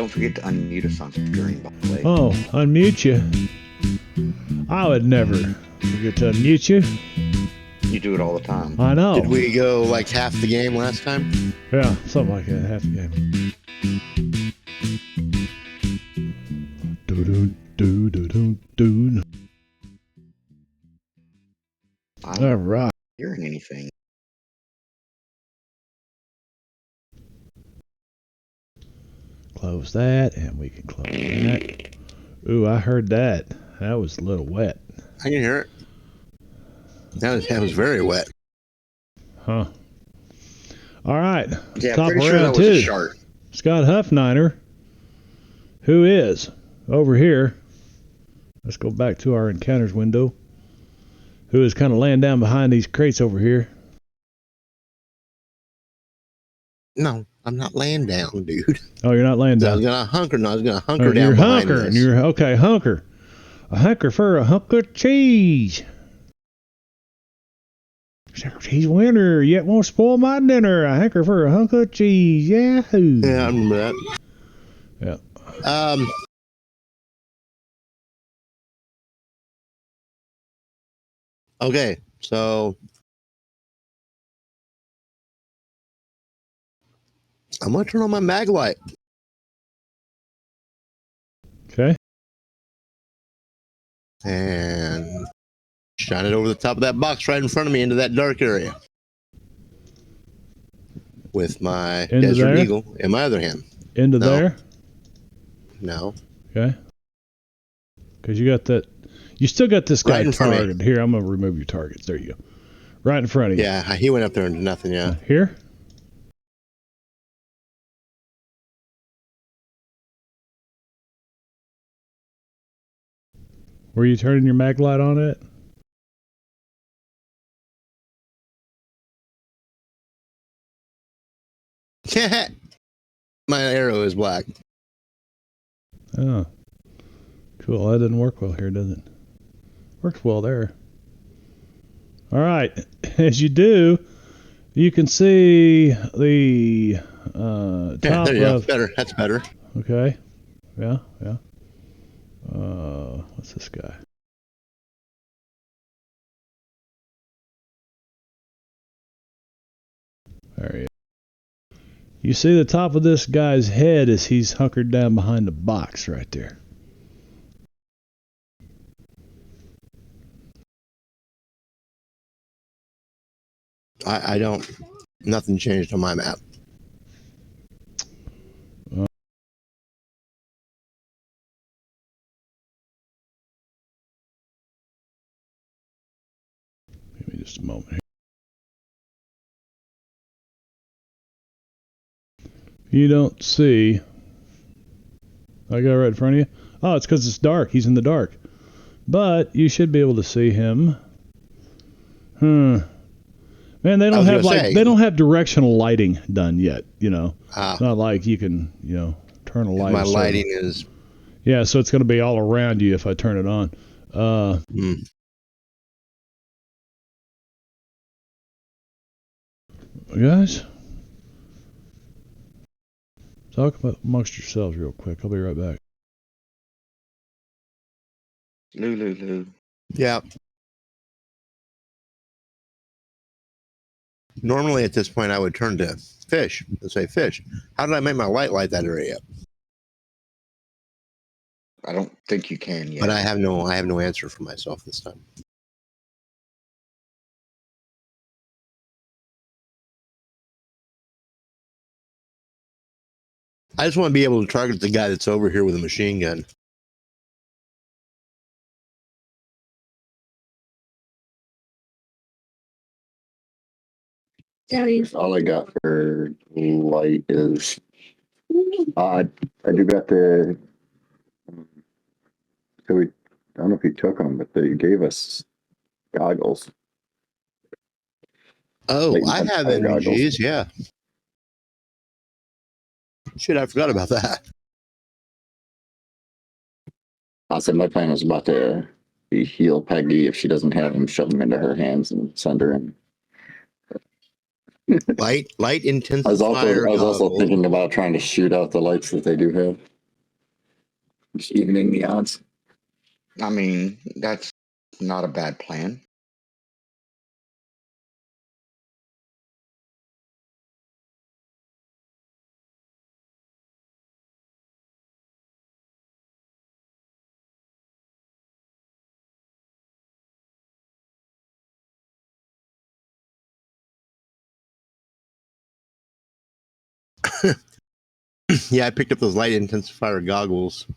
[SPEAKER 5] don't forget to unmute us on screen, by the way.
[SPEAKER 1] Oh, unmute you. I would never forget to unmute you.
[SPEAKER 5] You do it all the time.
[SPEAKER 1] I know.
[SPEAKER 2] Did we go like half the game last time?
[SPEAKER 1] Yeah, something like that. Half the game. Do.
[SPEAKER 5] I'm
[SPEAKER 1] All
[SPEAKER 5] not
[SPEAKER 1] right.
[SPEAKER 5] hearing anything.
[SPEAKER 1] Close that, and we can close that. Ooh, I heard that. That was a little wet.
[SPEAKER 2] I can hear it. That was very wet.
[SPEAKER 1] Huh. All right.
[SPEAKER 5] Yeah,
[SPEAKER 1] Top
[SPEAKER 5] pretty
[SPEAKER 1] of
[SPEAKER 5] sure that
[SPEAKER 1] round
[SPEAKER 5] was a
[SPEAKER 1] two.
[SPEAKER 5] shark.
[SPEAKER 1] Scott Huffniner, who is over here. Let's go back to our encounters window. Who is kind of laying down behind these crates over here.
[SPEAKER 2] No, I'm not laying down, dude.
[SPEAKER 1] Oh, you're not laying
[SPEAKER 2] I
[SPEAKER 1] down.
[SPEAKER 2] was gonna hunker. No, I was gonna hunker
[SPEAKER 1] You're
[SPEAKER 2] down behind
[SPEAKER 1] hunkering.
[SPEAKER 2] this.
[SPEAKER 1] You're okay. Hunker. A hunker for a hunk of cheese. Cheese winner. Yet won't spoil my dinner. A hunker for a hunk of cheese. Yahoo.
[SPEAKER 2] Yeah, I remember that.
[SPEAKER 1] Yeah.
[SPEAKER 2] Okay, so I'm gonna turn on my mag light
[SPEAKER 1] Okay.
[SPEAKER 2] and shine it over the top of that box right in front of me into that dark area with my
[SPEAKER 1] Into
[SPEAKER 2] Desert
[SPEAKER 1] there?
[SPEAKER 2] Eagle in my other hand.
[SPEAKER 1] Into
[SPEAKER 2] No.
[SPEAKER 1] there.
[SPEAKER 2] No,
[SPEAKER 1] Okay. Because you got that. You still got this guy
[SPEAKER 2] Right in front of me.
[SPEAKER 1] targeted. Here, I'm going to remove your targets. There you go. Right in front of you.
[SPEAKER 2] yeah, he went up there and did nothing. Yeah,
[SPEAKER 1] Here. Were you turning your mag light on it?
[SPEAKER 2] my arrow is black.
[SPEAKER 1] Oh. Cool. That doesn't work well here, does it? Works well there. All right. As you do, you can see the
[SPEAKER 2] Yeah,
[SPEAKER 1] top
[SPEAKER 2] there you go.
[SPEAKER 1] of.
[SPEAKER 2] Better. That's better.
[SPEAKER 1] Okay. Yeah. What's this guy? There he is. You see the top of this guy's head as he's hunkered down behind the box right there.
[SPEAKER 2] I don't. Nothing changed on my map.
[SPEAKER 1] Give me just a moment here. You don't see. I got it right in front of you. Oh, it's because it's dark. He's in the dark. But you should be able to see him. Man, they don't have they don't have directional lighting done yet. You know, it's not like you can turn a light.
[SPEAKER 2] My lighting is.
[SPEAKER 1] Yeah, so it's going to be all around you if I turn it on. Guys, talk about amongst yourselves real quick. I'll be right back.
[SPEAKER 5] Lou.
[SPEAKER 2] Yeah. Normally at this point I would turn to fish and say, fish, how did I make my light that area up?
[SPEAKER 5] I don't think you can yet.
[SPEAKER 2] But I have no answer for myself this time. I just want to be able to target the guy that's over here with a machine gun.
[SPEAKER 4] Yeah, all I got for light is I do got the. So I don't know if you took them, but they gave us goggles.
[SPEAKER 2] Oh,
[SPEAKER 4] Like
[SPEAKER 2] I have
[SPEAKER 4] fire
[SPEAKER 2] NVGs,
[SPEAKER 4] goggles.
[SPEAKER 2] yeah. Shit, I forgot about that.
[SPEAKER 4] I said my plan was about to be heal Peggy if she doesn't have them, shove them into her hands and send her in.
[SPEAKER 2] Light
[SPEAKER 4] I was
[SPEAKER 2] intensifier
[SPEAKER 4] also
[SPEAKER 2] goggles.
[SPEAKER 4] thinking about trying to shoot out the lights that they do have. Just evening the odds.
[SPEAKER 5] I mean, that's not a bad plan.
[SPEAKER 2] Yeah, I picked up those light intensifier goggles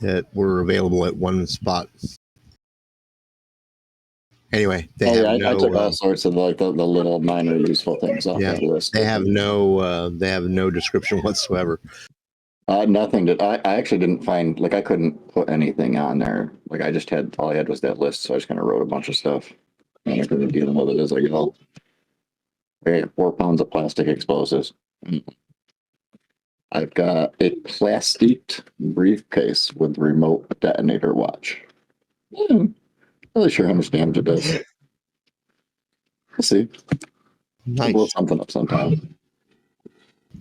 [SPEAKER 2] that were available at one spot. Anyway, they have
[SPEAKER 4] I took all
[SPEAKER 2] no.
[SPEAKER 4] sorts of like the little minor useful things off
[SPEAKER 2] Yeah,
[SPEAKER 4] that list.
[SPEAKER 2] they have no. They have no description whatsoever.
[SPEAKER 4] Nothing did. I actually didn't find like I couldn't put anything on there. Like I just had all I had was that list, so I just kind of wrote a bunch of stuff. And I couldn't deal with it as I go. Okay, 4 pounds of plastic explosives. I've got a plastic briefcase with remote detonator watch. I'm really sure how much damage it does. We'll see. We'll blow
[SPEAKER 2] Nice.
[SPEAKER 4] something up sometime.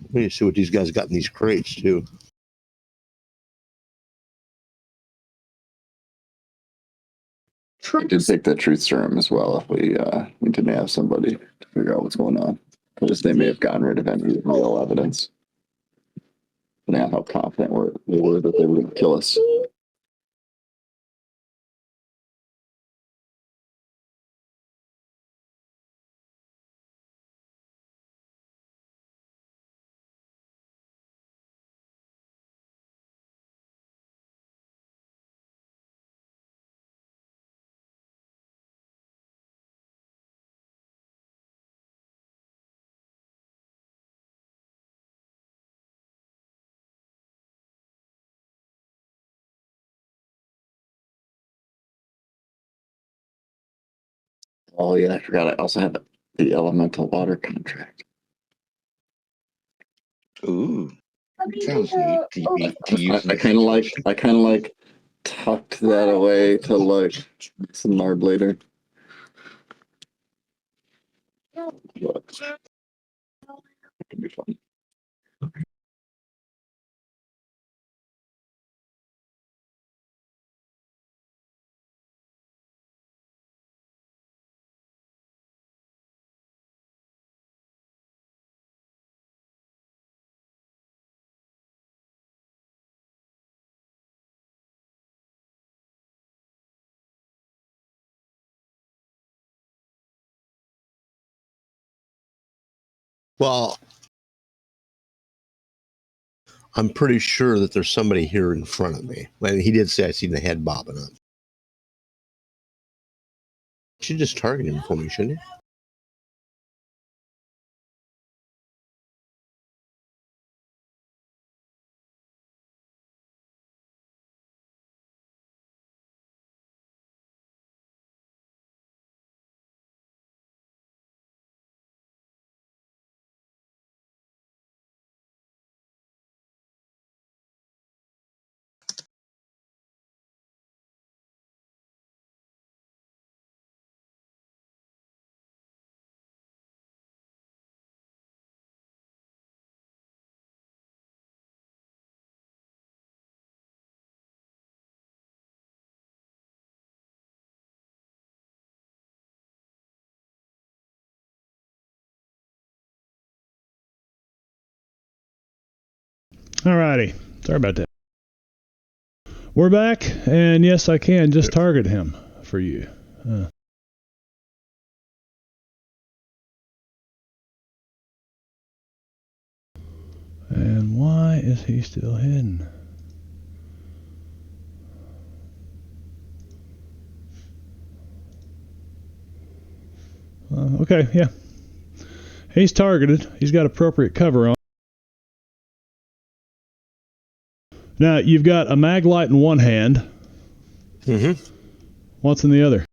[SPEAKER 2] Let me see what these guys got in these crates too.
[SPEAKER 4] I did take the truth serum as well if we didn't have somebody to figure out what's going on. Because they may have gotten rid of any real evidence. Depending on how confident they were that they were going to kill us. Oh yeah, I forgot. I also have the elemental water contract.
[SPEAKER 5] Ooh, sounds neat to use in
[SPEAKER 4] I
[SPEAKER 5] this
[SPEAKER 4] kind of like.
[SPEAKER 5] situation.
[SPEAKER 4] I kind of like tucked that away to like some marb later. But it can be fun.
[SPEAKER 2] Well, I'm pretty sure that there's somebody here in front of me. And he did say I seen the head bobbing up. You should just target him for me, shouldn't you?
[SPEAKER 1] Alrighty. Sorry about that. We're back, and yes, I can just target him for you. And why is he still hidden? Okay, yeah. He's targeted. He's got appropriate cover on. Now, you've got a mag light in one hand.
[SPEAKER 2] Mm-hmm.
[SPEAKER 1] What's in the other?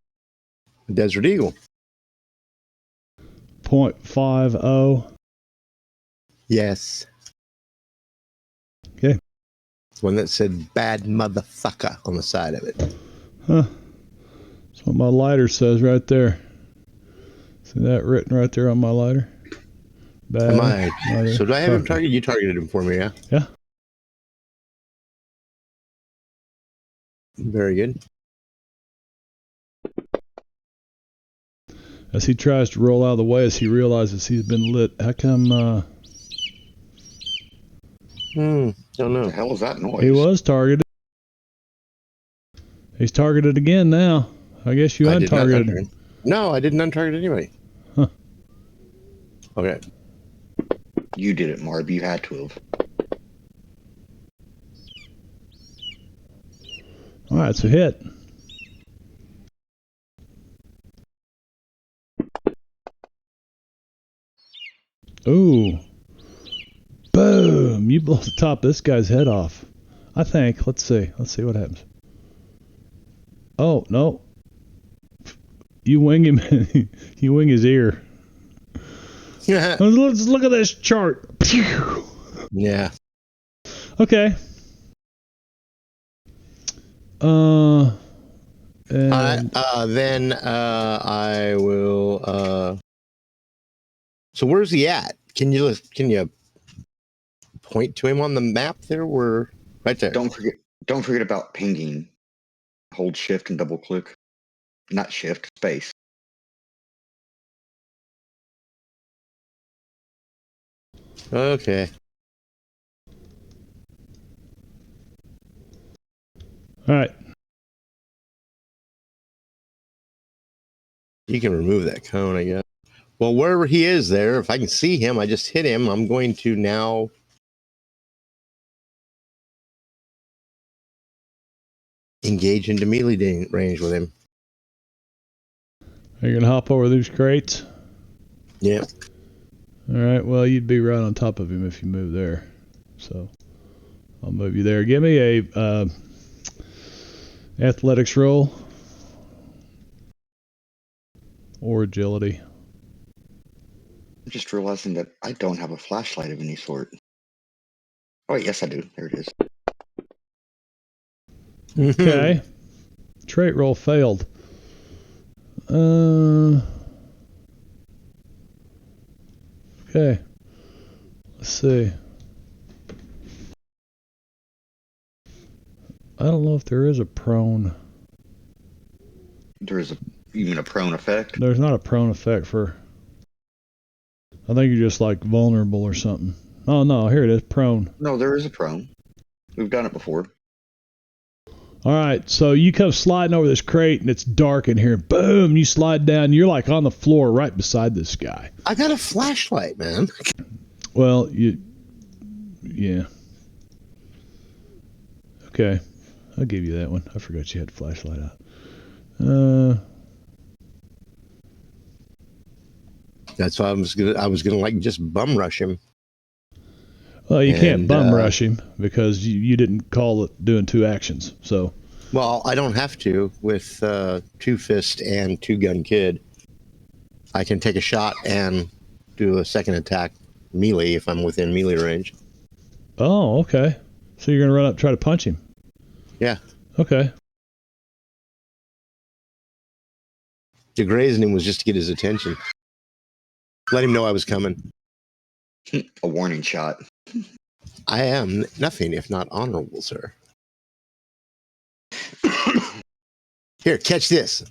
[SPEAKER 2] Desert Eagle.
[SPEAKER 1] .50.
[SPEAKER 2] Yes.
[SPEAKER 1] Okay.
[SPEAKER 2] One that said bad motherfucker on the side of it.
[SPEAKER 1] Huh. That's what my lighter says right there. See that written right there on my lighter? Bad
[SPEAKER 2] So do I have him targeted? You targeted him for me, yeah?
[SPEAKER 1] Yeah.
[SPEAKER 2] Very good.
[SPEAKER 1] As he tries to roll out of the way, as he realizes he's been lit. How come
[SPEAKER 2] Don't
[SPEAKER 5] What
[SPEAKER 2] know.
[SPEAKER 5] the hell was that noise?
[SPEAKER 1] he was targeted? He's targeted again now. I guess you
[SPEAKER 2] I did not
[SPEAKER 1] untargeted.
[SPEAKER 2] untarget. No, I didn't untarget anybody.
[SPEAKER 1] Huh.
[SPEAKER 2] Okay.
[SPEAKER 5] You did it, Marb. You had to have.
[SPEAKER 1] All right, so hit. Ooh. Boom. You blow the top of this guy's head off. I think. Let's see. Let's see what happens. Oh, no. You wing him. You wing his ear. Let's look at this chart.
[SPEAKER 2] Yeah.
[SPEAKER 1] Okay. And
[SPEAKER 2] Then I will. So where's he at? Can you point to him on the map there? We're right there.
[SPEAKER 5] Don't forget about pinging. Hold shift and double click. Not shift, space.
[SPEAKER 2] Okay.
[SPEAKER 1] all right.
[SPEAKER 2] You can remove that cone, I guess. Well, wherever he is there, if I can see him, I just hit him. I'm going to now engage into melee range with him.
[SPEAKER 1] Are you gonna hop over these crates?
[SPEAKER 2] Yeah.
[SPEAKER 1] All right. Well, you'd be right on top of him if you move there. So I'll move you there. Give me a athletics roll or agility.
[SPEAKER 5] I'm just realizing that I don't have a flashlight of any sort. Oh, wait, yes, I do. There it is.
[SPEAKER 1] Okay. Trait roll failed. Okay. Let's see. I don't know if there is a prone.
[SPEAKER 5] There is you mean a prone effect?
[SPEAKER 1] There's not a prone effect for. I think you're just like vulnerable or something. Oh no, here it is, prone.
[SPEAKER 5] No, there is a prone. We've done it before.
[SPEAKER 1] All right, so you come sliding over this crate and it's dark in here. Boom, you slide down. You're like on the floor right beside this guy.
[SPEAKER 2] I got a flashlight, man.
[SPEAKER 1] Well, yeah. Okay, I'll give you that one. I forgot you had a flashlight out.
[SPEAKER 2] That's why I was gonna like just bum rush him.
[SPEAKER 1] Well, you can't
[SPEAKER 2] And,
[SPEAKER 1] bum rush him because you didn't call it doing two actions. So,
[SPEAKER 2] Well, I don't have to with Two Fist and Two Gun Kid. I can take a shot and do a second attack melee if I'm within melee range.
[SPEAKER 1] oh, okay. So you're gonna run up and try to punch him.
[SPEAKER 2] Yeah.
[SPEAKER 1] Okay.
[SPEAKER 2] The grazing him was just to get his attention. Let him know I was coming.
[SPEAKER 5] A warning shot.
[SPEAKER 2] I am nothing if not honorable, sir. Here, catch this.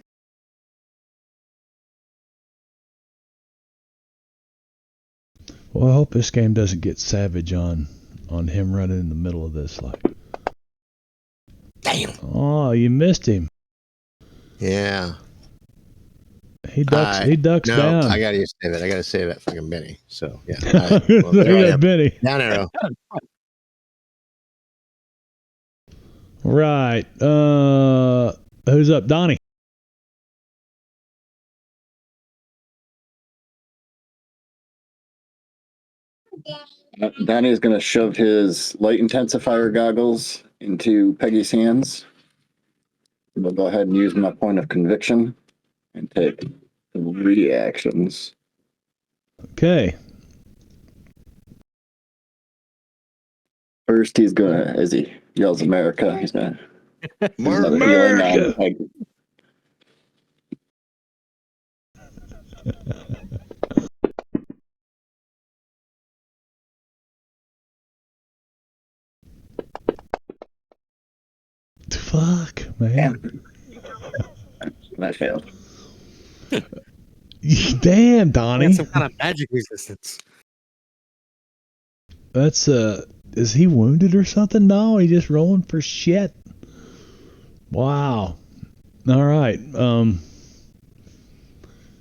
[SPEAKER 1] Well, I hope this game doesn't get savage on him running in the middle of this. Like,
[SPEAKER 2] Damn.
[SPEAKER 1] oh, you missed him.
[SPEAKER 2] Yeah.
[SPEAKER 1] He ducks. He ducks
[SPEAKER 2] No,
[SPEAKER 1] down.
[SPEAKER 2] I gotta save it. I gotta save that fucking Benny. So yeah.
[SPEAKER 1] Well, there you go, Benny.
[SPEAKER 2] Down arrow.
[SPEAKER 1] Right. Who's up? Donnie.
[SPEAKER 4] Danny's going to shove his light intensifier goggles into Peggy's hands. We'll go ahead and use my point of conviction and take 3 actions.
[SPEAKER 1] Okay.
[SPEAKER 4] First, he's going to, as he yells America, he's going to
[SPEAKER 1] America!
[SPEAKER 4] Peggy.
[SPEAKER 1] fuck, man?
[SPEAKER 4] That failed.
[SPEAKER 1] Damn,
[SPEAKER 3] He
[SPEAKER 1] Donnie.
[SPEAKER 3] had some kind of magic resistance.
[SPEAKER 1] That's is he wounded or something? No, he just rolling for shit. Wow. All right.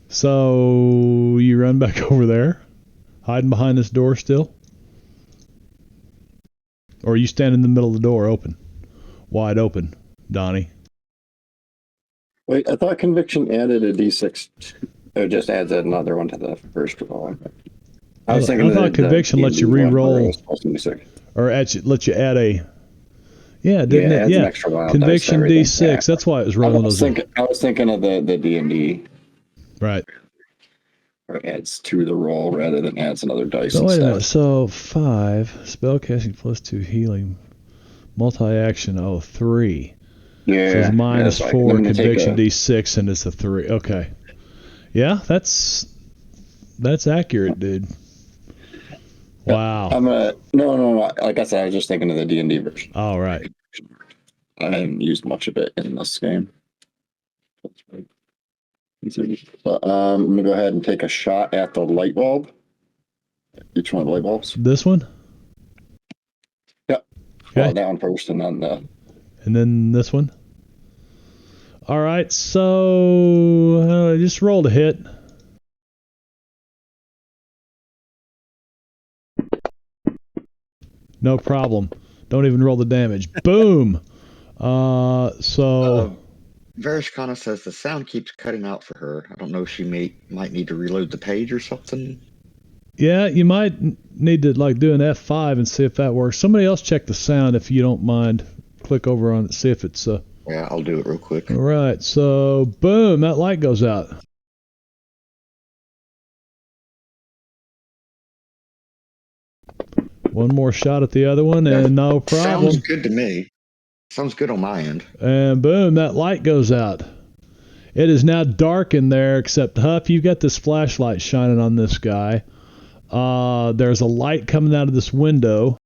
[SPEAKER 1] So you run back over there, hiding behind this door still, or you stand in the middle of the door, open, wide open, Donnie.
[SPEAKER 4] Wait, I thought conviction added a d6. It just adds another one to the first roll. I was thinking
[SPEAKER 1] I thought conviction lets you re-roll, or let you add a. Yeah, didn't it?
[SPEAKER 4] Adds
[SPEAKER 1] Yeah,
[SPEAKER 4] an extra wild
[SPEAKER 1] conviction
[SPEAKER 4] dice
[SPEAKER 1] D6.
[SPEAKER 4] yeah.
[SPEAKER 1] That's why it was rolling those.
[SPEAKER 4] I was thinking of the D&D.
[SPEAKER 1] Right.
[SPEAKER 4] Or adds to the roll rather than adds another dice.
[SPEAKER 1] So
[SPEAKER 4] instead.
[SPEAKER 1] wait a minute. So 5 spellcasting plus 2 healing, multi-action. 3.
[SPEAKER 4] Yeah.
[SPEAKER 1] So it's minus 4 conviction
[SPEAKER 4] a...
[SPEAKER 1] D6, and it's a 3. Okay. Yeah, that's accurate, dude. Wow.
[SPEAKER 4] I'm gonna no. Like I said, I was just thinking of the D&D version.
[SPEAKER 1] All right.
[SPEAKER 4] I haven't used much of it in this game. But I'm gonna go ahead and take a shot at the light bulb. Each one of the light bulbs.
[SPEAKER 1] This one?
[SPEAKER 4] Yep.
[SPEAKER 1] Okay.
[SPEAKER 4] Well, that one first, and then the.
[SPEAKER 1] And then this one. All right. So I just rolled a hit. No problem. Don't even roll the damage. Boom.
[SPEAKER 5] Verishkana says the sound keeps cutting out for her. I don't know if she might need to reload the page or something.
[SPEAKER 1] Yeah, you might need to do an F5 and see if that works. Somebody else check the sound if you don't mind. Click over on it, see if it's.
[SPEAKER 5] Yeah, I'll do it real quick.
[SPEAKER 1] All right, so boom, that light goes out. One more shot at the other one, and no problem.
[SPEAKER 5] Sounds good to me. Sounds good on my end.
[SPEAKER 1] And boom, that light goes out. It is now dark in there, except Huff, you've got this flashlight shining on this guy. There's a light coming out of this window.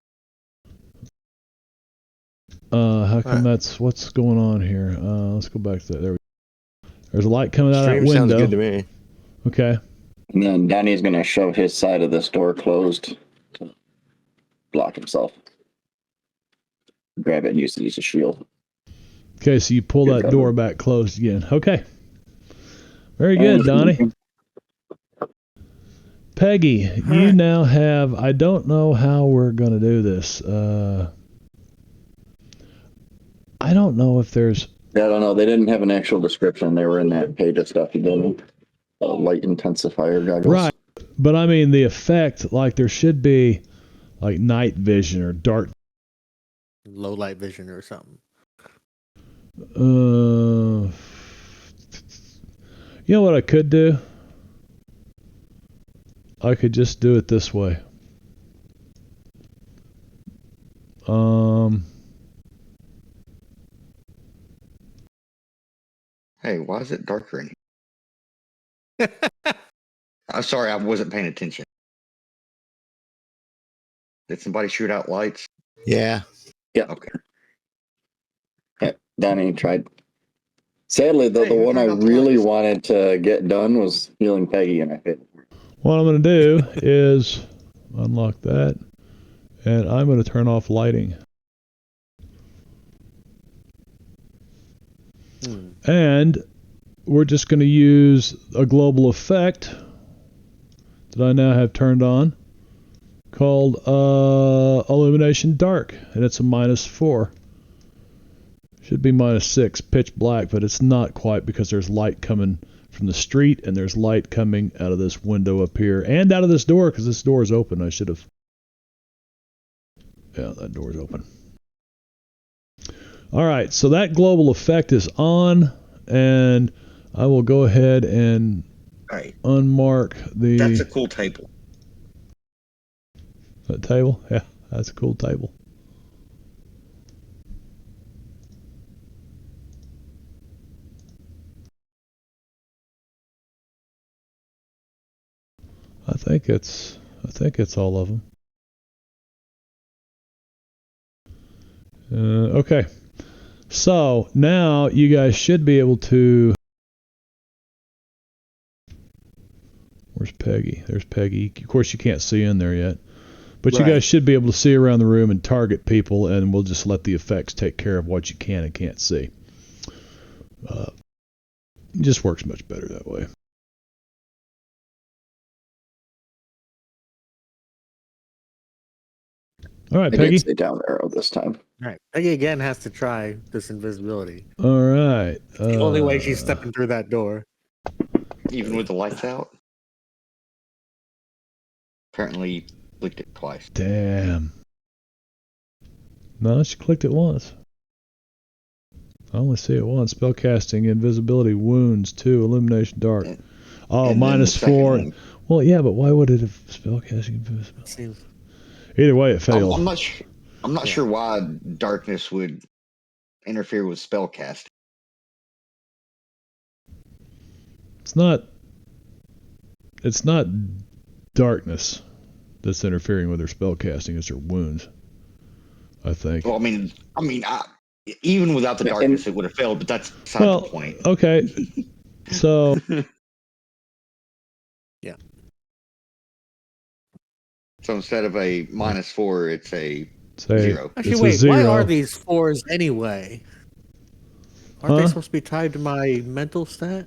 [SPEAKER 1] How come what's going on here? Let's go back to that. There we go. There's a light coming out of that window.
[SPEAKER 3] Sounds good to me.
[SPEAKER 1] Okay.
[SPEAKER 4] And then Danny's gonna shove his side of this door closed to block himself. Grab it and use it as a shield.
[SPEAKER 1] Okay, so you pull that door back closed again. Okay. Very good, Donnie. Peggy, you now have, I don't know how we're going to do this. I don't know if there's...
[SPEAKER 4] Yeah, I don't know. They didn't have an actual description. They were in that page of stuff you did. Light intensifier goggles.
[SPEAKER 1] Right. But I mean, the effect, there should be night vision or dark.
[SPEAKER 3] Low light vision or something.
[SPEAKER 1] You know what I could do? I could just do it this way.
[SPEAKER 5] Hey, why is it darker in here? I'm sorry, I wasn't paying attention. Did somebody shoot out lights?
[SPEAKER 2] Yeah.
[SPEAKER 4] Yeah.
[SPEAKER 5] Okay.
[SPEAKER 4] Yeah, Danny tried. Sadly, though, the one I really wanted to get done was healing Peggy, and I failed.
[SPEAKER 1] What I'm going to do is unlock that, and I'm going to turn off lighting. And we're just going to use a global effect that I now have turned on called Illumination Dark, and it's a -4. Should be -6, pitch black, but it's not quite because there's light coming from the street and there's light coming out of this window up here and out of this door because this door is open. I should have. Yeah, that door is open. All right, so that global effect is on, and I will go ahead and unmark the...
[SPEAKER 5] That's a cool table.
[SPEAKER 1] That table? Yeah, that's a cool table. I think it's all of them. Okay. So now you guys should be able to. Where's Peggy? There's Peggy. Of course, you can't see in there yet. But you guys should be able to see around the room and target people, and we'll just let the effects take care of what you can and can't see. It just works much better that way. All right,
[SPEAKER 4] I
[SPEAKER 1] Peggy.
[SPEAKER 4] did say down arrow this time.
[SPEAKER 3] All right. Peggy again has to try this invisibility.
[SPEAKER 1] All right.
[SPEAKER 3] The only way she's stepping through that door.
[SPEAKER 5] Even with the lights out? Apparently, you clicked it twice.
[SPEAKER 1] Damn. No, she clicked it once. I only see it once. Spellcasting, invisibility, wounds, 2, illumination, dark. Oh,
[SPEAKER 5] And then the second
[SPEAKER 1] -4.
[SPEAKER 5] one-
[SPEAKER 1] Well, yeah, but why would it have spellcasting invisibility?
[SPEAKER 3] Seems
[SPEAKER 1] Either way, it failed.
[SPEAKER 5] I'm not sure why darkness would interfere with spellcasting.
[SPEAKER 1] It's not darkness that's interfering with her spellcasting. It's her wounds, I think.
[SPEAKER 5] Well, even without the darkness, it would have failed. But that's beside the point.
[SPEAKER 1] Okay. So.
[SPEAKER 3] yeah.
[SPEAKER 5] So instead of a -4, it's a
[SPEAKER 1] Say,
[SPEAKER 5] 0.
[SPEAKER 3] Actually,
[SPEAKER 1] it's a
[SPEAKER 3] wait.
[SPEAKER 1] 0.
[SPEAKER 3] Why are these 4s anyway? Aren't they supposed to be tied to my mental stat?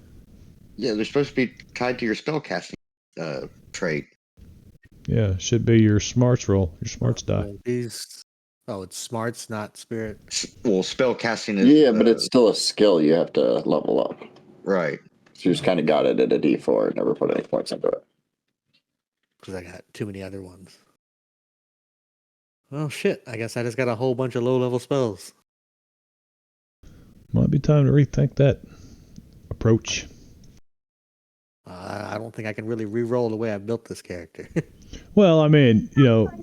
[SPEAKER 5] Yeah, they're supposed to be tied to your spellcasting trait.
[SPEAKER 1] Yeah, should be your smarts roll, your smarts die.
[SPEAKER 3] It's smarts, not spirit.
[SPEAKER 5] Well, spellcasting is...
[SPEAKER 4] Yeah, but it's still a skill you have to level up.
[SPEAKER 5] Right.
[SPEAKER 4] So you just kind of got it at a D4, never put any points into it.
[SPEAKER 3] Because I got too many other ones. Oh shit, I guess I just got a whole bunch of low-level spells.
[SPEAKER 1] Might be time to rethink that approach.
[SPEAKER 3] I don't think I can really re-roll the way I built this character.
[SPEAKER 1] Well, I mean,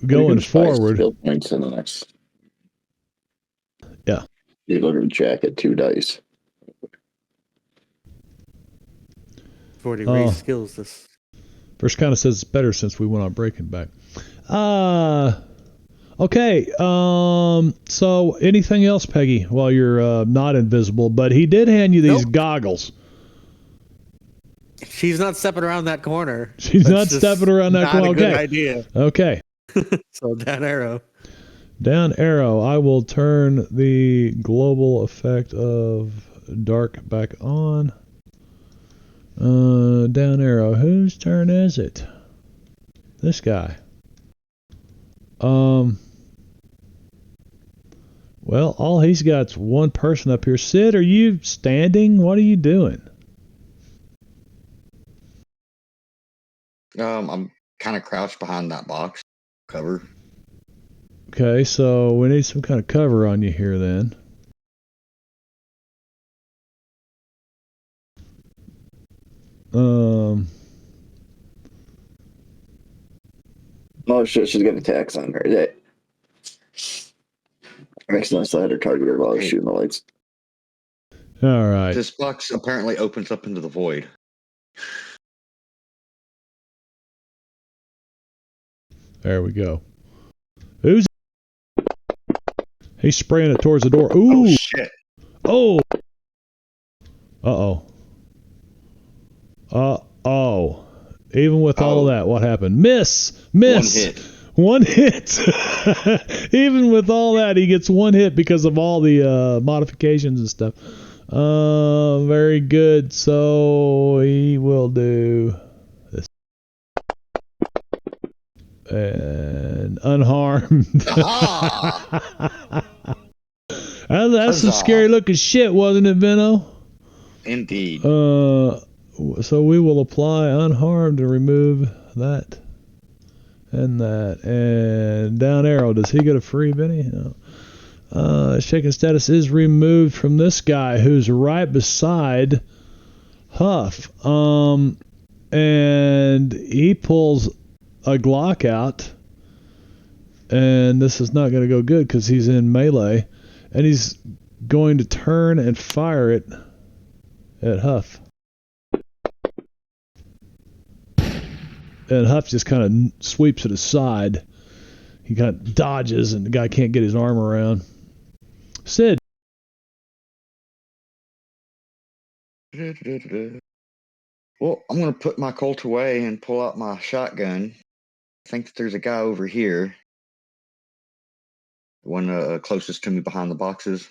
[SPEAKER 1] going forward.
[SPEAKER 4] Skill points in the next.
[SPEAKER 1] Yeah.
[SPEAKER 4] You look at Jack at 2 dice.
[SPEAKER 3] I've already raised skills this.
[SPEAKER 1] First kind of says it's better since we went on Breaking Back. Okay. So anything else, Peggy, while you're not invisible? But he did hand you these goggles.
[SPEAKER 3] She's not stepping around that corner.
[SPEAKER 1] She's not stepping around that corner.
[SPEAKER 3] Not a
[SPEAKER 1] Okay.
[SPEAKER 3] good idea.
[SPEAKER 1] Okay.
[SPEAKER 3] So down arrow.
[SPEAKER 1] Down arrow. I will turn the global effect of dark back on. Down arrow. Whose turn is it? This guy. Well, all he's got's one person up here. Sid, are you standing? What are you doing?
[SPEAKER 5] I'm kind of crouched behind that box cover.
[SPEAKER 1] Okay, so we need some kind of cover on you here then.
[SPEAKER 4] Oh shit, she's got attacks on her. Yeah. Excellent. I had her target her while I was shooting the lights.
[SPEAKER 1] All right.
[SPEAKER 5] This box apparently opens up into the void.
[SPEAKER 1] There we go. Who's? He's spraying it towards the door. Ooh.
[SPEAKER 5] Oh shit.
[SPEAKER 1] Oh. Uh-oh. Uh-oh. Even with all that, what happened? Miss. One hit. Even with all that, he gets one hit because of all the modifications and stuff. Very good. So he will do this. And unharmed. That's some scary looking shit, wasn't it, Vino?
[SPEAKER 5] Indeed.
[SPEAKER 1] So we will apply unharmed and remove that and that. And down arrow. Does he get a free, Vinny? No. Shaken status is removed from this guy who's right beside Huff. And he pulls a Glock out. And this is not going to go good because he's in melee. And he's going to turn and fire it at Huff. And Huff just kind of sweeps it aside. He kind of dodges, and the guy can't get his arm around. Sid.
[SPEAKER 5] Well, I'm going to put my Colt away and pull out my shotgun. I think that there's a guy over here. The one closest to me behind the boxes.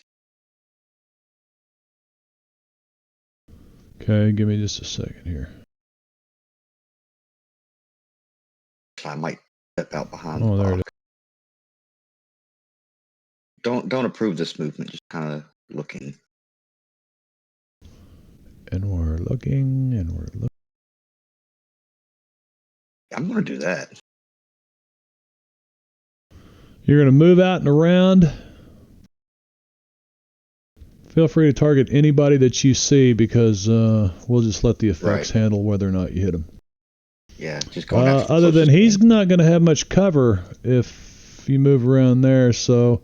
[SPEAKER 1] Okay, give me just a second here.
[SPEAKER 5] I might step out behind
[SPEAKER 1] Oh,
[SPEAKER 5] the
[SPEAKER 1] there it
[SPEAKER 5] box. Don't approve this movement. Just kind of looking.
[SPEAKER 1] And we're looking, and we're looking.
[SPEAKER 5] I'm going to do that.
[SPEAKER 1] You're going to move out and around. Feel free to target anybody that you see because we'll just let the effects handle whether or not you hit them.
[SPEAKER 5] Yeah, just going after
[SPEAKER 1] other than he's not going to have much cover if you move around there, so...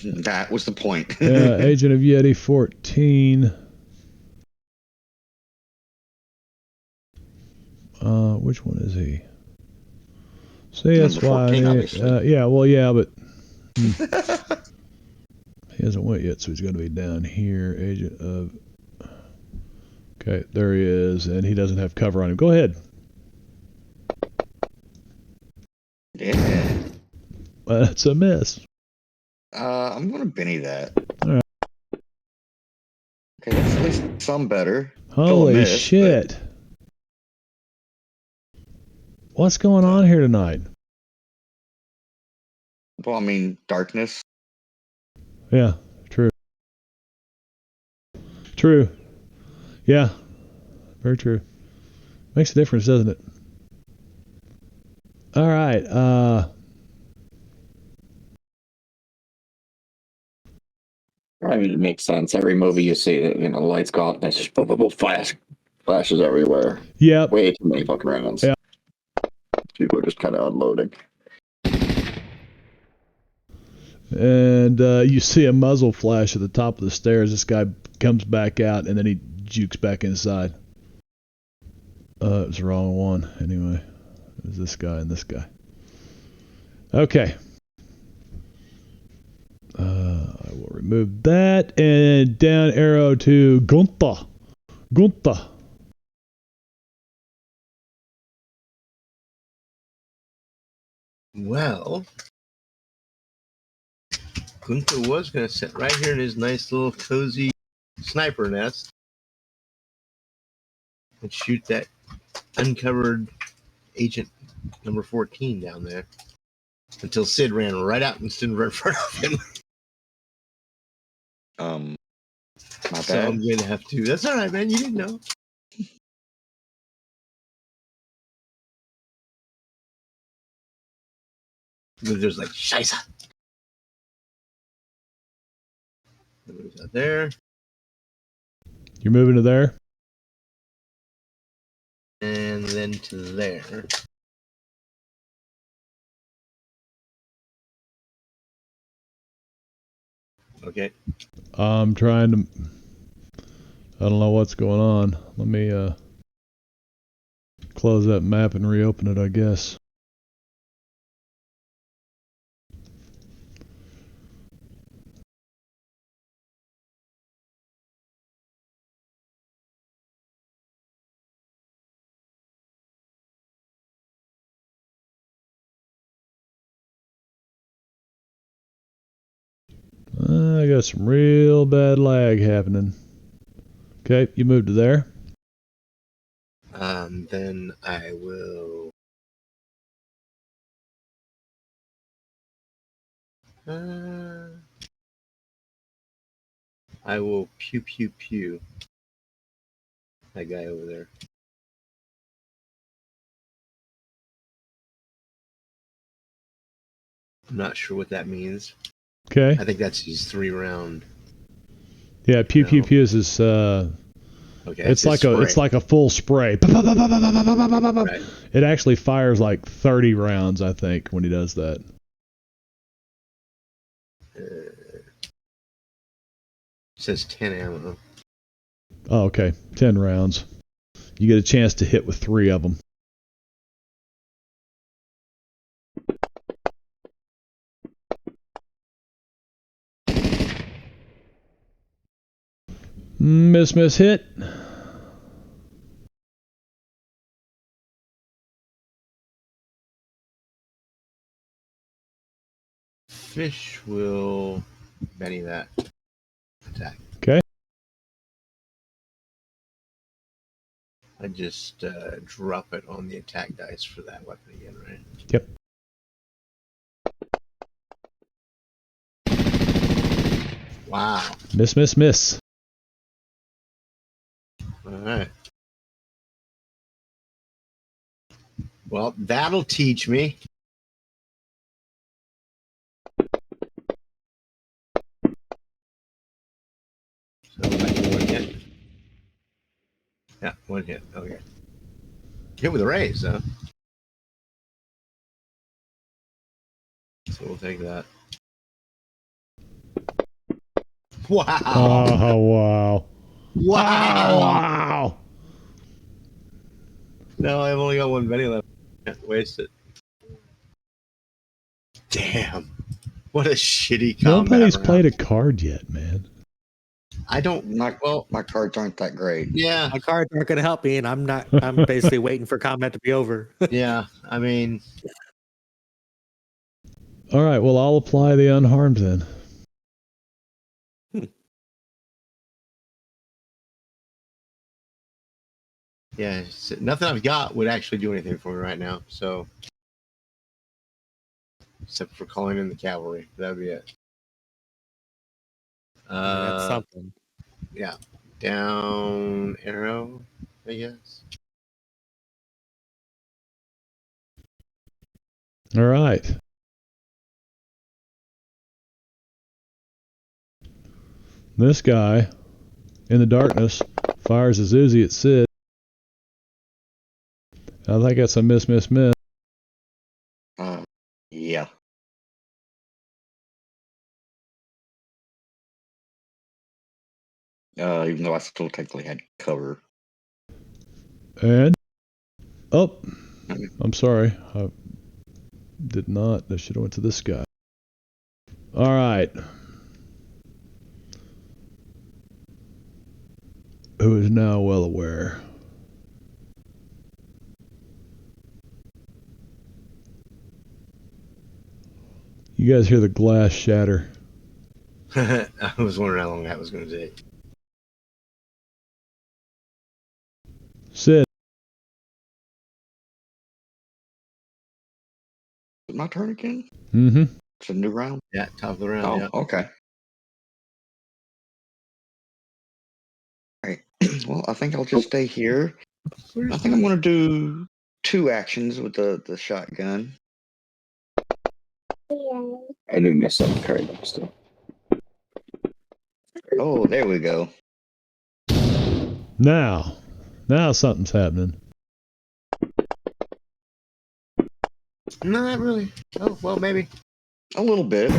[SPEAKER 5] That was the point.
[SPEAKER 1] Yeah, Agent of Yeti 14. Which one is he? See, that's why.
[SPEAKER 5] 14,
[SPEAKER 1] yeah, well, yeah, but he hasn't went yet, so he's going to be down here. Agent of. Okay, there he is, and he doesn't have cover on him. Go ahead.
[SPEAKER 5] Yeah.
[SPEAKER 1] That's a miss.
[SPEAKER 5] I'm going to Benny that.
[SPEAKER 1] All right.
[SPEAKER 5] Okay, that's at least some better.
[SPEAKER 1] Holy
[SPEAKER 5] miss,
[SPEAKER 1] shit. What's going on here tonight?
[SPEAKER 5] Well, I mean, darkness.
[SPEAKER 1] Yeah, true. True. Yeah, very true. Makes a difference, doesn't it? All right.
[SPEAKER 4] I mean, it makes sense. Every movie you see, the lights go off, and it's just boom, boom, boom, flashes everywhere.
[SPEAKER 1] Yep.
[SPEAKER 4] Way too many fucking rounds.
[SPEAKER 1] Yeah.
[SPEAKER 4] People are just kind of unloading.
[SPEAKER 1] And you see a muzzle flash at the top of the stairs. This guy comes back out, and then he jukes back inside. It was the wrong one. Anyway, it was this guy and this guy. Okay. I will remove that. And down arrow to Gunther. Gunther.
[SPEAKER 6] Well, Gunther was going to sit right here in his nice little cozy sniper nest and shoot that uncovered agent number 14 down there until Sid ran right out and stood right in front of him.
[SPEAKER 5] My
[SPEAKER 6] So
[SPEAKER 5] bad.
[SPEAKER 6] I'm going to have to. That's all right, man. You didn't know. There's like Scheisse. Moves out there.
[SPEAKER 1] You're moving to there?
[SPEAKER 6] And then to there. Okay.
[SPEAKER 1] I'm trying to... I don't know what's going on. Let me close that map and reopen it, I guess. I got some real bad lag happening. Okay, you moved to there.
[SPEAKER 6] Then I will. I will pew pew pew that guy over there. I'm not sure what that means.
[SPEAKER 1] Okay.
[SPEAKER 6] I think that's his 3-round.
[SPEAKER 1] Yeah, pew pew pew is
[SPEAKER 6] Okay.
[SPEAKER 1] it's like a full spray.
[SPEAKER 6] Right.
[SPEAKER 1] It actually fires like 30 rounds, I think, when he does that.
[SPEAKER 6] Says 10 ammo.
[SPEAKER 1] Oh, okay. 10 rounds. You get a chance to hit with 3 of them. Miss hit.
[SPEAKER 6] fish will Benny that attack.
[SPEAKER 1] Okay.
[SPEAKER 6] I just drop it on the attack dice for that weapon again, right?
[SPEAKER 1] Yep.
[SPEAKER 6] Wow.
[SPEAKER 1] Miss, miss, miss.
[SPEAKER 6] All right. Well, that'll teach me. So one hit. Yeah, one hit. Okay. Hit with a raise, huh? So we'll take that. Wow.
[SPEAKER 1] Oh, wow.
[SPEAKER 6] Wow.
[SPEAKER 1] Wow.
[SPEAKER 6] No, I've only got one Benny left. Can't waste it. Damn. What a shitty combat
[SPEAKER 1] Nobody's
[SPEAKER 6] round.
[SPEAKER 1] played a card yet, man.
[SPEAKER 6] I don't.
[SPEAKER 5] My cards aren't that great.
[SPEAKER 6] Yeah.
[SPEAKER 3] My cards aren't going to help me, and I'm basically waiting for combat to be over.
[SPEAKER 6] Yeah. I mean,
[SPEAKER 1] All right, well, I'll apply the unharmed then.
[SPEAKER 6] yeah. Nothing I've got would actually do anything for me right now. So, except for calling in the cavalry, that would be it.
[SPEAKER 3] That's something.
[SPEAKER 6] Yeah. Down arrow, I guess.
[SPEAKER 1] All right. This guy, in the darkness, fires his Uzi at Sid. I think that's a miss, miss, miss.
[SPEAKER 5] Yeah. Even though I still technically had cover.
[SPEAKER 1] And, oh, I'm sorry. I did not. That should have went to this guy. All right. Who is now well aware. You guys hear the glass shatter.
[SPEAKER 6] I was wondering how long that was going to take.
[SPEAKER 1] Sid.
[SPEAKER 5] Is it my turn again?
[SPEAKER 1] Mm-hmm.
[SPEAKER 5] It's a new round?
[SPEAKER 6] Yeah, top of the round.
[SPEAKER 5] Oh,
[SPEAKER 6] Yeah.
[SPEAKER 5] okay. All right. Well, I think I'll just stay here. I think I'm going to do 2 actions with the shotgun.
[SPEAKER 4] I do miss some card still.
[SPEAKER 5] Oh, there we go.
[SPEAKER 1] Now something's happening.
[SPEAKER 6] No, not really. Oh, well, maybe.
[SPEAKER 5] A little bit.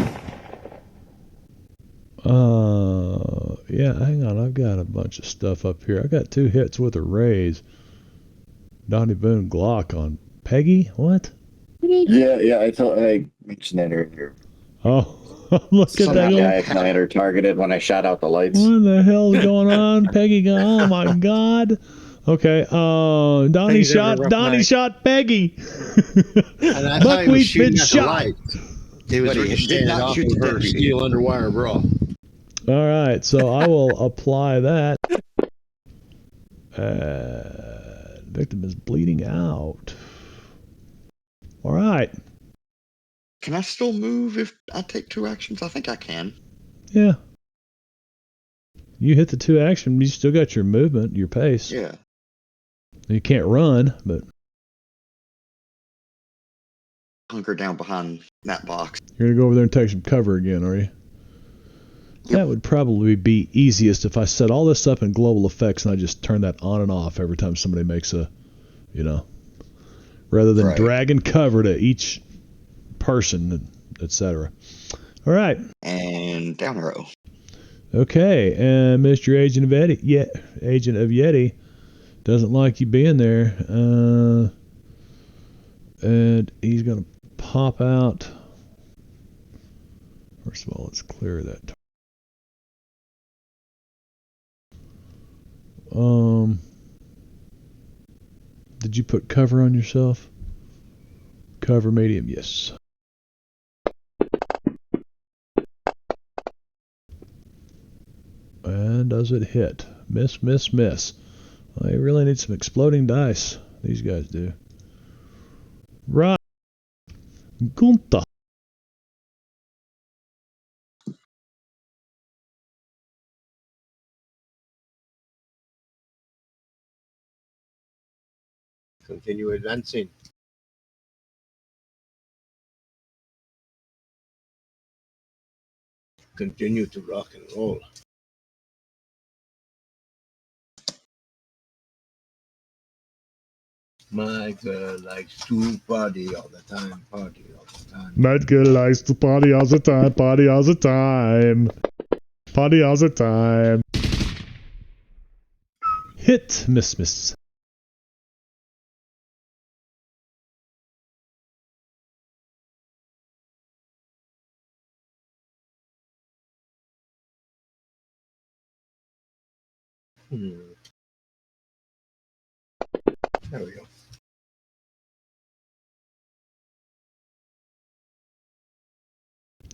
[SPEAKER 1] Yeah, hang on. I've got a bunch of stuff up here. I got 2 hits with a raise. Donnie Boone Glock on Peggy? What?
[SPEAKER 4] Yeah, I mentioned that earlier.
[SPEAKER 1] Oh, look at
[SPEAKER 4] Some
[SPEAKER 1] that.
[SPEAKER 4] guy I had her targeted when I shot out the lights.
[SPEAKER 1] What the hell's going on? Peggy oh my god. Okay, Donnie shot Peggy.
[SPEAKER 6] And I thought he was
[SPEAKER 1] Buckwheat's
[SPEAKER 6] shooting
[SPEAKER 1] been
[SPEAKER 6] at the
[SPEAKER 1] shot.
[SPEAKER 6] light. He was
[SPEAKER 5] But he
[SPEAKER 6] really
[SPEAKER 5] did
[SPEAKER 6] standing
[SPEAKER 5] not
[SPEAKER 6] off
[SPEAKER 5] shoot
[SPEAKER 6] of
[SPEAKER 5] the
[SPEAKER 6] her
[SPEAKER 5] deputy.
[SPEAKER 6] steel underwire bra.
[SPEAKER 1] All right, so I will apply that. Victim is bleeding out. All right.
[SPEAKER 5] Can I still move if I take 2 actions? I think I can.
[SPEAKER 1] Yeah. You hit the 2 action, you still got your movement, your pace.
[SPEAKER 5] Yeah.
[SPEAKER 1] You can't run, but
[SPEAKER 5] Hunker down behind that box.
[SPEAKER 1] you're going to go over there and take some cover again, are you?
[SPEAKER 5] Yep.
[SPEAKER 1] That would probably be easiest if I set all this up in global effects and I just turn that on and off every time somebody makes a, rather than
[SPEAKER 5] Right.
[SPEAKER 1] dragging cover to each person, etc. All right.
[SPEAKER 5] And down arrow.
[SPEAKER 1] Okay, and Mr. Agent of Yeti doesn't like you being there, and he's going to pop out. First of all, let's clear that. Did you put cover on yourself? Cover medium, yes. does it hit? Miss, miss, miss. Well, they really need some exploding dice. These guys do. Right. Gunther.
[SPEAKER 6] Continue advancing. Continue to rock and roll. My girl likes to party all the time, party all the time.
[SPEAKER 1] My girl likes to party all the time, party all the time. Party all the time. Hit, miss, miss.
[SPEAKER 6] There we go.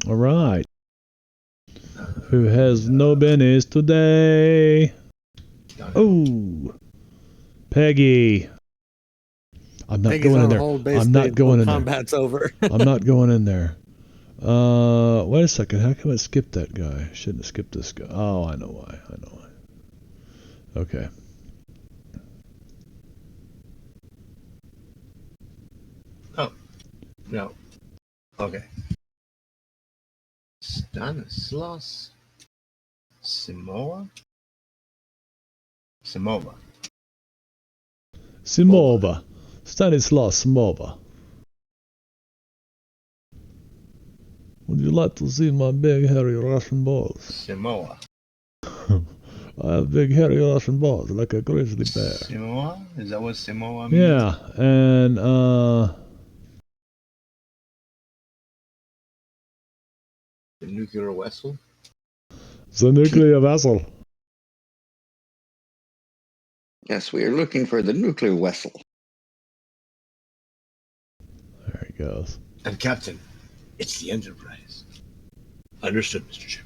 [SPEAKER 1] All right. Who has no bennies today? Oh, Peggy. I'm not
[SPEAKER 3] Peggy's
[SPEAKER 1] going in
[SPEAKER 3] on
[SPEAKER 1] there.
[SPEAKER 3] hold
[SPEAKER 1] I'm not
[SPEAKER 3] basically
[SPEAKER 1] going
[SPEAKER 3] until
[SPEAKER 1] in there.
[SPEAKER 3] combat's over.
[SPEAKER 1] I'm not going in there. Wait a second. How come I skipped that guy? Shouldn't have skipped this guy. Oh, I know why. I know why. Okay.
[SPEAKER 6] Oh, no. Okay. Stanislaus Simova? Simova.
[SPEAKER 1] Simova. Stanislaus Simova. Would you like to see my big hairy Russian balls?
[SPEAKER 6] Simova.
[SPEAKER 1] I have big hairy Russian balls like a grizzly bear.
[SPEAKER 6] Simoa? Is that what Simoa means?
[SPEAKER 1] Yeah, and
[SPEAKER 6] The nuclear vessel?
[SPEAKER 1] the nuclear vessel.
[SPEAKER 5] Yes, we are looking for the nuclear vessel.
[SPEAKER 1] There he goes.
[SPEAKER 6] And Captain, it's the Enterprise. Understood, Mr. Chekhov.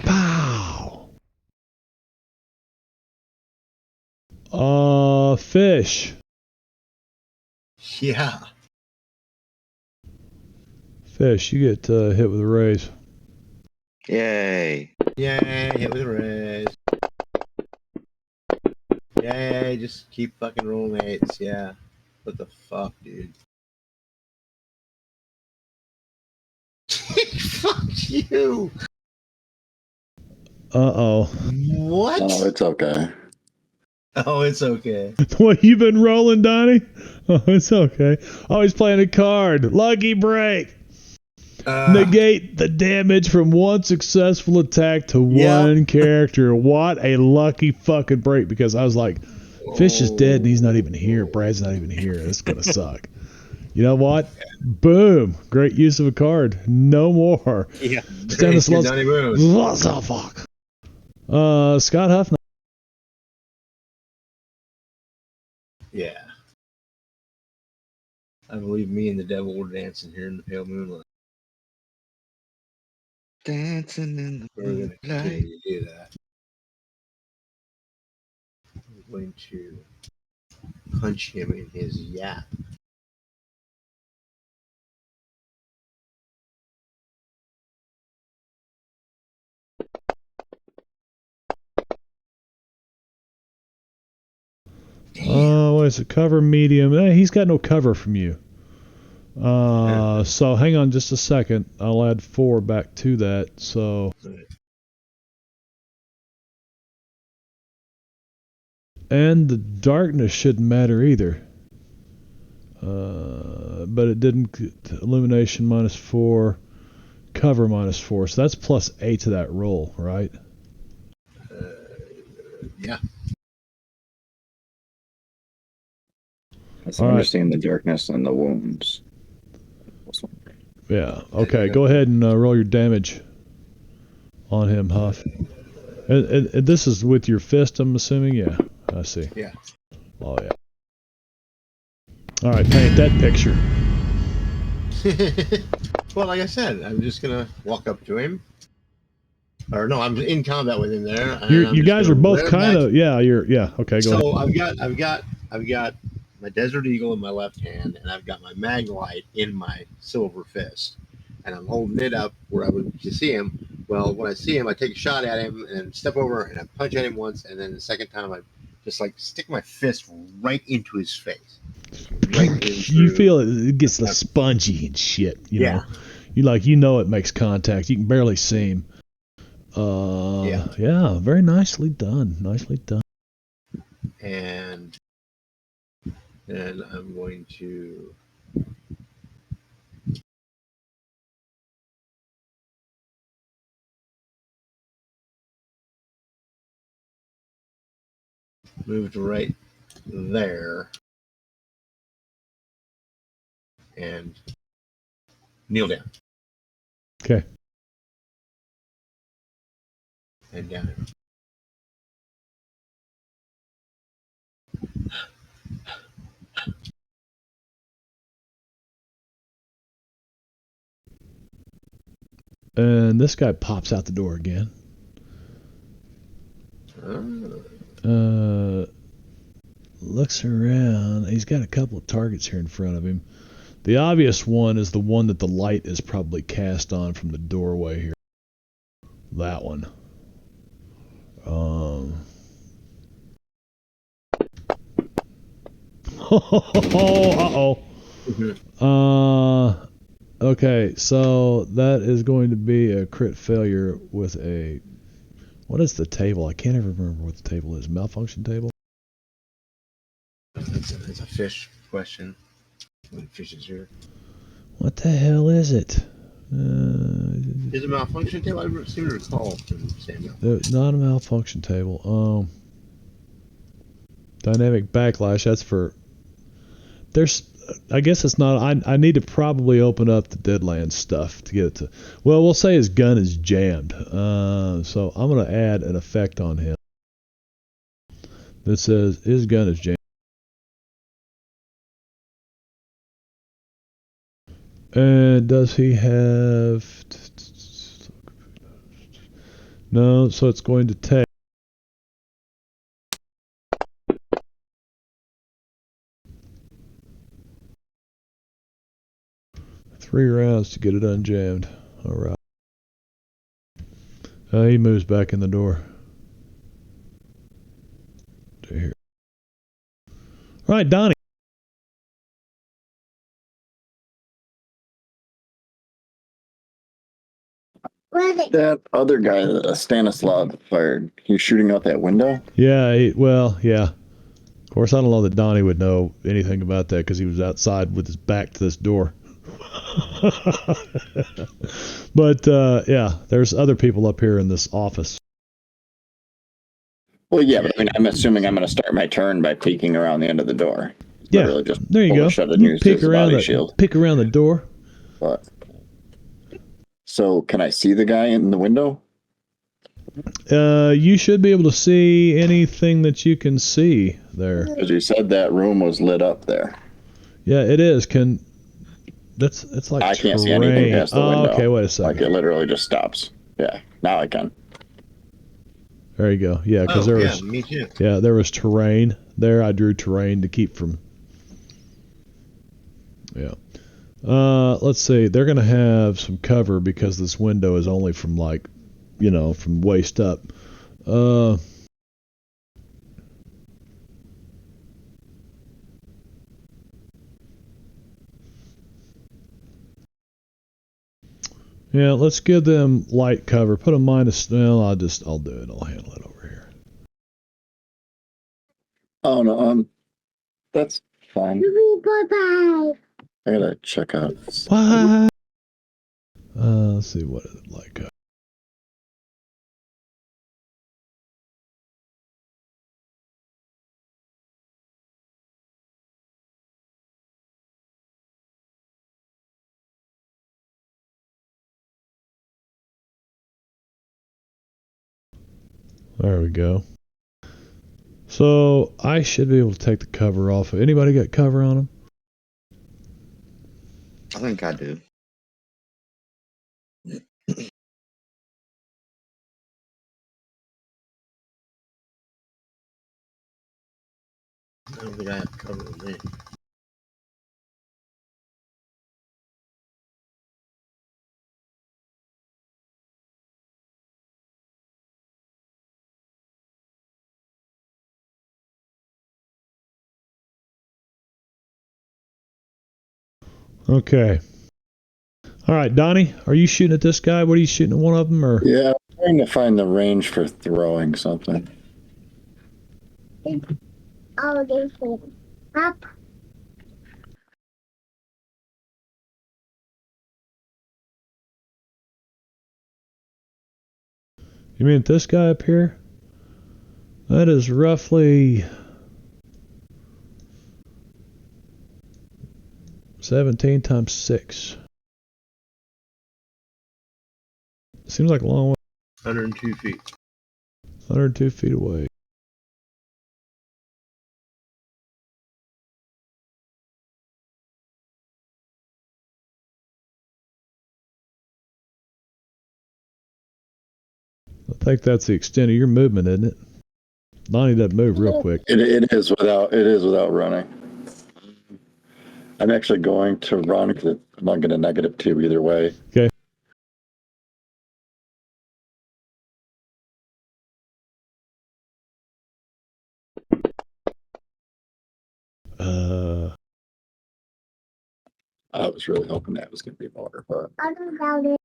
[SPEAKER 1] Pow! Fish.
[SPEAKER 6] Yeah.
[SPEAKER 1] Fish, you get hit with a raise.
[SPEAKER 5] Yay.
[SPEAKER 6] Yay, hit with a raise. Yay, just keep fucking rolling eights, yeah. What the fuck, dude? Fuck you!
[SPEAKER 1] Uh-oh.
[SPEAKER 6] What?
[SPEAKER 4] Oh, it's okay.
[SPEAKER 6] Oh, it's okay.
[SPEAKER 1] What, you been rolling, Donnie? Oh, it's okay. Oh, he's playing a card. Lucky break. Negate the damage from one successful attack to one character. What a lucky fucking break, because I was like, Fish is dead and he's not even here. Brad's not even here. This is going to suck. You know what? Boom. Great use of a card. No more.
[SPEAKER 3] Yeah.
[SPEAKER 1] Stanislaus.
[SPEAKER 6] Donnie Boone.
[SPEAKER 1] What the fuck? Scott Huff.
[SPEAKER 6] Yeah. I believe me and the devil were dancing here in the pale moonlight.
[SPEAKER 5] Dancing in the
[SPEAKER 6] We're going to
[SPEAKER 5] moonlight.
[SPEAKER 6] continue to do that. I'm going to punch him in his yap.
[SPEAKER 1] What is it? Cover medium. He's got no cover from you. So hang on just a second. I'll add 4 back to that. So. And the darkness shouldn't matter either. But it didn't. Illumination -4. Cover -4. So that's +8 to that roll, right?
[SPEAKER 6] Yeah.
[SPEAKER 4] So I'm just seeing the darkness and the wounds.
[SPEAKER 1] Yeah. Okay. Go ahead and roll your damage on him, Huff. And this is with your fist, I'm assuming. Yeah. I see.
[SPEAKER 6] Yeah.
[SPEAKER 1] Oh yeah. All right. Paint that picture.
[SPEAKER 6] Well, like I said, I'm just gonna walk up to him. Or no, I'm in combat with him there. And
[SPEAKER 1] You guys are both kind of okay. Go ahead.
[SPEAKER 6] So I've got my Desert Eagle in my left hand, and I've got my Maglite in my silver fist, and I'm holding it up where I would see him. Well, when I see him, I take a shot at him and step over and I punch at him once, and then the second time I just like stick my fist right into his face. Right
[SPEAKER 1] you feel it gets the spongy and shit. You know, you know it makes contact. You can barely see him. Yeah, very nicely done. Nicely done.
[SPEAKER 6] And then I'm going to move to right there and kneel down.
[SPEAKER 1] Okay.
[SPEAKER 6] And down.
[SPEAKER 1] And this guy pops out the door again. Looks around. He's got a couple of targets here in front of him. The obvious one is the one that the light is probably cast on from the doorway here. That one. Uh-oh. Okay, so that is going to be a crit failure with a... What is the table? I can't ever remember what the table is. Malfunction table?
[SPEAKER 6] It's a fish question. When fish is here.
[SPEAKER 1] What the hell is it?
[SPEAKER 6] Is it a malfunction table? I seem to recall from Samuel.
[SPEAKER 1] Not a malfunction table. Dynamic backlash. That's for... There's... I guess it's not... I need to probably open up the Deadlands stuff to get it to... Well, we'll say his gun is jammed. So I'm going to add an effect on him that says his gun is jammed. And does he have... No, so it's going to take... 3 rounds to get it unjammed. Alright. He moves back in the door. To here. Alright, Donnie.
[SPEAKER 4] That other guy that Stanislav fired, he was shooting out that window?
[SPEAKER 1] Yeah, yeah. Of course, I don't know that Donnie would know anything about that because he was outside with his back to this door. But, yeah, there's other people up here in this office.
[SPEAKER 4] Well, yeah, but I mean, I'm assuming I'm going to start my turn by peeking around the end of the door.
[SPEAKER 1] Yeah,
[SPEAKER 4] Just
[SPEAKER 1] there you go.
[SPEAKER 4] Shut and
[SPEAKER 1] You
[SPEAKER 4] use
[SPEAKER 1] peek
[SPEAKER 4] his
[SPEAKER 1] around
[SPEAKER 4] body shield.
[SPEAKER 1] Peek around the door.
[SPEAKER 4] But, so, can I see the guy in the window?
[SPEAKER 1] You should be able to see anything that you can see there.
[SPEAKER 4] As you said, that room was lit up there.
[SPEAKER 1] Yeah, it is. It's like
[SPEAKER 4] I can't
[SPEAKER 1] terrain.
[SPEAKER 4] see anything past the window.
[SPEAKER 1] Okay, wait a second.
[SPEAKER 4] Like it literally just stops. Yeah, now I can.
[SPEAKER 1] There you go. Yeah, because
[SPEAKER 6] me too.
[SPEAKER 1] Yeah, there was terrain there. I drew terrain to keep from. Yeah. Let's see. They're gonna have some cover because this window is only from from waist up. Yeah, let's give them light cover. Put a minus. Well, I'll do it. I'll handle it over here.
[SPEAKER 4] Oh no, that's fine. Bye-bye. I gotta check out.
[SPEAKER 1] What? Let's see what is it like. There we go. So I should be able to take the cover off. Anybody got cover on them?
[SPEAKER 5] I think I do.
[SPEAKER 6] I don't think I have cover with me.
[SPEAKER 1] Okay. All right, Donnie, are you shooting at this guy? What are you shooting at, one of them, or?
[SPEAKER 4] Yeah, I'm trying to find the range for throwing something.
[SPEAKER 7] Oh, they said up.
[SPEAKER 1] You mean this guy up here? That is roughly 17 times 6. Seems like a long way.
[SPEAKER 6] 102 feet.
[SPEAKER 1] 102 feet away. I think that's the extent of your movement, isn't it? Donnie doesn't move real quick.
[SPEAKER 4] It is without running. I'm actually going to run because I'm not going to -2 either way.
[SPEAKER 1] Okay.
[SPEAKER 4] I was really hoping that was going to be more, but
[SPEAKER 7] I don't doubt it.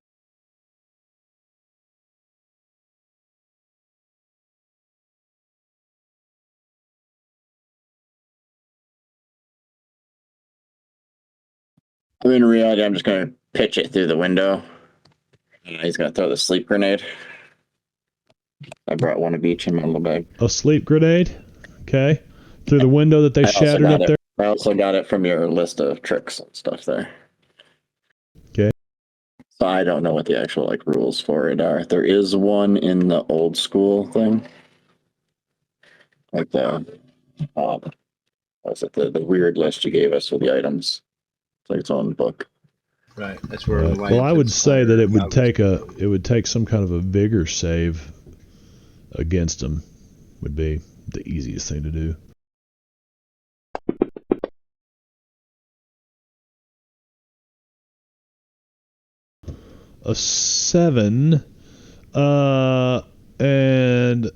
[SPEAKER 4] I mean, in reality, I'm just going to pitch it through the window. And he's going to throw the sleep grenade. I brought one of each in my little bag.
[SPEAKER 1] A sleep grenade? Okay. Through the window that they shattered up there?
[SPEAKER 4] I also got it from your list of tricks and stuff there.
[SPEAKER 1] Okay.
[SPEAKER 4] So I don't know what the actual like rules for it are. There is one in the old school thing. Like the what's it, the weird list you gave us with the items. It's like its own book.
[SPEAKER 6] Right. That's where.
[SPEAKER 1] Well, I would say that it would take some kind of a vigor save against them. Would be the easiest thing to do. A 7, and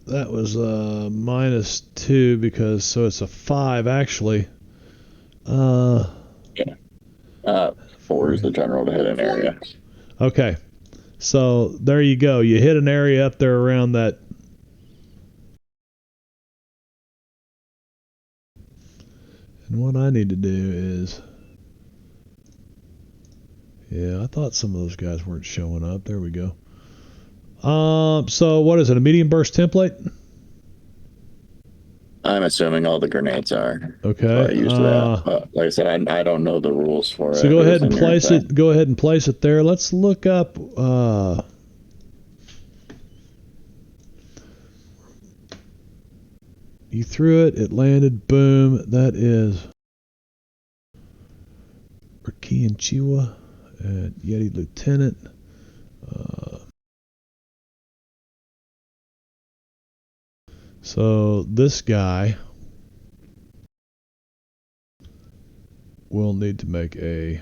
[SPEAKER 1] that was -2 because so it's a 5 actually.
[SPEAKER 4] 4 is the general to hit an area.
[SPEAKER 1] Okay, so there you go. You hit an area up there around that. And what I need to do is, yeah, I thought some of those guys weren't showing up. There we go. So what is it? A medium burst template?
[SPEAKER 4] I'm assuming all the grenades are.
[SPEAKER 1] Okay.
[SPEAKER 4] So I used that. But like I said, I don't know the rules for it.
[SPEAKER 1] So go ahead and place it. Go ahead and place it there. Let's look up. You threw it. It landed. Boom. That is Riki and Chiwa at Yeti Lieutenant. So this guy will need to make a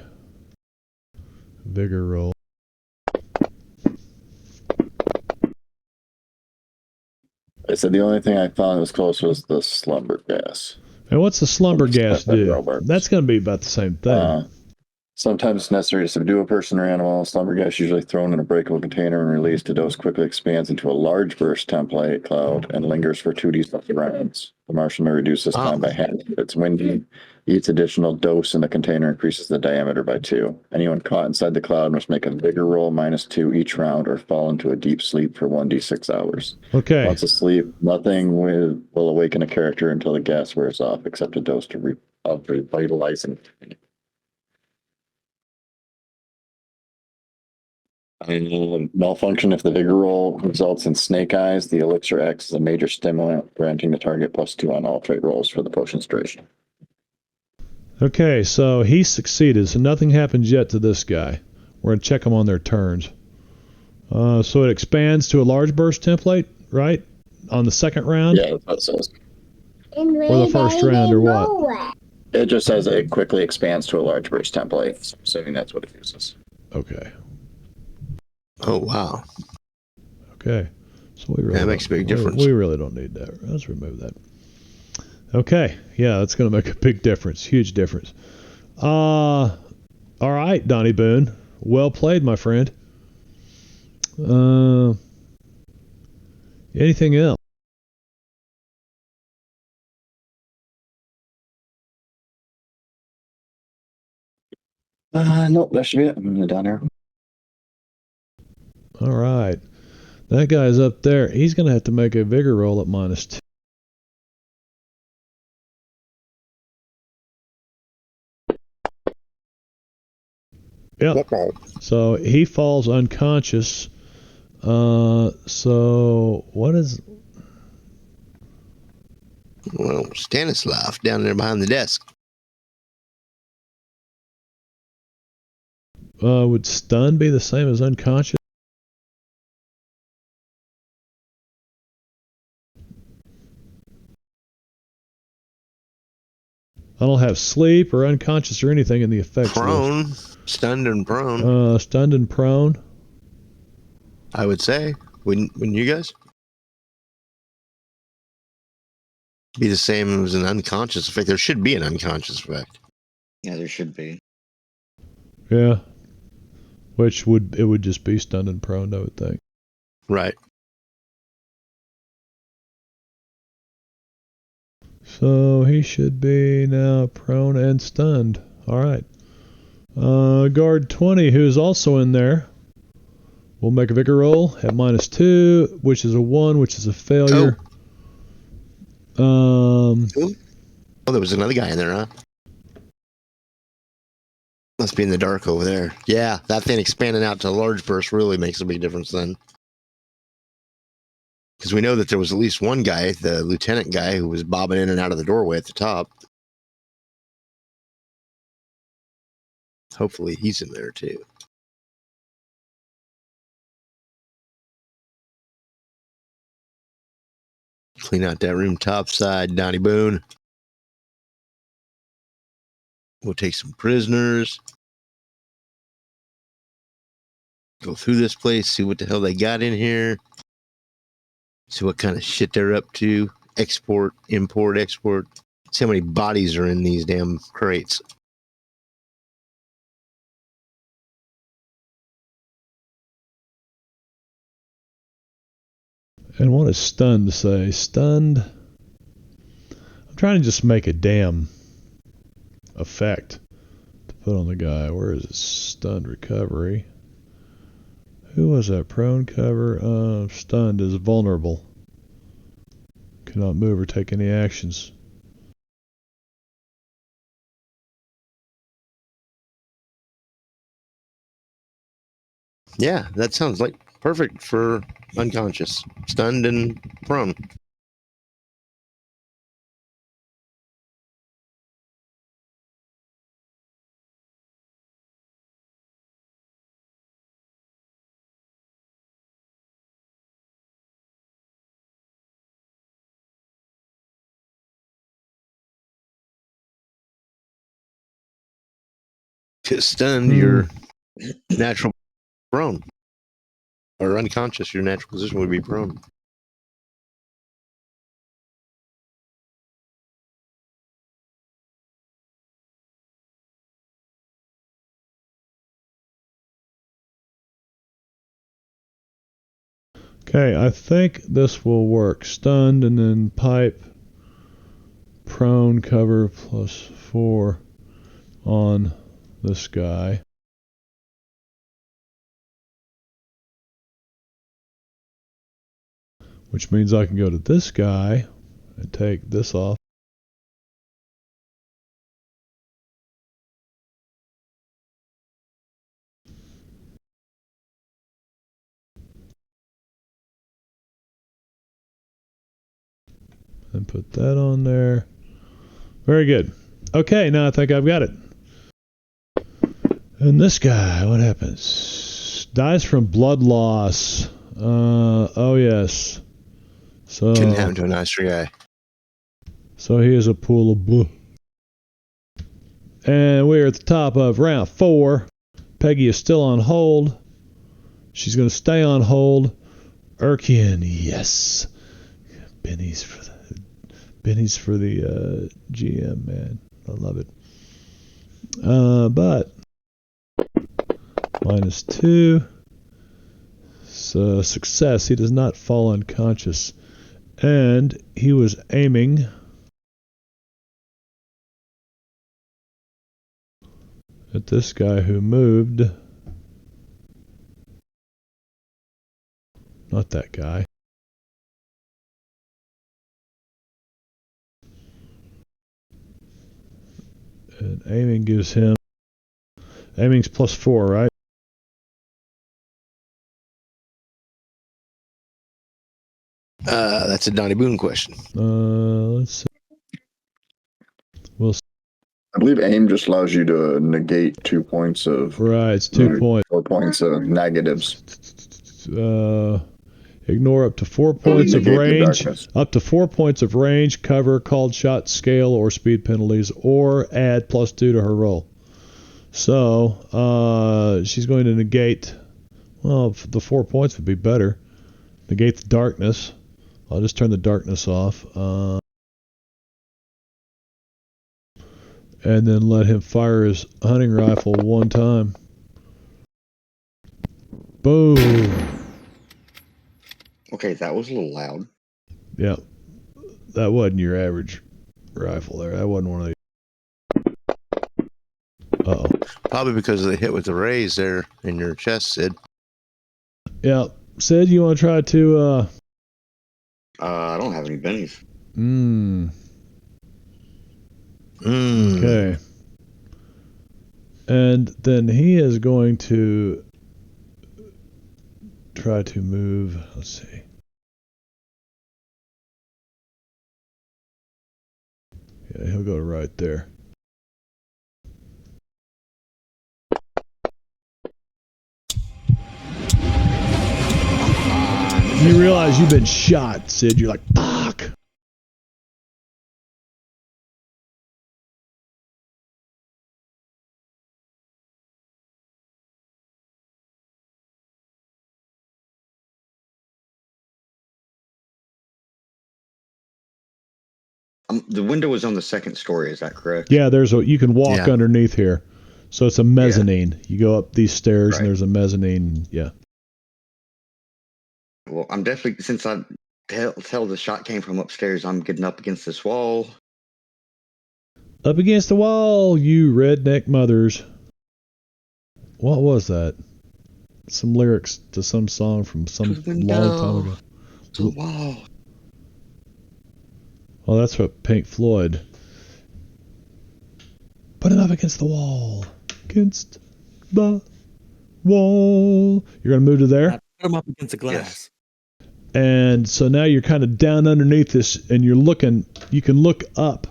[SPEAKER 1] vigor roll.
[SPEAKER 4] I said the only thing I found that was close was the slumber gas.
[SPEAKER 1] And what's the slumber gas do? That's going to be about the same thing.
[SPEAKER 4] Sometimes it's necessary to subdue a person or animal. Slumber gas, usually thrown in a breakable container and released. The dose quickly expands into a large burst template cloud and lingers for 2d rounds. The marshal may reduce this time by half. If it's windy, each additional dose in the container increases the diameter by 2. Anyone caught inside the cloud must make a vigor roll -2 each round or fall into a deep sleep for 1d6 hours.
[SPEAKER 1] Okay.
[SPEAKER 4] Once asleep, nothing will awaken a character until the gas wears off, except a dose of revitalizing. Malfunction if the vigor roll results in snake eyes. The elixir acts as a major stimulant, granting the target +2 on all trait rolls for the potion's duration.
[SPEAKER 1] Okay, so he succeeded. So nothing happens yet to this guy. We're going to check them on their turns. So it expands to a large burst template, right? On the second round?
[SPEAKER 4] Yeah, that's what it says.
[SPEAKER 1] Or the first round, or what?
[SPEAKER 4] It just says it quickly expands to a large burst template. So I'm assuming that's what it uses.
[SPEAKER 1] Okay.
[SPEAKER 2] Oh, wow.
[SPEAKER 1] Okay. So we really
[SPEAKER 2] that makes a big difference.
[SPEAKER 1] We really don't need that. Let's remove that. Okay. Yeah, that's going to make a big difference. Huge difference. All right, Donnie Boone. Well played, my friend. Anything else?
[SPEAKER 4] Nope, that should be it. I'm down here.
[SPEAKER 1] All right. That guy's up there. He's going to have to make a vigor roll at -2. Yep. So he falls unconscious. So what is...
[SPEAKER 2] Well, Stanislav down there behind the desk.
[SPEAKER 1] Would stun be the same as unconscious? I don't have sleep or unconscious or anything in the effects
[SPEAKER 2] Prone.
[SPEAKER 1] list.
[SPEAKER 2] Stunned and prone.
[SPEAKER 1] Stunned and prone.
[SPEAKER 2] I would say. Wouldn't you guys? Be the same as an unconscious effect. There should be an unconscious effect.
[SPEAKER 5] Yeah, there should be.
[SPEAKER 1] Yeah. Which would just be stunned and prone, I would think.
[SPEAKER 2] Right.
[SPEAKER 1] So he should be now prone and stunned. All right. Guard 20, who's also in there, will make a vigor roll at -2, which is a 1, which is a failure.
[SPEAKER 2] Oh, there was another guy in there, huh? Must be in the dark over there. Yeah, that thing expanding out to a large burst really makes a big difference then. Because we know that there was at least one guy, the lieutenant guy, who was bobbing in and out of the doorway at the top. Hopefully he's in there too. Clean out that room topside, Donnie Boone. We'll take some prisoners. Go through this place, see what the hell they got in here. See what kind of shit they're up to. Export, import, export. See how many bodies are in these damn crates.
[SPEAKER 1] And what is stunned say? Stunned. I'm trying to just make a damn effect to put on the guy. Where is it? Stunned recovery. Who was that? Prone cover. Stunned is vulnerable. Cannot move or take any actions.
[SPEAKER 2] Yeah, that sounds like perfect for unconscious, stunned, and prone. To stun, your natural prone. Or unconscious, your natural position would be prone.
[SPEAKER 1] Okay, I think this will work. Stunned and then pipe. Prone cover +4 on this guy. Which means I can go to this guy and take this off. And put that on there. Very good. Okay, now I think I've got it. And this guy, what happens? Dies from blood loss. Oh yes. So
[SPEAKER 2] Couldn't happen to a nicer guy.
[SPEAKER 1] So here's a pool of blood. And we're at the top of round 4. Peggy is still on hold. She's going to stay on hold. Urkian, yes. Benny's for the GM, man. I love it. But -2. So success. He does not fall unconscious. And he was aiming at this guy who moved. Not that guy. And aiming gives him... Aiming's +4, right?
[SPEAKER 2] That's a Donnie Boone question.
[SPEAKER 1] Let's see. We'll see.
[SPEAKER 4] I believe aim just allows you to negate 2 points of...
[SPEAKER 1] Right, it's 2 points.
[SPEAKER 4] 4 points of negatives.
[SPEAKER 1] Ignore up to 4 points of
[SPEAKER 4] negate the
[SPEAKER 1] range.
[SPEAKER 4] darkness.
[SPEAKER 1] Up to 4 points of range, cover, called shot, scale, or speed penalties, or add +2 to her roll. So, she's going to negate... Well, the 4 points would be better. Negate the darkness. I'll just turn the darkness off. And then let him fire his hunting rifle 1 time. Boom.
[SPEAKER 5] Okay, that was a little loud.
[SPEAKER 1] Yeah. That wasn't your average rifle there. That wasn't one of the... Uh-oh.
[SPEAKER 2] Probably because of the hit with the rays there in your chest, Sid.
[SPEAKER 1] Yeah. Sid, you want to try to...
[SPEAKER 5] I don't have any bennies.
[SPEAKER 1] Okay. And then he is going to try to move. Let's see. Yeah, he'll go right there. You realize you've been shot, Sid. You're like, fuck.
[SPEAKER 5] The window was on the second story, is that correct?
[SPEAKER 1] Yeah, you can walk underneath here. So it's a mezzanine. You go up these stairs and there's a mezzanine. Yeah.
[SPEAKER 5] Well, I'm definitely, since I tell the shot came from upstairs, I'm getting up against this wall.
[SPEAKER 1] Up against the wall, you redneck mothers. What was that? Some lyrics to some song from some long time ago.
[SPEAKER 5] To the wall.
[SPEAKER 1] Well, that's what Pink Floyd. Put it up against the wall. Against the wall. You're going to move to there?
[SPEAKER 3] Put him up against the glass.
[SPEAKER 5] Yes.
[SPEAKER 1] And so now you're kind of down underneath this, and you're looking, you can look up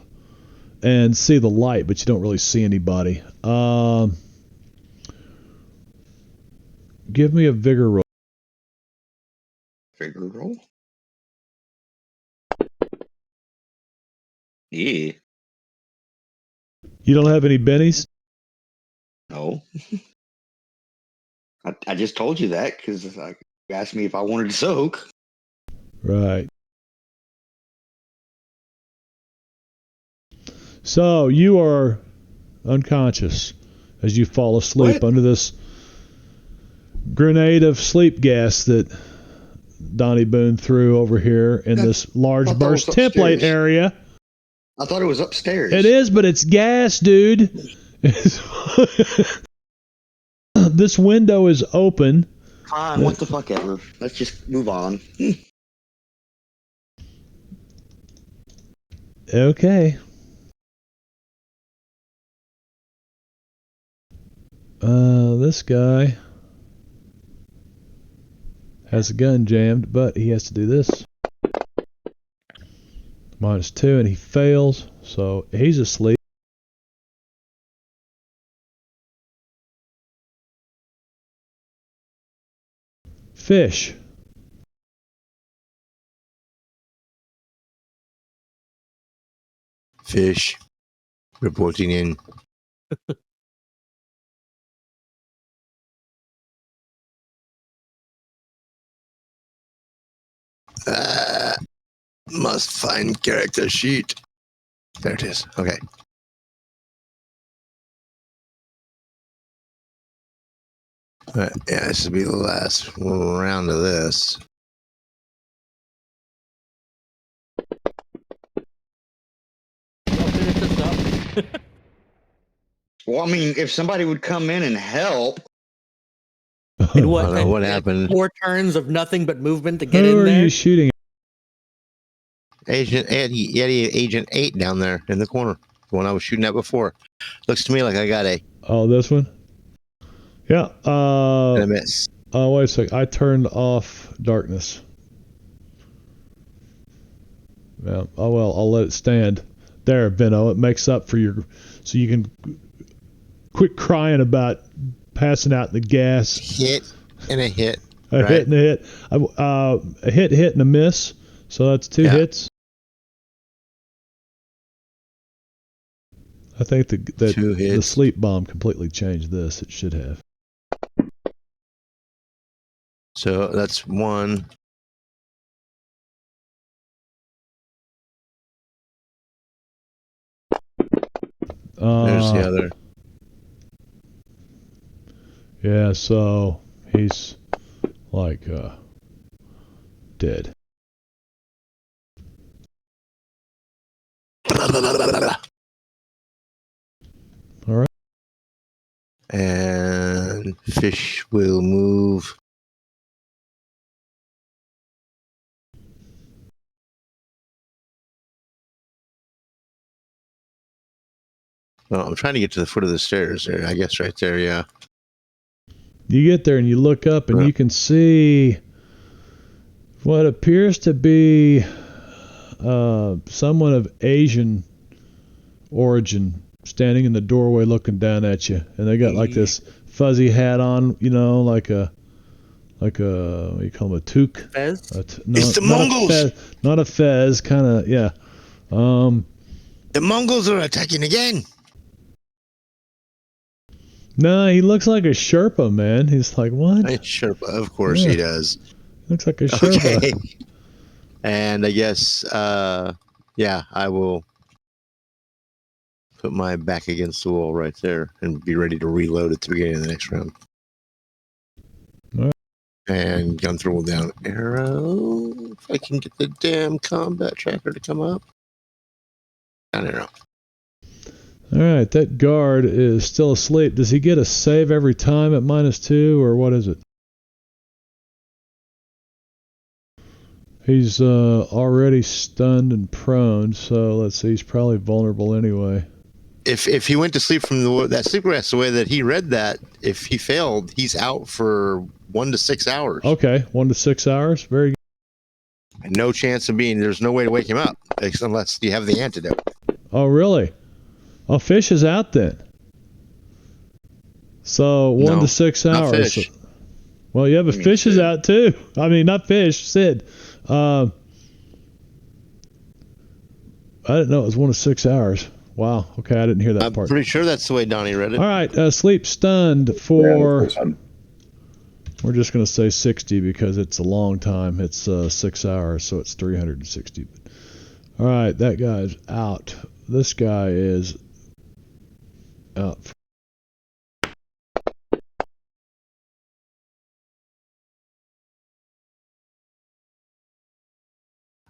[SPEAKER 1] and see the light, but you don't really see anybody. Give me a vigor roll.
[SPEAKER 5] Vigor roll? Yeah.
[SPEAKER 1] You don't have any bennies?
[SPEAKER 5] No. I just told you that because you asked me if I wanted to soak.
[SPEAKER 1] Right. So you are unconscious as you fall asleep under this grenade of sleep gas that Donnie Boone threw over here in this large burst template area.
[SPEAKER 5] I thought it was upstairs.
[SPEAKER 1] It is, but it's gas, dude. This window is open.
[SPEAKER 5] Fine, what the fuck ever. Let's just move on.
[SPEAKER 1] Okay. This guy has a gun jammed, but he has to do this. -2, and he fails, so he's asleep. Fish.
[SPEAKER 6] Fish. Reporting in. Must find character sheet. There it is. Okay. Yeah, this will be the last round of this.
[SPEAKER 3] I'll finish this up.
[SPEAKER 5] Well, I mean, if somebody would come in and help,
[SPEAKER 3] And
[SPEAKER 6] I
[SPEAKER 3] what?
[SPEAKER 6] don't know what happened.
[SPEAKER 3] 4 turns of nothing but movement to get
[SPEAKER 1] Who
[SPEAKER 3] in
[SPEAKER 1] are
[SPEAKER 3] there.
[SPEAKER 1] you shooting at?
[SPEAKER 6] Agent Yeti Agent 8 down there in the corner. The one I was shooting at before. Looks to me like I got a
[SPEAKER 1] Oh, this one? Yeah.
[SPEAKER 6] and a miss.
[SPEAKER 1] Wait a sec. I turned off darkness. Yeah. Oh well, I'll let it stand. There, Benno. It makes up for your, so you can quit crying about passing out the gas.
[SPEAKER 6] Hit and a hit.
[SPEAKER 1] A hit and a hit. A hit, and a miss. So that's 2 hits. I think that
[SPEAKER 6] 2 hits.
[SPEAKER 1] the sleep bomb completely changed this. It should have.
[SPEAKER 6] So that's 1. There's the other.
[SPEAKER 1] Yeah, so he's like dead. All right.
[SPEAKER 6] And fish will move. Well, I'm trying to get to the foot of the stairs there. I guess right there, yeah.
[SPEAKER 1] You get there and you look up and you can see what appears to be someone of Asian origin standing in the doorway looking down at you, and they got like this fuzzy hat on, you know, like a what do you call them, a toque?
[SPEAKER 3] Fez?
[SPEAKER 6] It's the Mongols.
[SPEAKER 1] Not a fez, kind of, yeah.
[SPEAKER 6] The Mongols are attacking again.
[SPEAKER 1] No, he looks like a Sherpa, man. He's like, what?
[SPEAKER 6] Sherpa, of course he does.
[SPEAKER 1] Looks like a Sherpa.
[SPEAKER 6] Okay. And I guess, yeah, I will put my back against the wall right there and be ready to reload at the beginning of the next round.
[SPEAKER 1] All right.
[SPEAKER 6] And gun throw down arrow. If I can get the damn combat tracker to come up. Down arrow.
[SPEAKER 1] All right, that guard is still asleep. Does he get a save every time at -2, or what is it? He's already stunned and prone, so let's see, he's probably vulnerable anyway.
[SPEAKER 6] If he went to sleep from that sleep rest, the way that he read that, if he failed, he's out for 1 to 6 hours.
[SPEAKER 1] Okay, 1 to 6 hours. Very good.
[SPEAKER 6] And no chance of there's no way to wake him up unless you have the antidote.
[SPEAKER 1] Oh, really? Oh, fish is out then. So 1 to 6 hours.
[SPEAKER 6] Not fish.
[SPEAKER 1] Well, yeah, but fish is out too. I mean, not fish, Sid. I didn't know it was 1 to 6 hours. Wow. Okay, I didn't hear that part.
[SPEAKER 6] I'm pretty sure that's the way Donnie read it.
[SPEAKER 1] All right, sleep stunned for. We're just going to say 60 because it's a long time. It's 6 hours, so it's 360. All right, that guy's out. This guy is out.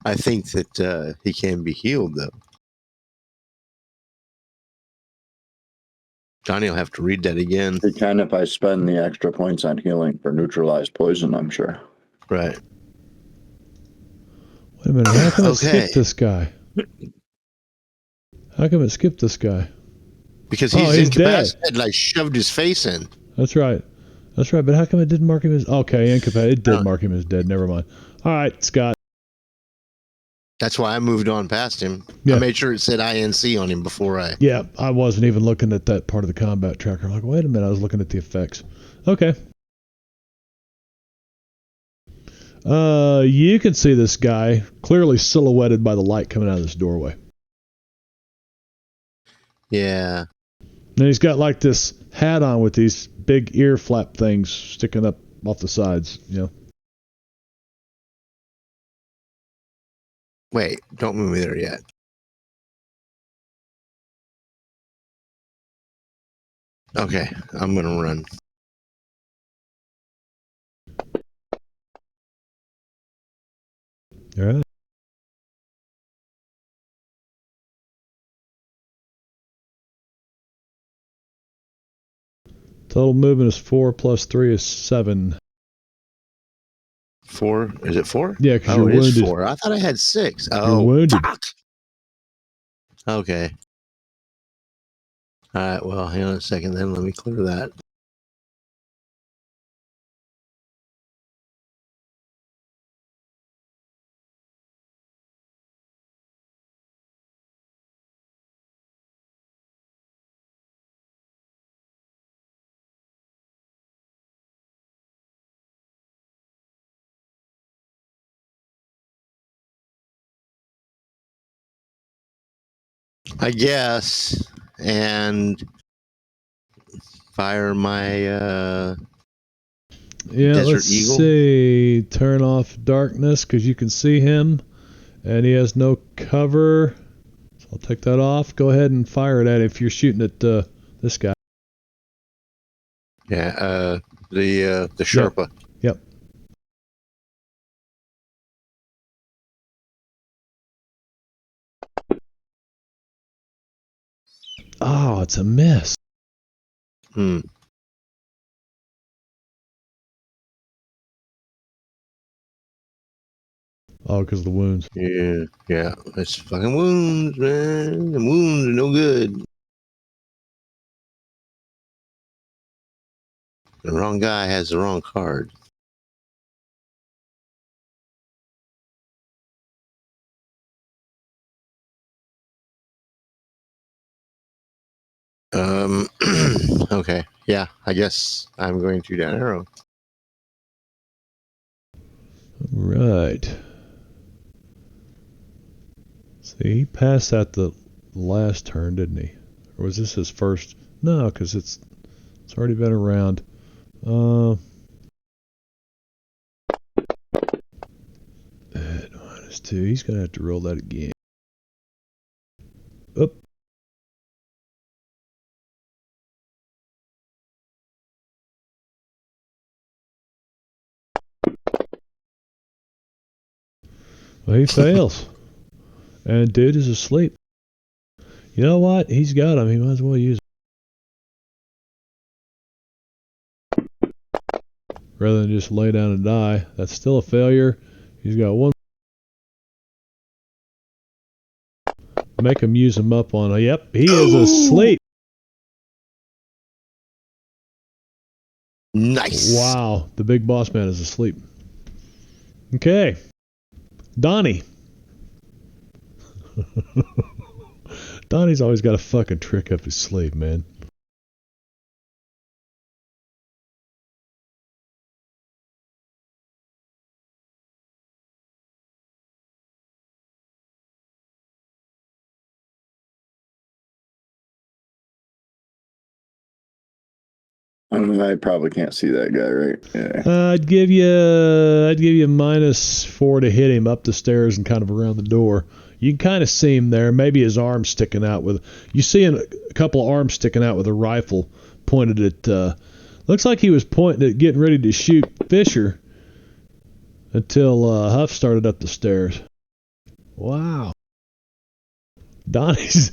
[SPEAKER 6] I think that he can be healed, though. Johnny will have to read that again.
[SPEAKER 4] He can if I spend the extra points on healing for neutralized poison, I'm sure.
[SPEAKER 6] Right.
[SPEAKER 1] Wait a minute. How come it skipped this guy? How come it skipped this guy?
[SPEAKER 6] Because he's incapacitated,
[SPEAKER 1] dead.
[SPEAKER 6] like shoved his face in.
[SPEAKER 1] That's right. That's right. But how come it didn't mark him as... Okay, incapacitated. It did mark him as dead. Never mind. All right, Scott.
[SPEAKER 6] That's why I moved on past him.
[SPEAKER 1] Yeah.
[SPEAKER 6] I made sure it said INC on him before I...
[SPEAKER 1] Yeah, I wasn't even looking at that part of the combat tracker. I'm like, wait a minute. I was looking at the effects. Okay. You can see this guy clearly silhouetted by the light coming out of this doorway.
[SPEAKER 6] Yeah.
[SPEAKER 1] And he's got like this hat on with these big ear flap things sticking up off the sides, you know.
[SPEAKER 6] Wait, don't move me there yet. Okay, I'm gonna run.
[SPEAKER 1] All right. Total movement is 4 plus 3 is 7.
[SPEAKER 6] 4? Is it 4?
[SPEAKER 1] Yeah, because
[SPEAKER 6] Oh,
[SPEAKER 1] you're
[SPEAKER 6] it is
[SPEAKER 1] wounded.
[SPEAKER 6] 4. I thought I had 6.
[SPEAKER 1] You're
[SPEAKER 6] Oh,
[SPEAKER 1] wounded.
[SPEAKER 6] fuck! Okay. All right. Well, hang on a second. Then let me clear that. I guess, and fire my
[SPEAKER 1] Yeah,
[SPEAKER 6] Desert
[SPEAKER 1] let's
[SPEAKER 6] Eagle.
[SPEAKER 1] see. Turn off darkness because you can see him, and he has no cover. So I'll take that off. Go ahead and fire it at him if you're shooting at this guy.
[SPEAKER 6] yeah the Sherpa.
[SPEAKER 1] Yep. Oh, it's a miss.
[SPEAKER 6] Hmm.
[SPEAKER 1] Oh, because of the wounds.
[SPEAKER 6] Yeah. It's fucking wounds, man. The wounds are no good. The wrong guy has the wrong card. Okay. Yeah, I guess I'm going to down arrow.
[SPEAKER 1] Right. See, he passed that the last turn, didn't he? Or was this his first? No, because it's already been around. -2. He's gonna have to roll that again. Up. Well, he fails. And dude is asleep. You know what? He's got him. He might as well use it. Rather than just lay down and die. That's still a failure. He's got one. Make him use him up on. Yep, he is asleep.
[SPEAKER 6] Nice.
[SPEAKER 1] Wow, the big boss man is asleep. Okay. Donnie. Donnie's always got a fucking trick up his sleeve, man.
[SPEAKER 4] I probably can't see that guy, right? Yeah.
[SPEAKER 1] I'd give you -4 to hit him up the stairs and kind of around the door. You can kind of see him there. Maybe his arm sticking out with. You see a couple of arms sticking out with a rifle pointed at. Looks like he was pointing at getting ready to shoot Fisher until Huff started up the stairs. Wow. Donnie's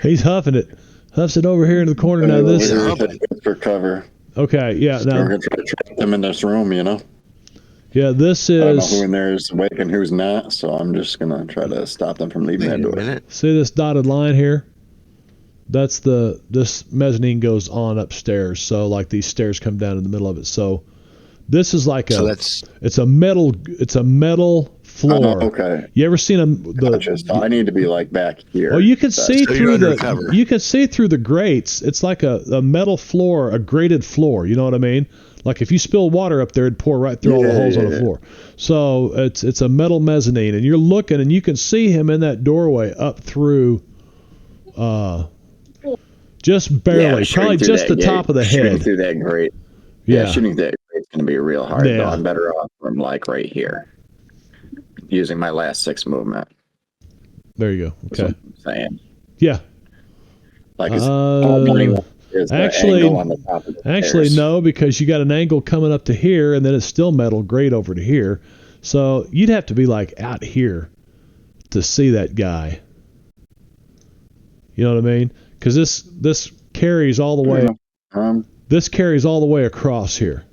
[SPEAKER 1] he's huffing it. Huffs it over here in the corner now. This
[SPEAKER 4] for cover.
[SPEAKER 1] Okay, yeah.
[SPEAKER 4] So
[SPEAKER 1] now
[SPEAKER 4] we're gonna try to trap them in this room, you know.
[SPEAKER 1] Yeah, this is.
[SPEAKER 4] I don't know who in there is awake and who's not, so I'm just gonna try to stop them from leaving that door.
[SPEAKER 1] See this dotted line here? That's this mezzanine goes on upstairs, so like these stairs come down in the middle of it. So this is like it's a metal floor.
[SPEAKER 4] Oh, okay.
[SPEAKER 1] You ever seen
[SPEAKER 4] Gotcha. So I need to be like back here.
[SPEAKER 1] Well, you can see through the grates. It's like a metal floor, a grated floor. You know what I mean? Like if you spill water up there, it'd pour right through all the holes on the floor. So it's a metal mezzanine, and you're looking, and you can see him in that doorway up through, just barely, probably just the top of the
[SPEAKER 4] shooting
[SPEAKER 1] head.
[SPEAKER 4] Through that grate. Yeah, shooting through that grate's going to be real hard.
[SPEAKER 1] Yeah.
[SPEAKER 4] Though. I'm better off from like right here, using my last 6 movement.
[SPEAKER 1] There you go. Okay.
[SPEAKER 4] That's what I'm saying.
[SPEAKER 1] Yeah.
[SPEAKER 4] Like
[SPEAKER 1] actually,
[SPEAKER 4] on the top of the stairs.
[SPEAKER 1] no, because you got an angle coming up to here, and then it's still metal grate over to here. So you'd have to be like out here to see that guy. You know what I mean? Because this carries all the way. This carries all the way across here.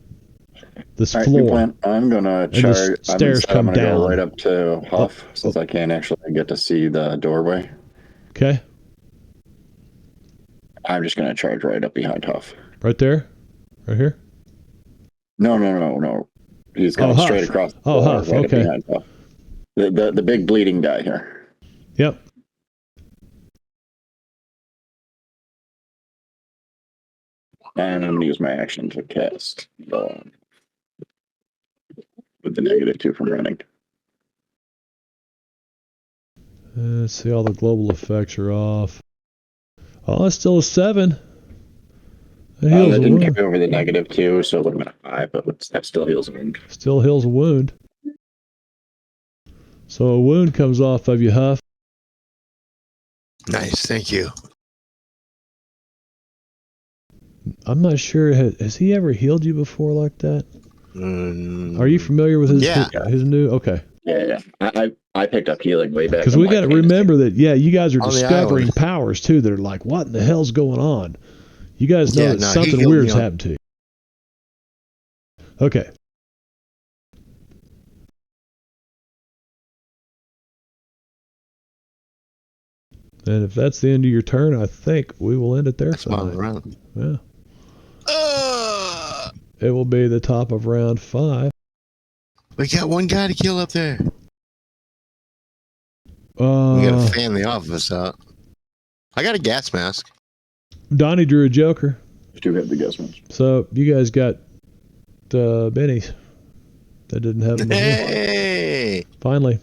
[SPEAKER 1] This floor.
[SPEAKER 4] I'm gonna charge.
[SPEAKER 1] Stairs come
[SPEAKER 4] I'm gonna
[SPEAKER 1] down.
[SPEAKER 4] go right up to Huff since I can't actually get to see the doorway.
[SPEAKER 1] Okay.
[SPEAKER 4] I'm just gonna charge right up behind Huff.
[SPEAKER 1] Right there? Right here?
[SPEAKER 4] No. He's going straight across the floor,
[SPEAKER 1] Huff.
[SPEAKER 4] right
[SPEAKER 1] Okay.
[SPEAKER 4] up behind Huff. The big bleeding guy here.
[SPEAKER 1] Yep.
[SPEAKER 4] And I'm gonna use my action to cast with the -2 from running.
[SPEAKER 1] Let's see, all the global effects are off. Oh, it's still a 7. That
[SPEAKER 4] didn't carry over the -2, so it would have been a 5, but that still heals a wound.
[SPEAKER 1] Still heals a wound. So a wound comes off of you, Huff.
[SPEAKER 2] Nice, thank you.
[SPEAKER 1] I'm not sure. Has he ever healed you before like that? Are you familiar with his new? Okay.
[SPEAKER 4] Yeah. I picked up healing way back.
[SPEAKER 1] Because we got to remember that. Yeah, you guys are discovering powers too that are like, what in the hell's going on? You guys know that something weird's happened to you. Okay. And if that's the end of your turn, I think we will end it there.
[SPEAKER 2] That's my round.
[SPEAKER 1] Yeah. It will be the top of round 5.
[SPEAKER 2] We got one guy to kill up there. We got to fan the office out. I got a gas mask.
[SPEAKER 1] Donnie drew a Joker.
[SPEAKER 4] I do have the gas mask.
[SPEAKER 1] So you guys got Benny's. That didn't have them.
[SPEAKER 2] Hey!
[SPEAKER 1] Finally.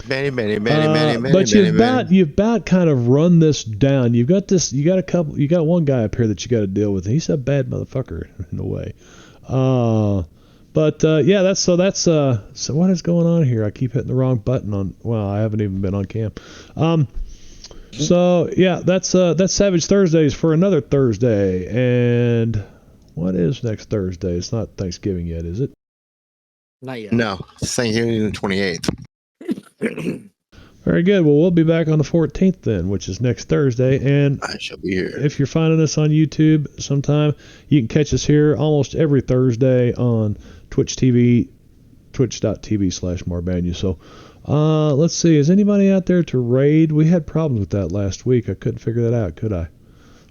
[SPEAKER 2] Benny.
[SPEAKER 1] But you've about kind of run this down. You've got this. You got one guy up here that you got to deal with. He's a bad motherfucker in a way. Yeah, so what is going on here? I keep hitting the wrong button on. Well, I haven't even been on cam. So yeah, that's Savage Thursdays for another Thursday. And what is next Thursday? It's not Thanksgiving yet, is it?
[SPEAKER 3] Not yet.
[SPEAKER 2] No, Thanksgiving the 28th.
[SPEAKER 1] Very good. Well, we'll be back on the 14th then, which is next Thursday. And
[SPEAKER 2] I shall be here.
[SPEAKER 1] If you're finding us on YouTube sometime, you can catch us here almost every Thursday on Twitch TV, twitch.tv/Marbanya. So let's see. Is anybody out there to raid? We had problems with that last week. I couldn't figure that out, could I?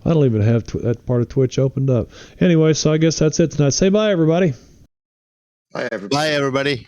[SPEAKER 1] I don't even have that part of Twitch opened up. Anyway, so I guess that's it tonight. Say bye, everybody.
[SPEAKER 5] Bye, everybody.
[SPEAKER 2] Bye, everybody.